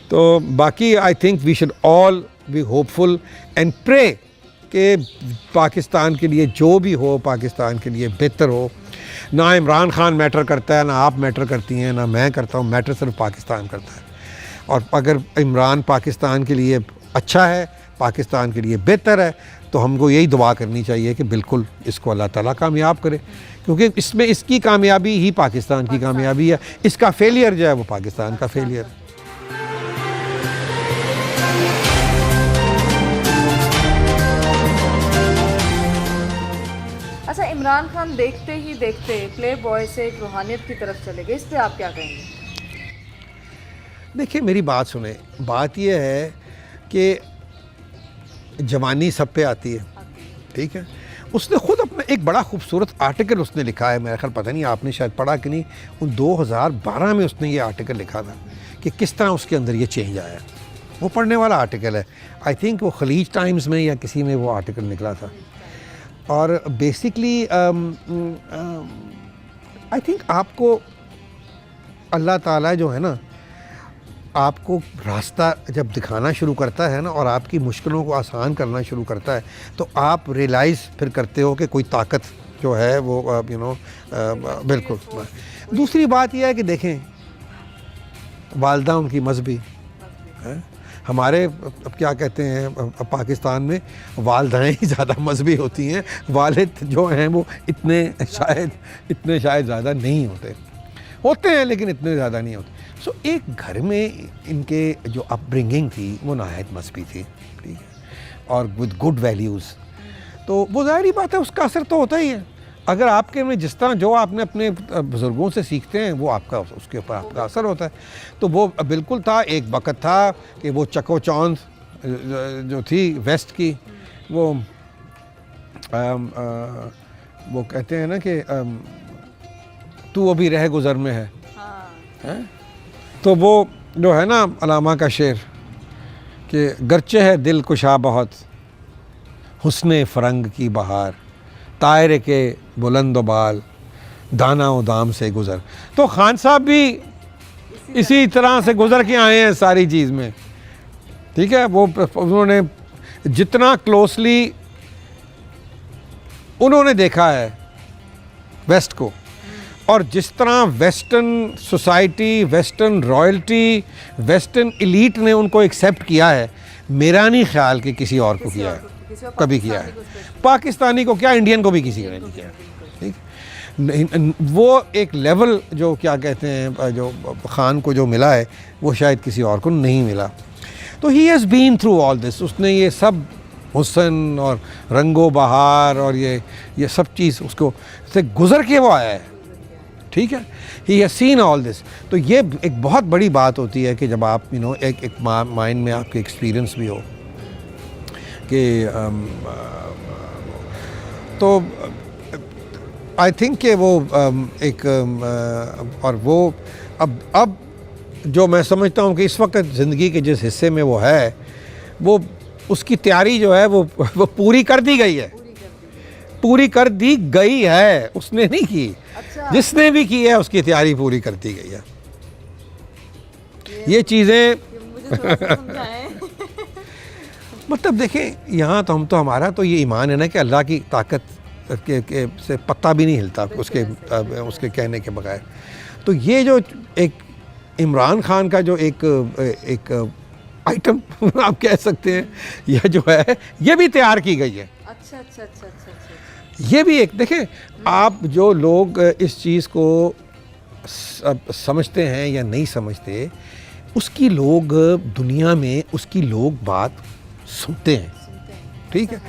तो बाकी I think we should all be hopeful and pray कि पाकिस्तान के लिए जो भी हो, पाकिस्तान के लिए बेहतर हो। ना इमरान खान मैटर करता है, ना आप मैटर करती हैं, ना मैं करता हूँ, मैटर सिर्फ पाकिस्तान करता है। और अगर इमरान पाकिस्तान के लिए अच्छा है, पाकिस्तान के लिए बेहतर है, तो हमको यही दुआ करनी चाहिए कि बिल्कुल इसको अल्लाह ताला कामयाब करे, क्योंकि इसमें इसकी कामयाबी ही पाकिस्तान की कामयाबी है। इसका फेलियर जो है वो पाकिस्तान का फेलियर है। अच्छा, इमरान खान देखते ही देखते प्ले बॉय से एक रूहानियत की तरफ चले गए, इस पर आप क्या कहेंगे? देखिए मेरी बात सुने, बात यह है कि जवानी सब पे आती है, ठीक है। उसने ख़ुद अपना एक बड़ा खूबसूरत आर्टिकल उसने लिखा है, मेरा ख्याल पता नहीं आपने शायद पढ़ा कि नहीं, उन 2012 में उसने ये आर्टिकल लिखा था कि किस तरह उसके अंदर ये चेंज आया। वो पढ़ने वाला आर्टिकल है, आई थिंक वो खलीज टाइम्स में या किसी में वो आर्टिकल निकला था। और बेसिकली आई थिंक आपको अल्लाह ताला जो है ना, आपको रास्ता जब दिखाना शुरू करता है ना और आपकी मुश्किलों को आसान करना शुरू करता है, तो आप रियलाइज़ फिर करते हो कि कोई ताकत जो है वो यू नो बिल्कुल। दूसरी बात यह है कि देखें, वालदा उनकी मजहबी है, हमारे अब क्या कहते हैं पाकिस्तान में वालदाएँ ही ज़्यादा मजहबी होती हैं, वालिद जो हैं वो इतने शायद ज़्यादा नहीं होते हैं, लेकिन इतने ज़्यादा नहीं होते। सो एक घर में इनके जो अपब्रिंगिंग थी वो नहायत मजहबी थी, ठीक है, और विद गुड वैल्यूज़। तो वो ज़ाहिर बात है उसका असर तो होता ही है। अगर आपके में जिस तरह जो आपने अपने बुज़ुर्गों से सीखते हैं वो आपका उसके ऊपर आपका असर होता है। तो वो बिल्कुल था, एक वक़्त था कि वो चको चौंध जो थी वेस्ट की, वो कहते हैं ना कि तू अभी रह गुज़र में है, तो वो जो है ना अलामा का शेर कि गर्चे है दिल कुशा बहुत, हुस्ने फ़रंग की बहार, तायरे के बुलंद बाल, दाना व दाम से गुज़र। तो खान साहब भी इसी तरह से गुज़र के आए हैं सारी चीज़ में, ठीक है। वो उन्होंने जितना क्लोजली उन्होंने देखा है वेस्ट को, और जिस तरह western society, western royalty, western elite ने उनको एक्सेप्ट किया है, मेरा नहीं ख्याल कि किसी और को किया है, कभी किया है। पाकिस्तानी को क्या, इंडियन को भी किसी ने नहीं किया, ठीक। वो एक लेवल जो क्या कहते हैं जो खान को जो मिला है वो शायद किसी और को नहीं मिला। तो he has been through all this, उसने ये सब हुस्न और रंगो बहार और ये सब चीज़ उसको से गुज़र के वो आया है, ठीक है। He has seen all this. तो ये एक बहुत बड़ी बात होती है कि जब आप एक माइंड में आपके एक्सपीरियंस भी हो कि तो आई थिंक कि वो और वो अब जो मैं समझता हूँ कि इस वक्त ज़िंदगी के जिस हिस्से में वो है वो उसकी तैयारी जो है वो पूरी कर दी गई है, पूरी कर दी गई है, उसने नहीं की। अच्छा। जिसने भी की है उसकी तैयारी पूरी कर दी गई है। ये चीज़ें मुझे थोड़ा सा समझाएं। मतलब देखें यहाँ तो हम तो हमारा तो ये ईमान है ना कि अल्लाह की ताकत के से पत्ता भी नहीं हिलता उसके कहने के बगैर। तो ये जो एक इमरान खान का जो एक आइटम आप कह सकते हैं यह जो है ये भी तैयार की गई है। अच्छा अच्छा अच्छा अच्छा अच्छा। ये भी एक देखें आप जो लोग इस चीज़ को समझते हैं या नहीं समझते, उसकी लोग दुनिया में उसकी लोग बात सुनते हैं, ठीक है।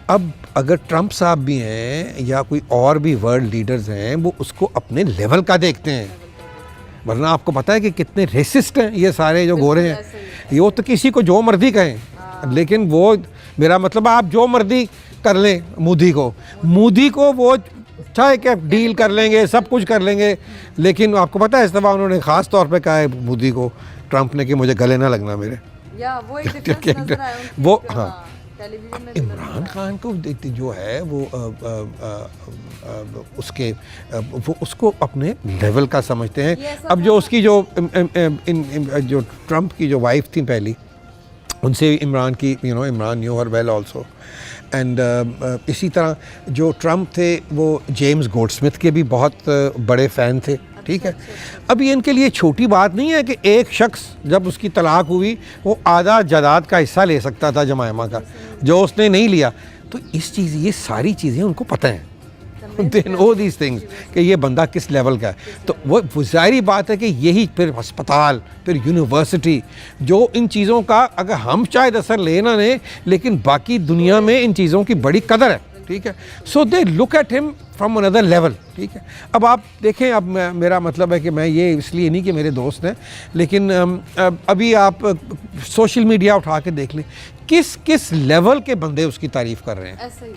अब अगर ट्रंप साहब भी हैं या कोई और भी वर्ल्ड लीडर्स हैं वो उसको अपने लेवल का देखते हैं, वरना आपको पता है कि कितने रेसिस्ट हैं ये सारे जो गोरे हैं। ये तो किसी को जो मर्जी कहें, लेकिन वो मेरा मतलब आप जो मर्जी कर लें मोदी को वो चाहे क्या डील कर लेंगे, सब कुछ कर लेंगे, लेकिन आपको पता है इस दफ़ा उन्होंने ख़ास तौर पे कहा है मोदी को, ट्रंप ने, कि मुझे गले ना लगना मेरे। या वो एक डिफरेंस नजर आया उनकी, वो हाँ टेलीविजन में इमरान खान को जो है वो उसको अपने लेवल का समझते हैं। अब जो उसकी जो ट्रंप की जो वाइफ थी पहली, उनसे इमरान की Imran new her well also. And इसी तरह जो ट्रंप थे वो जेम्स गोल्डस्मिथ के भी बहुत बड़े फ़ैन थे, ठीक है। अब ये इनके लिए छोटी बात नहीं है कि एक शख्स जब उसकी तलाक हुई वो आधा जायदाद का हिस्सा ले सकता था जमायमा का, जो उसने नहीं लिया। तो ये सारी चीज़ें उनको पता हैं, दे नो दीज थिंग्स कि ये बंदा किस लेवल का है। तो वो ज़ाहिरी बात है कि यही फिर अस्पताल, फिर यूनिवर्सिटी, जो इन चीज़ों का अगर हम शायद असर ले ना लें, लेकिन बाकी दुनिया में इन चीज़ों की बड़ी कदर है, ठीक है। So they look at him from another level, ठीक है। अब आप देखें, अब मेरा मतलब है कि मैं ये इसलिए नहीं कि मेरे दोस्त हैं, लेकिन अभी आप सोशल मीडिया उठा के देख लें किस किस लेवल के बंदे उसकी तारीफ़ कर रहे हैं। ऐसा ही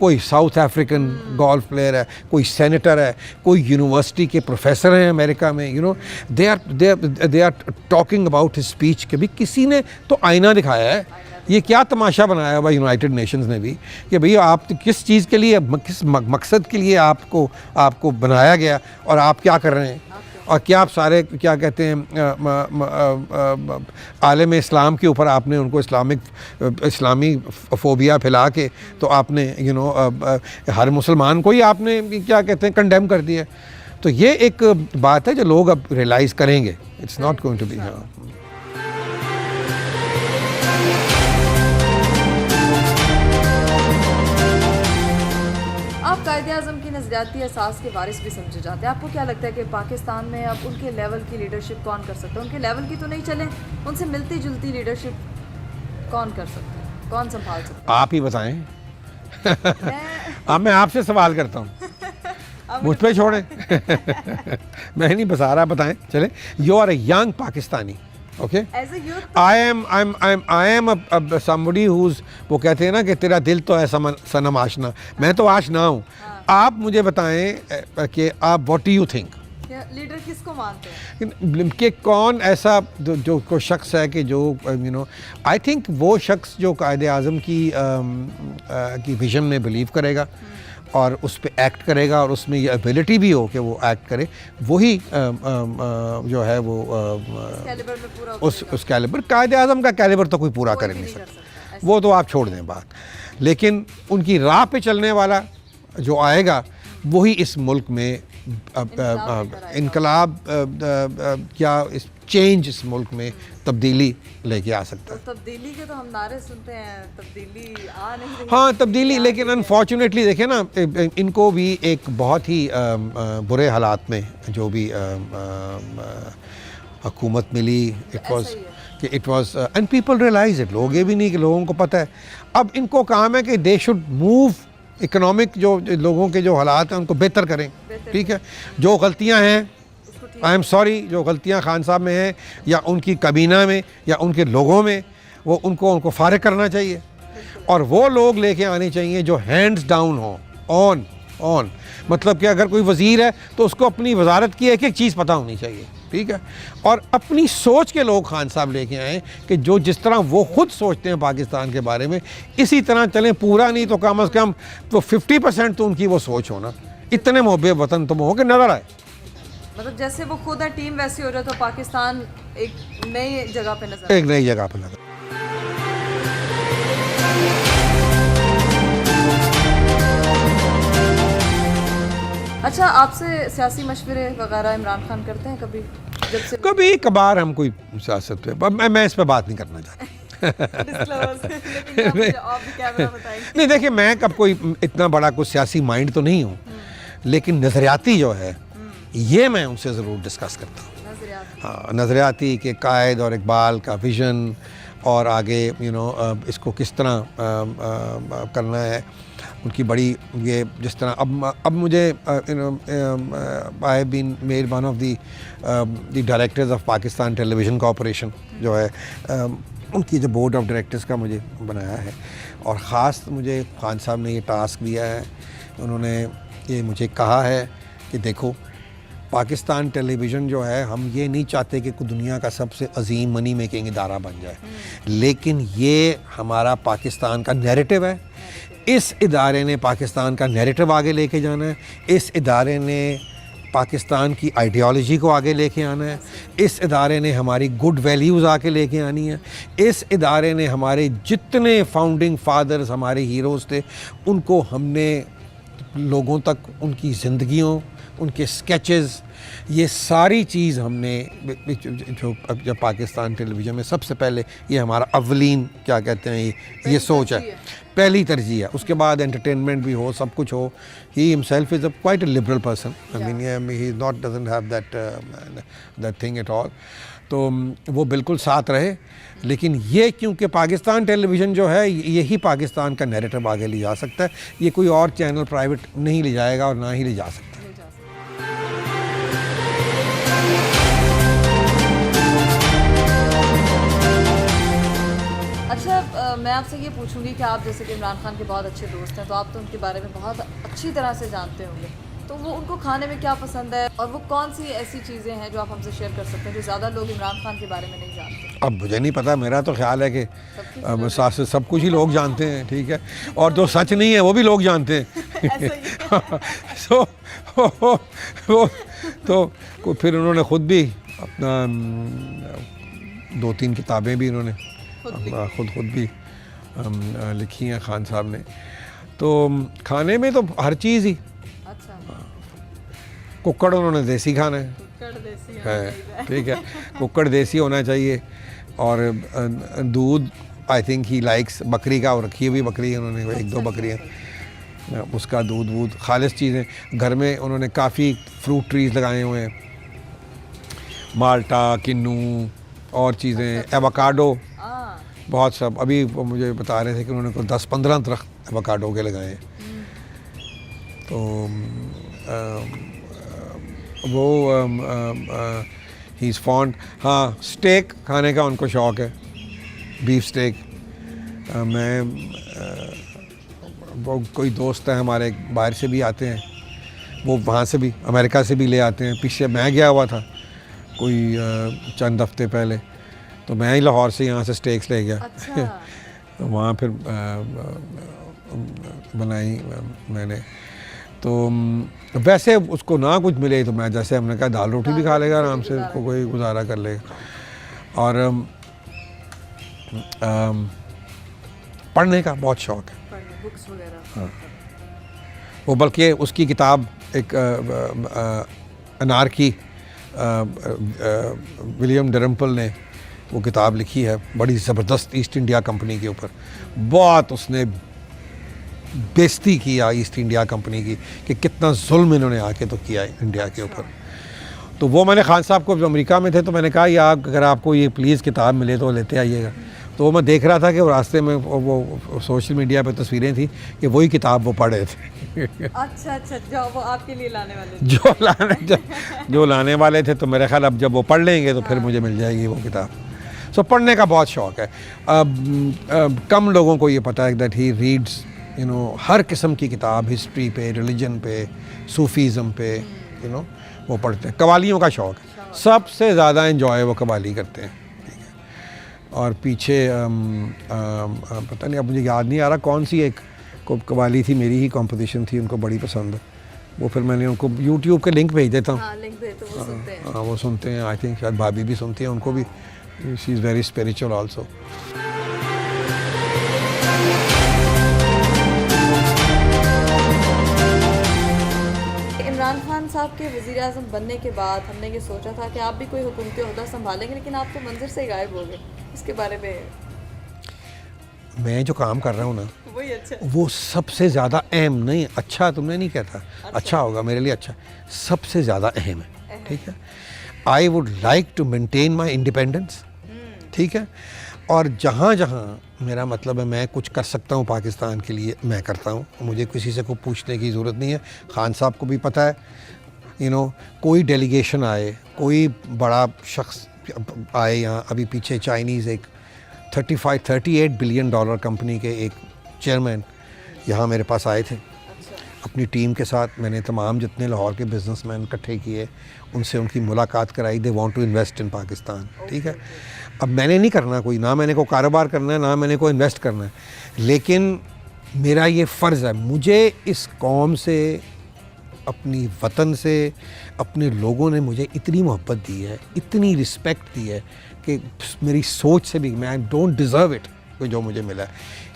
कोई साउथ अफ्रीकन गोल्फ प्लेयर है, कोई सेनेटर है, कोई यूनिवर्सिटी के प्रोफेसर हैं अमेरिका में, they are talking about his speech. कभी किसी ने तो आईना दिखाया है, ये क्या तमाशा बनाया हुआ यूनाइटेड नेशंस ने भी कि भई आप किस चीज़ के लिए, किस मकसद के लिए आपको बनाया गया और आप क्या कर रहे हैं, और क्या आप सारे क्या कहते हैं आलम इस्लाम के ऊपर आपने उनको इस्लामी फोबिया फैला के तो आपने हर मुसलमान को ही आपने क्या कहते हैं कंडेम कर दिया। तो ये एक बात है जो लोग अब रियलाइज़ करेंगे, it's not going to be. हाँ, आप कायद-ए-आज़म की नज़रियाती एहसास के वारिस भी समझे जाते हैं। आपको क्या लगता है कि पाकिस्तान में अब उनके लेवल की लीडरशिप कौन कर सकता है? उनके लेवल की तो नहीं चले, उनसे मिलती जुलती लीडरशिप कौन कर सकता है, कौन संभाल सकता है? आप ही बताएं। अब मैं आपसे सवाल करता हूँ, मुझ पे छोड़ें। मैं नहीं बता रहा, बताएं। चले, you are a young Pakistani, okay. I am somebody who's, वो कहते हैं ना कि तेरा दिल तो है सनम आशना, मैं तो आशना हूँ। आप मुझे बताएं कि आप what do you think, leader किसको मानते हैं कि कौन ऐसा जो कोई शख्स है कि जो आई थिंक वो शख्स जो कायद-ए-आज़म की विजन में बिलीव करेगा और उस पर एक्ट करेगा और उसमें ये एबिलिटी भी हो कि वो एक्ट करे, वही जो है वो उस कैलिबर, कायद-ए-आज़म का कैलिबर तो कोई पूरा कर नहीं सकता, वो तो आप छोड़ दें बात। लेकिन उनकी राह पे चलने वाला जो आएगा वही इस मुल्क में इनकलाब या इस चेंज इस मुल्क में तब्दीली लेके आ सकता है। तब्दीली के तो हम नारे सुनते हैं, तब्दीली आ नहीं रही। हाँ तब्दीली, लेकिन अनफॉर्चुनेटली देखें ना, इनको भी एक बहुत ही बुरे हालात में जो भी हुकूमत मिली, it was and people realise it. लोग ये भी नहीं कि लोगों को पता है। अब इनको काम है कि दे शुड मूव इकोनॉमिक, जो लोगों के जो हालात हैं उनको बेहतर करें, ठीक है। जो गलतियां हैं, आई एम सॉरी, जो गलतियां खान साहब में हैं या उनकी कबीना में या उनके लोगों में, वो उनको फारिग करना चाहिए और वो लोग लेके आने चाहिए जो हैंड्स डाउन हो, ऑन मतलब कि अगर कोई वज़ीर है तो उसको अपनी वजारत की एक एक चीज़ पता होनी चाहिए, ठीक है। और अपनी सोच के लोग खान साहब लेके आएँ कि जो जिस तरह वो खुद सोचते हैं पाकिस्तान के बारे में, इसी तरह चलें। पूरा नहीं तो कम अज़ कम तो 50% तो उनकी वो सोच हो ना, इतने मोहब्बे वतन तुम हो कि नज़र आए। मतलब जैसे वो खुद है टीम वैसी हो जाए तो पाकिस्तान एक नई जगह पे नजर एक नई जगह पे नजर। अच्छा, आपसे सियासी मशवरे वगैरह इमरान खान करते हैं कभी? जब से कभी कभार हम कोई सियासत पे, मैं इस पे बात नहीं करना चाहता। नहीं देखिए, मैं कब कोई इतना बड़ा कोई सियासी माइंड तो नहीं हूँ, लेकिन नज़रियाती जो है ये मैं उनसे ज़रूर डिस्कस करता हूँ। हाँ, नज़रियाती के कायद और इकबाल का विज़न और आगे इसको किस तरह करना है, उनकी बड़ी ये जिस तरह अब मुझे I have been made one of the directors of Pakistan television corporation, जो है उनकी जो बोर्ड ऑफ डायरेक्टर्स का मुझे बनाया है। और ख़ास मुझे खान साहब ने ये टास्क दिया है, उन्होंने ये मुझे कहा है कि देखो पाकिस्तान टेलीविज़न जो है, हम ये नहीं चाहते कि कोई दुनिया का सबसे अजीम मनी मेकिंग इदारा बन जाए, लेकिन ये हमारा पाकिस्तान का नैरेटिव है। इस इदारे ने पाकिस्तान का नैरेटिव आगे लेके जाना है, इस इदारे ने पाकिस्तान की आइडियोलॉजी को आगे लेके आना है, इस इदारे ने हमारी गुड वैल्यूज़ आके लेके आनी है, इस इदारे ने हमारे जितने फाउंडिंग फादर्स हमारे हीरोज़ थे उनको हमने लोगों तक उनकी ज़िंदगियों, उनके स्केचेस, ये सारी चीज़ हमने जो जब पाकिस्तान टेलीविज़न में सबसे पहले ये हमारा अवलीन क्या कहते हैं ये सोच है, पहली तरजीह है। उसके बाद एंटरटेनमेंट भी हो, सब कुछ हो। He himself is quite a liberal person, I mean he not doesn't have that thing at all. तो वो बिल्कुल साथ रहे, लेकिन ये क्योंकि पाकिस्तान टेलीविज़न जो है यही पाकिस्तान का नैरेटिव आगे ले जा सकता है, ये कोई और चैनल प्राइवेट नहीं ले जाएगा और ना ही ले जा सकता। अच्छा, मैं आपसे ये पूछूंगी कि आप जैसे कि इमरान खान के बहुत अच्छे दोस्त हैं, तो आप तो उनके बारे में बहुत अच्छी तरह से जानते होंगे, तो वो उनको खाने में क्या पसंद है और वो कौन सी ऐसी चीज़ें हैं जो आप हमसे शेयर कर सकते हैं जो ज़्यादा लोग इमरान खान के बारे में नहीं जानते? अब मुझे नहीं पता, मेरा तो ख्याल है कि सब कुछ ही लोग जानते हैं, ठीक है, और जो सच नहीं है वो भी लोग जानते हैं। सो तो फिर उन्होंने ख़ुद भी अपना 2-3 किताबें भी उन्होंने खुद भी लिखी हैं खान साहब ने। तो खाने में तो हर चीज़ ही। अच्छा। कुक्कड़ उन्होंने देसी खाना है, ठीक है, कुक्कड़ देसी होना चाहिए। और दूध आई थिंक ही लाइक्स बकरी का, और रखी हुई बकरी है उन्होंने, 1-2 बकरियाँ, उसका दूध वूध खालिश चीज़ें। घर में उन्होंने काफ़ी फ्रूट ट्रीज़ लगाए हुए हैं, माल्टा, किन्नू और चीज़ें, एवोकाडो, बहुत सब। अभी वो मुझे बता रहे थे कि उन्होंने कोई 10-15 दरख्त एवोकाडो के लगाए हैं। तो वो ही इज़ फॉन्ड। हाँ, स्टेक खाने का उनको शौक़ है, बीफ स्टेक। मैं वो कोई दोस्त है हमारे बाहर से भी आते हैं, वो वहाँ से भी अमेरिका से भी ले आते हैं। पीछे मैं गया हुआ था कोई चंद हफ्ते पहले, तो मैं ही लाहौर से यहाँ से स्टेक्स ले गया। अच्छा। तो वहाँ फिर बनाई मैंने। तो वैसे उसको ना कुछ मिले तो मैं, जैसे हमने कहा, दाल रोटी भी खा लेगा आराम से, कोई गुजारा कर लेगा। और पढ़ने का बहुत शौक़ है, बुक्स वगैरह। हाँ, वो बल्कि उसकी किताब एक अनारकी विलियम डरम्पल ने वो किताब लिखी है, बड़ी ज़बरदस्त ईस्ट इंडिया कंपनी के ऊपर। बहुत उसने बेइज्जती किया ईस्ट इंडिया कंपनी की कि कितना जुल्म इन्होंने आके तो किया है इंडिया के ऊपर। तो वो मैंने खान साहब को, जब अमेरिका में थे तो मैंने कहा या अगर आपको ये प्लीज़ किताब मिले तो लेते आइएगा। तो वो मैं देख रहा था कि वो रास्ते में वो सोशल मीडिया पे तस्वीरें थी कि वही किताब वो पढ़ रहे थे। अच्छा, जो वो आपके लिए लाने वाले थे। जो लाने वाले थे, तो मेरे ख्याल अब जब वो पढ़ लेंगे तो फिर मुझे मिल जाएगी वो किताब। सो पढ़ने का बहुत शौक़ है। कम लोगों को ये पता है दैट ही रीड्स हर किस्म की किताब, हिस्ट्री पे, रिलीजन पे, सूफीज़म पे, वो पढ़ते हैं। कवालियों का शौक़ है, सबसे ज़्यादा एंजॉय वो कवाली करते हैं। और पीछे पता नहीं, अब मुझे याद नहीं आ रहा कौन सी एक कवाली थी, मेरी ही कॉम्पोजिशन थी, उनको बड़ी पसंद है वो। फिर मैंने उनको यूट्यूब के लिंक भेज देता हूँ। हाँ, वो सुनते हैं। आई थिंक शायद भाभी भी सुनती हैं, उनको भी। She is very spiritual also. Imran Khan साहब के वज़ीर आज़म बनने के बाद हमने ये सोचा था कि आप भी कोई हुकूमती ओहदा संभालेंगे, लेकिन आप तो मंजर से गायब हो गए। इसके बारे में मैं जो काम कर रहा हूँ ना, वही अच्छा, वो सबसे ज़्यादा अहम नहीं, अच्छा तुमने नहीं कहता, अच्छा होगा मेरे लिए, अच्छा सबसे ज़्यादा अहम है। ठीक है, I would like to maintain my independence. ठीक है, और जहाँ जहाँ मेरा मतलब है मैं कुछ कर सकता हूँ पाकिस्तान के लिए, मैं करता हूँ। मुझे किसी से कोई पूछने की ज़रूरत नहीं है। खान साहब को भी पता है, कोई डेलीगेशन आए, कोई बड़ा शख्स आए यहाँ, अभी पीछे चाइनीज़ एक 38 बिलियन डॉलर कंपनी के एक चेयरमैन यहाँ मेरे पास आए थे अपनी टीम के साथ। मैंने तमाम जितने लाहौर के बिजनेसमैन इकट्ठे किए, उनसे उनकी मुलाकात कराई। They want to invest in Pakistan. ठीक है, अब मैंने नहीं करना कोई, ना मैंने को कारोबार करना है, ना मैंने को इन्वेस्ट करना है, लेकिन मेरा ये फ़र्ज़ है, मुझे इस कौम से, अपनी वतन से, अपने लोगों ने मुझे इतनी मोहब्बत दी है, इतनी रिस्पेक्ट दी है कि मेरी सोच से भी मैं आई डोंट डिज़र्व इट जो मुझे मिला है।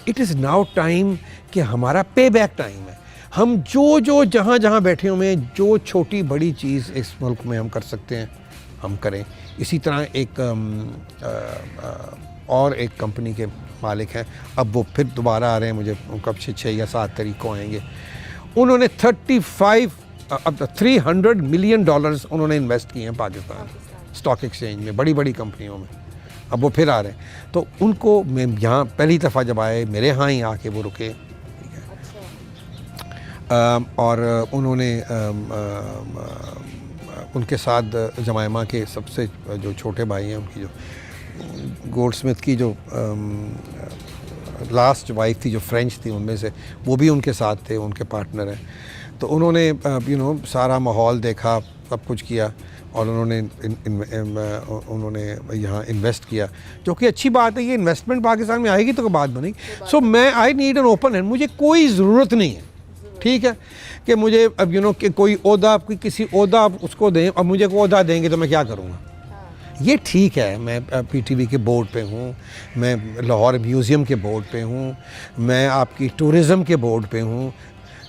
इट इज़ नाउ टाइम कि हमारा पे बैक टाइम है। हम जो जहाँ जहाँ बैठे हुए हैं, जो छोटी बड़ी चीज़ इस मुल्क में हम कर सकते हैं हम करें। इसी तरह एक और एक कंपनी के मालिक हैं, अब वो फिर दोबारा आ रहे हैं, मुझे कब 6 या 7 तारीख को आएंगे। उन्होंने 300 मिलियन डॉलर्स उन्होंने इन्वेस्ट किए हैं पाकिस्तान स्टॉक एक्सचेंज में, बड़ी बड़ी कंपनियों में। अब वो फिर आ रहे हैं, तो उनको मैं यहाँ पहली दफ़ा जब आए, मेरे यहाँ ही आके वो रुके। ठीक है, और उन्होंने उनके साथ जमायमा के सबसे जो छोटे भाई हैं, उनकी जो गोल्डस्मिथ की जो लास्ट वाइफ थी जो फ्रेंच थी, उनमें से वो भी उनके साथ थे, उनके पार्टनर हैं। तो उन्होंने सारा माहौल देखा, सब कुछ किया, और उन्होंने यहाँ इन्वेस्ट किया, जो कि अच्छी बात है। ये इन्वेस्टमेंट पाकिस्तान में आएगी तो बात बनेगी। सो मैं I need an open hand. मुझे कोई ज़रूरत नहीं है, ठीक है, कि मुझे अब कि कोई ओहदा, किसी ओहदा उसको दें, और मुझे कोई ओहदा देंगे तो मैं क्या करूँगा। ये ठीक है, मैं पीटीवी के बोर्ड पे हूँ, मैं लाहौर म्यूज़ियम के बोर्ड पे हूँ, मैं आपकी टूरिज़म के बोर्ड पे हूँ,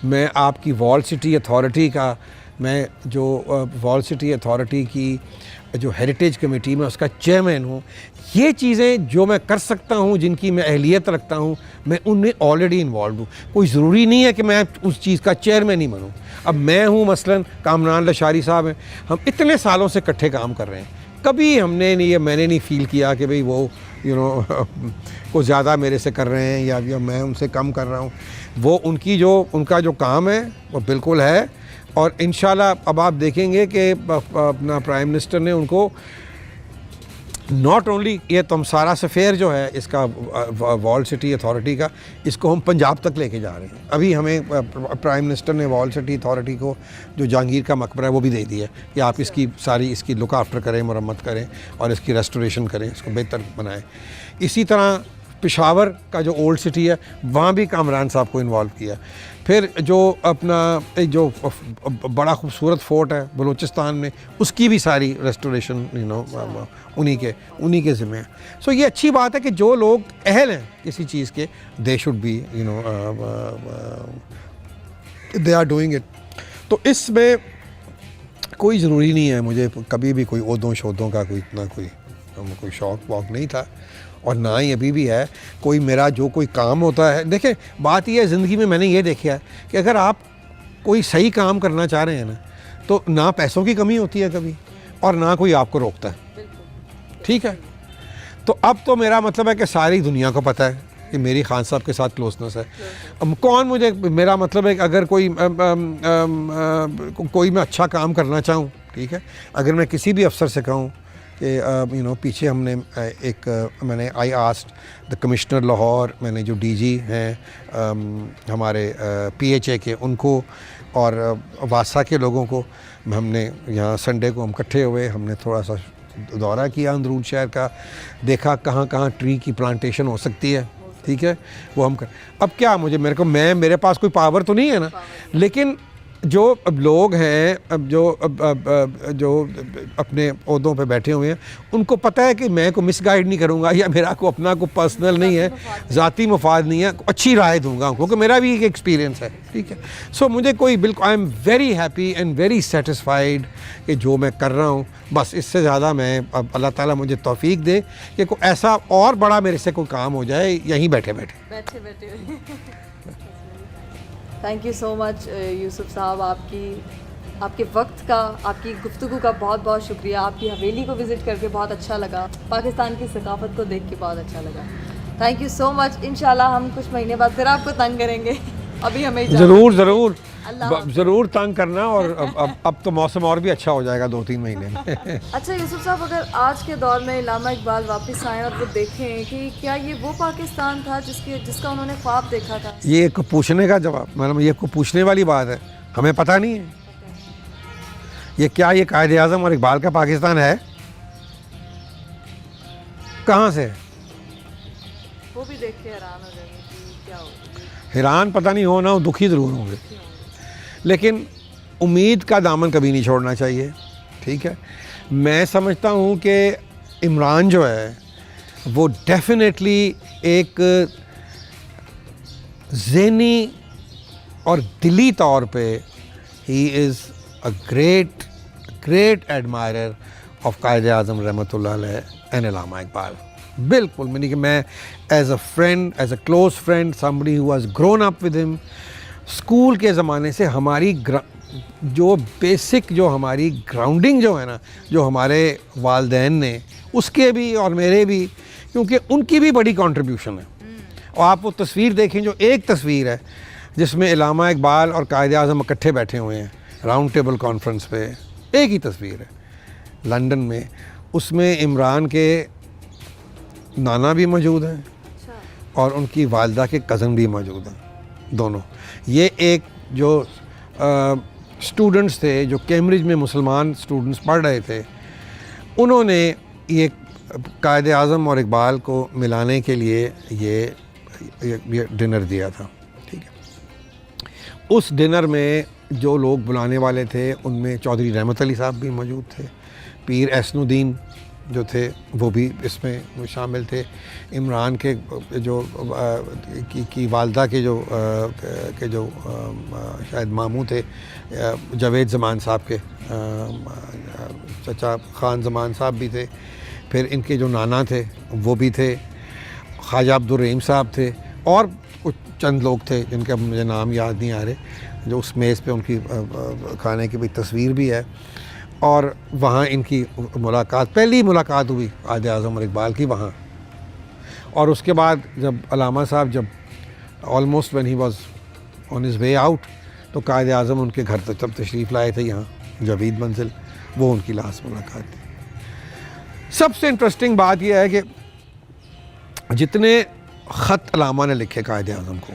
मैं आपकी वॉल सिटी अथॉरिटी का, मैं जो वॉल सिटी अथॉरिटी की जो हेरिटेज कमेटी में उसका चेयरमैन हूँ। ये चीज़ें जो मैं कर सकता हूँ, जिनकी मैं अहलियत रखता हूँ, मैं उनमें ऑलरेडी इन्वॉल्व हूँ। कोई ज़रूरी नहीं है कि मैं उस चीज़ का चेयरमैन ही बनूँ। अब मैं हूँ, मसलन कामरान लशारी साहब हैं, हम इतने सालों से इकट्ठे काम कर रहे हैं, कभी हमने नहीं, मैंने नहीं फ़ील किया कि भाई वो को ज़्यादा मेरे से कर रहे हैं या मैं उनसे कम कर रहा हूँ। वो उनका जो काम है वो बिल्कुल है, और इंशाल्लाह अब आप देखेंगे कि अपना प्राइम मिनिस्टर ने उनको नॉट ओनली ये तमसारा सफ़ेयर जो है इसका वॉल सिटी अथॉरिटी का, इसको हम पंजाब तक लेके जा रहे हैं। अभी हमें प्राइम मिनिस्टर ने वॉल सिटी अथॉरिटी को जो जहांगीर का मकबरा है वो भी दे दिया है कि आप इसकी लुक आफ्टर करें, मरम्मत करें और इसकी रेस्टोरेशन करें, इसको बेहतर बनाएं। इसी तरह पेशावर का जो ओल्ड सिटी है, वहाँ भी कामरान साहब को इन्वॉल्व किया। फिर जो अपना जो बड़ा खूबसूरत फोर्ट है बलूचिस्तान में, उसकी भी सारी रेस्टोरेशन उन्हीं के ज़िम्मे है। सो ये अच्छी बात है कि जो लोग अहल हैं किसी चीज़ के, they should be they are doing it. तो इसमें कोई ज़रूरी नहीं है, मुझे कभी भी कोई ओहदों शोदों का कोई इतना कोई शौक़ वौक़ नहीं था, और ना ही अभी भी है। कोई मेरा जो कोई काम होता है, देखें बात यह है ज़िंदगी में मैंने ये देखा है कि अगर आप कोई सही काम करना चाह रहे हैं ना, तो ना पैसों की कमी होती है कभी, और ना कोई आपको रोकता है, ठीक है। तो अब तो मेरा मतलब है कि सारी दुनिया को पता है कि मेरी खान साहब के साथ क्लोजनेस है। अब कौन मुझे, मेरा मतलब है कि अगर कोई मैं अच्छा काम करना चाहूँ, ठीक है, अगर मैं किसी भी अफसर से कहूँ कि पीछे हमने मैंने I asked the commissioner Lahore, मैंने जो डीजी हैं हमारे PHA के उनको और वासा के लोगों को, हमने यहाँ संडे को हम इकट्ठे हुए, हमने थोड़ा सा दौरा किया अंदरून शहर का, देखा कहाँ कहाँ ट्री की प्लांटेशन हो सकती है, ठीक है, वो हम कर। अब क्या मेरे पास कोई पावर तो नहीं है ना, लेकिन जो अब लोग हैं, अब जो अपने ओहदों पे बैठे हुए हैं, उनको पता है कि मैं को मिसगाइड नहीं करूँगा, या मेरा को अपना को पर्सनल नहीं है, ज़ाती मफाद नहीं है, अच्छी राय दूँगा उनको, क्योंकि मेरा भी एक एक्सपीरियंस है, ठीक है। सो मुझे कोई बिल्कुल, I am very happy and very satisfied कि जो मैं कर रहा हूँ, बस इससे ज़्यादा मैं, अब अल्लाह ताला मुझे तौफीक दे कि कोई ऐसा और बड़ा मेरे से कोई काम हो जाए यहीं बैठे बैठे। Thank you so much Yusuf साहब, आपके वक्त का, आपकी गुफ्तगू का बहुत बहुत शुक्रिया। आपकी हवेली को विज़िट करके बहुत अच्छा लगा, पाकिस्तान की सकाफ़त को देख के बहुत अच्छा लगा। Thank you so much. इंशाल्लाह हम कुछ महीने बाद फिर आपको तंग करेंगे। अभी हमें ज़रूर तंग करना, और अब तो मौसम और भी अच्छा हो जाएगा 2-3 महीने में। अच्छा यूसुफ साहब, अगर आज के दौर में इल्लामा इकबाल वापस आए और वो देखें कि क्या ये वो पाकिस्तान था जिसका उन्होंने ख्वाब देखा था? ये एक पूछने का जवाब, मतलब ये को पूछने वाली बात है, हमें पता नहीं है ये क्या, ये कायदे आज़म और इकबाल का पाकिस्तान है, कहाँ से? वो भी देख के हैरान हो जाएंगे कि क्या हो। हैरान पता नहीं होना, दुखी ज़रूर होंगे, लेकिन उम्मीद का दामन कभी नहीं छोड़ना चाहिए, ठीक है। मैं समझता हूँ कि इमरान जो है वो डेफिनेटली एक ज़हनी और दिली तौर पे he is a great admirer of कायदे आज़म रहमतुल्लाह अलैह एंड इल्लामा इकबाल। बिल्कुल, मैंने कि मैं as a friend, as a close friend, somebody who has grown up with him, school के ज़माने से हमारी जो बेसिक, जो हमारी ग्राउंडिंग जो है ना, जो हमारे वालदैन ने, उसके भी और मेरे भी, क्योंकि उनकी भी बड़ी कंट्रीब्यूशन है। और आप वो तस्वीर देखें, जो एक तस्वीर है जिसमें इल्लामा इकबाल और कायदे आज़म इकट्ठे बैठे हुए हैं राउंड टेबल कॉन्फ्रेंस पे, एक ही तस्वीर है लंदन में, उसमें इमरान के नाना भी मौजूद हैं और उनकी वालदा के कज़न भी मौजूद हैं, दोनों। ये एक जो स्टूडेंट्स थे, जो कैम्ब्रिज में मुसलमान स्टूडेंट्स पढ़ रहे थे, उन्होंने ये कायदे आज़म और इकबाल को मिलाने के लिए ये डिनर दिया था, ठीक है। उस डिनर में जो लोग बुलाने वाले थे, उनमें चौधरी रहमत अली साहब भी मौजूद थे, पीर एहसनुद्दीन जो थे वो भी इसमें शामिल थे, इमरान के जो की वालदा के जो शायद मामू थे, जावेद ज़मान साहब के चचा ख़ान ज़मान साहब भी थे, फिर इनके जो नाना थे वो भी थे, ख्वाजा अब्दुल रहीम साहब थे, और कुछ चंद लोग थे जिनके अब मुझे नाम याद नहीं आ रहे, जो उस मेज़ पे उनकी खाने की भी तस्वीर भी है। और वहाँ इनकी मुलाकात, पहली मुलाकात हुई कायदे आज़म और इकबाल की वहाँ। और उसके बाद जब अल्लामा साहब, जब almost when he was on his way out, तो कायदे आज़म उनके घर तब तशरीफ़ लाए थे यहाँ जावेद मंजिल, वो उनकी लास्ट मुलाकात थी। सबसे इंटरेस्टिंग बात यह है कि जितने ख़त अल्लामा ने लिखे कायदे आज़म को,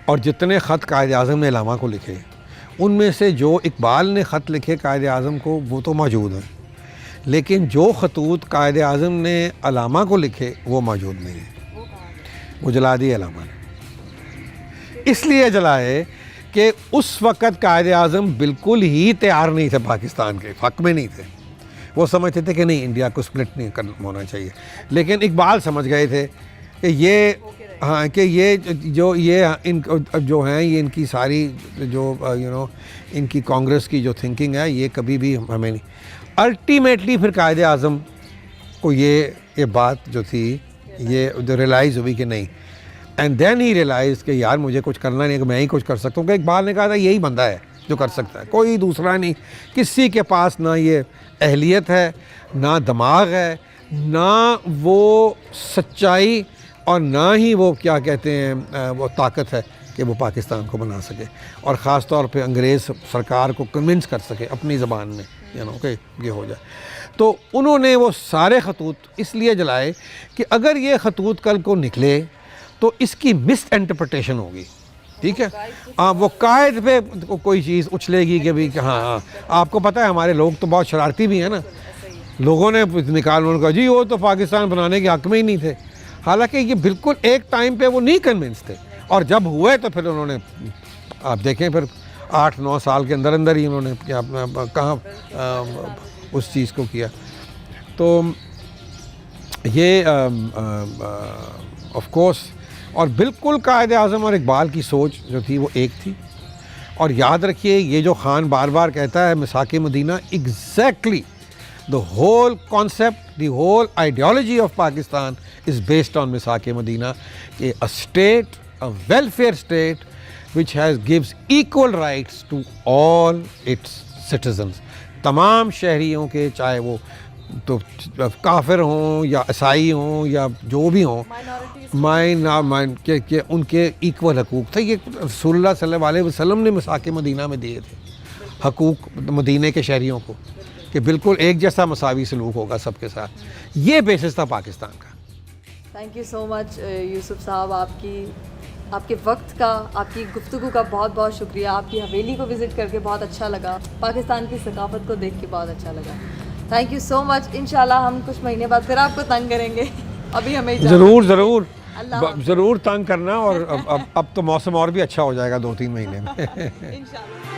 और जितने ख़त कायदे आज़म ने अल्लामा को लिखे, उनमें से जो इकबाल ने ख़त लिखे कायदे आज़म को वो तो मौजूद हैं, लेकिन जो ख़तूत कायदे आज़म ने अल्लामा को लिखे वो मौजूद नहीं है। वो जला दिए अल्लामा ने, इसलिए जलाए कि उस वक़्त कायदे आज़म बिल्कुल ही तैयार नहीं थे, पाकिस्तान के हक़ में नहीं थे। वो समझते थे कि नहीं, इंडिया को स्प्लिट नहीं होना चाहिए, लेकिन इकबाल समझ गए थे कि हाँ कि ये जो ये इन जो हैं ये इनकी सारी जो इनकी कांग्रेस की जो थिंकिंग है ये कभी भी हमें नहीं, अल्टीमेटली फिर कायदे आज़म को ये बात जो थी ये जो रियलाइज़ हुई कि नहीं, एंड देन ही रियलाइज़ कि यार मुझे कुछ करना नहीं है, कि मैं ही कुछ कर सकता हूँ। कि इकबाल ने कहा था यही बंदा है जो कर सकता है, कोई दूसरा नहीं। किसी के पास ना ये अहलियत है, ना दिमाग है, ना वो सच्चाई और ना ही वो क्या कहते हैं वो ताकत है कि वो पाकिस्तान को बना सके और ख़ास तौर पे अंग्रेज़ सरकार को कन्विंस कर सके अपनी ज़बान में कि ये हो जाए। तो उन्होंने वो सारे खतूत इसलिए जलाए कि अगर ये खतूत कल को निकले तो इसकी मिस इंटरप्रटेशन होगी, ठीक है। हाँ, वो कायद पे कोई चीज़ उछलेगी कि भाई हाँ, आपको पता है हमारे लोग तो बहुत शरारती भी हैं ना, लोगों ने निकाल उन्होंने कहा जी वो तो पाकिस्तान बनाने के हक़ में ही नहीं थे, हालांकि ये बिल्कुल एक टाइम पे वो नहीं कन्विंस थे, और जब हुए तो फिर उन्होंने आप देखें फिर 8-9 साल के अंदर अंदर ही उन्होंने क्या कहाँ उस चीज़ को किया। तो ये ऑफ कोर्स और बिल्कुल कायदे आज़म और इकबाल की सोच जो थी वो एक थी। और याद रखिए ये जो खान बार बार कहता है Misaq Madina, exactly the whole concept, the whole ideology of Pakistan is based on Misaq Madina, कि a state, a welfare state which gives equal rights to all its citizens, तमाम शहरियों के, चाहे वो तो काफिर हों या ईसाई हों या जो भी हों, के उनके इक्वल हकूक़ थे। ये रसूलुल्लाह सल्लल्लाहु अलैहि वसल्लम ने मिसाक मदीना में दिए थे हकूक़ मदीने के शहरियों को, कि बिल्कुल एक जैसा मसावी सलूक होगा सबके साथ। ये बेसिस था पाकिस्तान का। Thank you so much Yusuf साहब, आपके वक्त का, आपकी गुफ्तगू का बहुत बहुत शुक्रिया। आपकी हवेली को विज़िट करके बहुत अच्छा लगा, पाकिस्तान की सकाफ़त को देख के बहुत अच्छा लगा। Thank you so much. इंशाल्लाह हम कुछ महीने बाद फिर आपको तंग करेंगे। अभी हमें ज़रूर तंग करना, और अब तो मौसम और भी अच्छा हो जाएगा 2-3 महीने में। इंशाल्लाह।